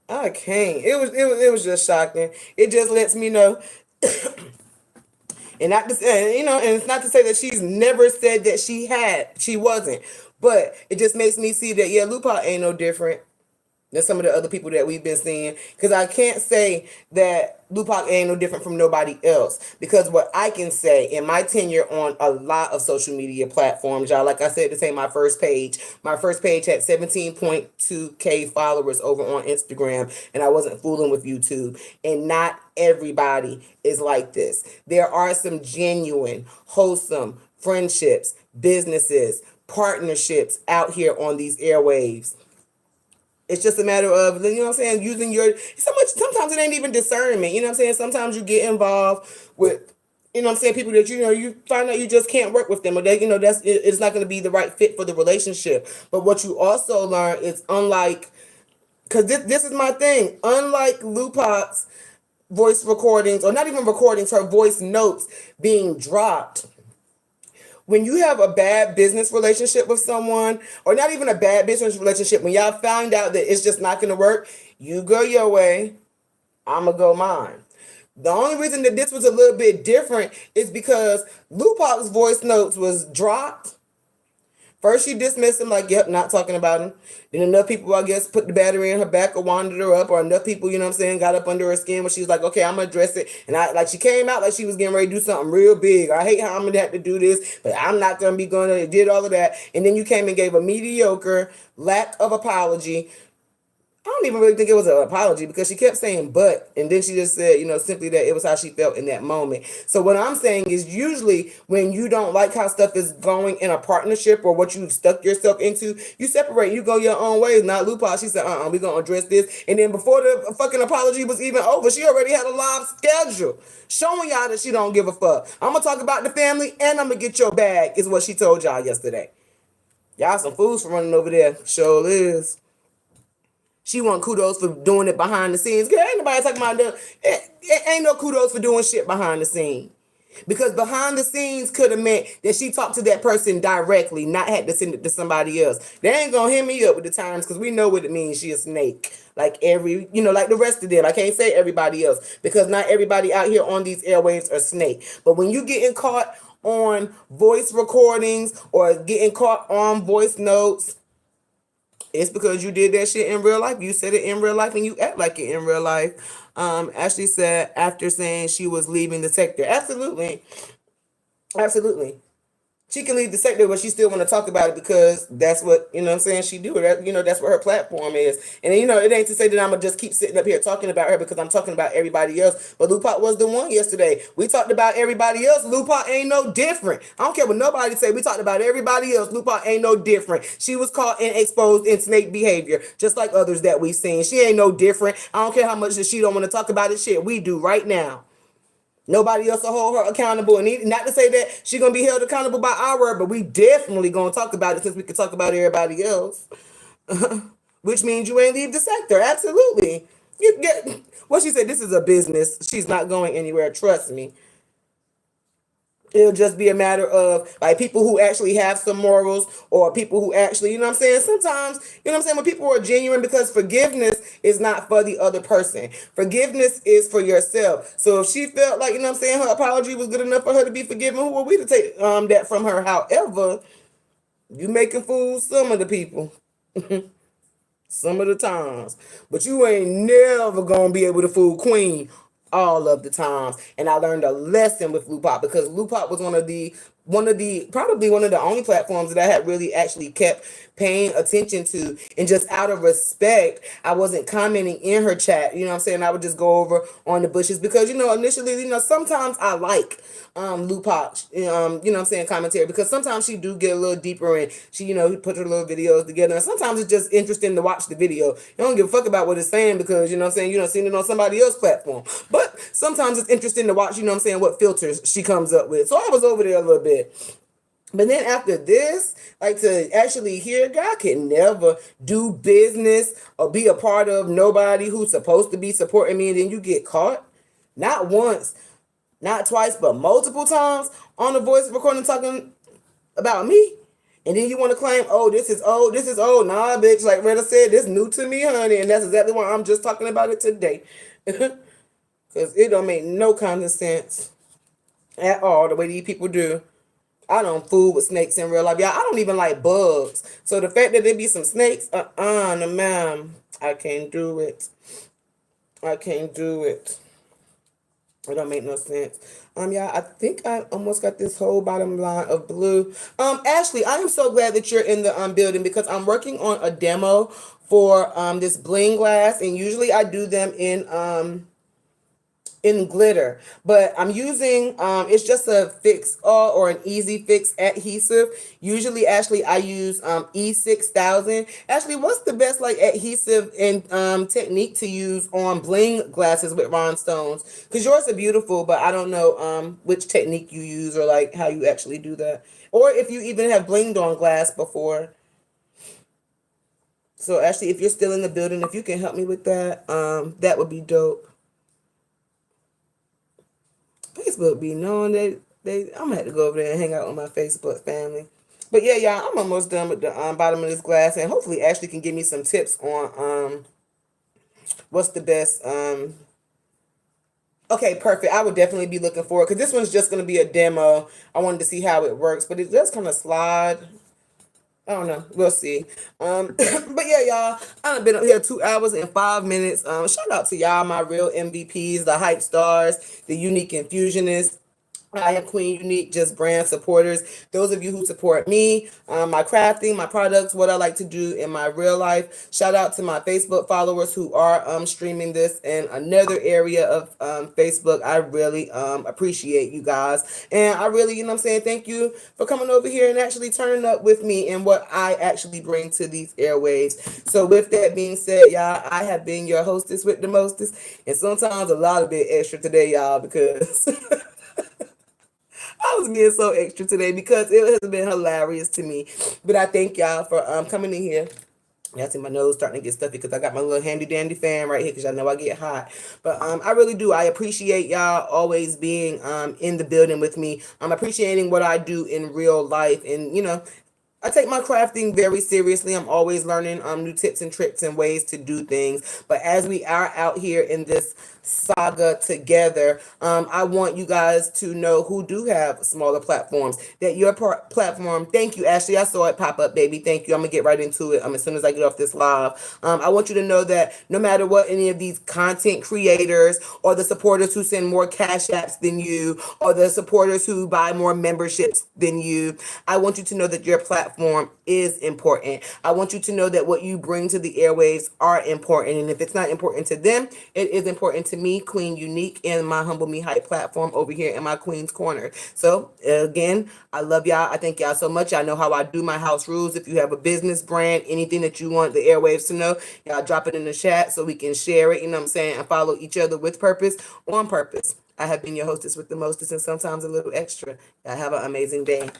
It was just shocking. It just lets me know. And not to say, and it's not to say that she's never said that she wasn't. But it just makes me see that, yeah, Lupac ain't no different than some of the other people that we've been seeing. Because I can't say that Lupac ain't no different from nobody else. Because what I can say in my tenure on a lot of social media platforms, y'all, like I said, this ain't my first page. My first page had 17.2K followers over on Instagram, and I wasn't fooling with YouTube. And not everybody is like this. There are some genuine, wholesome friendships, businesses, partnerships out here on these airwaves. It's just a matter of, what I'm saying, using sometimes it ain't even discernment, what I'm saying? Sometimes you get involved with, what I'm saying, people that, you find out you just can't work with them, or that, it's not going to be the right fit for the relationship. But what you also learn is, because this is my thing, unlike Lupac's voice recordings, or not even recordings, her voice notes being dropped, when you have a bad business relationship with someone, or not even a bad business relationship, when y'all find out that it's just not going to work, you go your way, I'm going to go mine. The only reason that this was a little bit different is because Lupac's voice notes was dropped. First, she dismissed him, like, yep, not talking about him. Then enough people, I guess, put the battery in her back or wanded her up, or enough people, got up under her skin where she was like, okay, I'm going to address it. And she came out like she was getting ready to do something real big. I hate how I'm going to have to do this, but I'm not going to be going to, did all of that. And then you came and gave a mediocre lack of apology. I don't even really think it was an apology, because she kept saying but, and then she just said, simply that it was how she felt in that moment. So what I'm saying is, usually when you don't like how stuff is going in a partnership, or what you've stuck yourself into, you separate, you go your own ways. Not Lupac. She said, we're going to address this. And then before the fucking apology was even over, she already had a live schedule showing y'all that she don't give a fuck. I'm going to talk about the family, and I'm going to get your bag, is what she told y'all yesterday. Y'all some fools for running over there. Sure is. She want kudos for doing it behind the scenes. Girl, ain't nobody talking about that. Ain't no kudos for doing shit behind the scene. Because behind the scenes could have meant that she talked to that person directly, not had to send it to somebody else. They ain't gonna hit me up with the times, because we know what it means. She a snake. Like like the rest of them. I can't say everybody else, because not everybody out here on these airwaves are snake. But when you getting caught on voice recordings, or getting caught on voice notes, it's because you did that shit in real life. You said it in real life, and you act like it in real life. Ashley said, after saying she was leaving the sector. Absolutely. She can leave the sector, but she still want to talk about it, because that's what, she do. That's what her platform is. And, it ain't to say that I'm going to just keep sitting up here talking about her, because I'm talking about everybody else. But Lupac was the one yesterday. We talked about everybody else. Lupac ain't no different. I don't care what nobody say. We talked about everybody else. Lupac ain't no different. She was caught and exposed in snake behavior, just like others that we've seen. She ain't no different. I don't care how much that she don't want to talk about it. Shit, we do right now. Nobody else will hold her accountable. And not to say that she's going to be held accountable by our word, but we definitely going to talk about it, since we can talk about everybody else. Which means you ain't leave the sector. Absolutely. You get what she said. This is a business. She's not going anywhere. Trust me. It'll just be a matter of like people who actually have some morals, or people who actually, you know what I'm saying? Sometimes, you know what I'm saying, when people are genuine, because forgiveness is not for the other person. Forgiveness is for yourself. So if she felt like, you know what I'm saying, her apology was good enough for her to be forgiven, who are we to take that from her? However, you making fools some of the people. Some of the times. But you ain't never gonna be able to fool Queen all of the times. And I learned a lesson with Lupop, because Lupop was probably one of the only platforms that I had really actually kept paying attention to. And just out of respect, I wasn't commenting in her chat. You know what I'm saying? I would just go over on the bushes, because, you know, initially, you know, sometimes I like Lupop, you know what I'm saying, commentary, because sometimes she do get a little deeper, and she, you know, put her little videos together, and sometimes it's just interesting to watch the video. You don't give a fuck about what it's saying, because, you know what I'm saying, you don't seen it on somebody else's platform. But sometimes it's interesting to watch, you know what I'm saying, what filters she comes up with. So I was over there a little bit. But then after this, like, to actually hear, God can never do business or be a part of nobody who's supposed to be supporting me, and then you get caught. Not once, not twice, but multiple times on the voice recording talking about me. And then you want to claim, oh, this is old, this is old. Nah, bitch, like Retta said, this new to me, honey. And that's exactly why I'm just talking about it today. Because it don't make no kind of sense at all the way these people do. I don't fool with snakes in real life. Y'all, I don't even like bugs. So the fact that there be some snakes, no ma'am. I can't do it. I can't do it. It don't make no sense. Yeah, I think I almost got this whole bottom line of blue. Ashley, I am so glad that you're in the building, because I'm working on a demo for this bling glass, and usually I do them in glitter, but I'm using it's just a fix all or an easy fix adhesive. Usually, Ashley, I use E6000. Ashley, what's the best like adhesive and technique to use on bling glasses with rhinestones? Because yours are beautiful, but I don't know which technique you use, or like how you actually do that, or if you even have blinged on glass before. So Ashley, if you're still in the building, if you can help me with that, that would be dope. Facebook be knowing I'm gonna have to go over there and hang out with my Facebook family. But yeah, y'all, I'm almost done with the bottom of this glass, and hopefully Ashley can give me some tips on what's the best okay, perfect. I would definitely be looking forward, because this one's just gonna be a demo. I wanted to see how it works, but it does kind of slide. I don't know. We'll see. But yeah, y'all, I've been up here 2 hours and 5 minutes. Shout out to y'all, my real MVPs, the hype stars, the unique infusionists. I am Queen Unique, just brand supporters. Those of you who support me, my crafting, my products, what I like to do in my real life. Shout out to my Facebook followers who are streaming this in another area of Facebook. I really appreciate you guys. And I really, you know what I'm saying, thank you for coming over here and actually turning up with me and what I actually bring to these airwaves. So with that being said, y'all, I have been your hostess with the mostest. And sometimes a lot of bit extra today, y'all, because I was being so extra today, because it has been hilarious to me. But I thank y'all for coming in here. Y'all see my nose starting to get stuffy because I got my little handy dandy fan right here, because y'all know I get hot. But I really do. I appreciate y'all always being in the building with me. I'm appreciating what I do in real life. And, you know, I take my crafting very seriously. I'm always learning new tips and tricks and ways to do things. But as we are out here in this saga together, I want you guys to know who do have smaller platforms, that your platform, thank you, Ashley, I saw it pop up, baby, thank you, I'm gonna get right into it as soon as I get off this live. I want you to know that no matter what any of these content creators, or the supporters who send more cash apps than you, or the supporters who buy more memberships than you, I want you to know that your platform is important. I want you to know that what you bring to the airwaves are important, and if it's not important to them, it is important to me, Queen Unique, and my Humble Me Hype platform over here in my Queen's Corner. So again, I love y'all. I thank y'all so much. I know how I do my house rules. If you have a business brand, anything that you want the airwaves to know, y'all drop it in the chat so we can share it, you know what I'm saying, and follow each other with purpose, on purpose. I have been your hostess with the mostest, and sometimes a little extra. Y'all have an amazing day.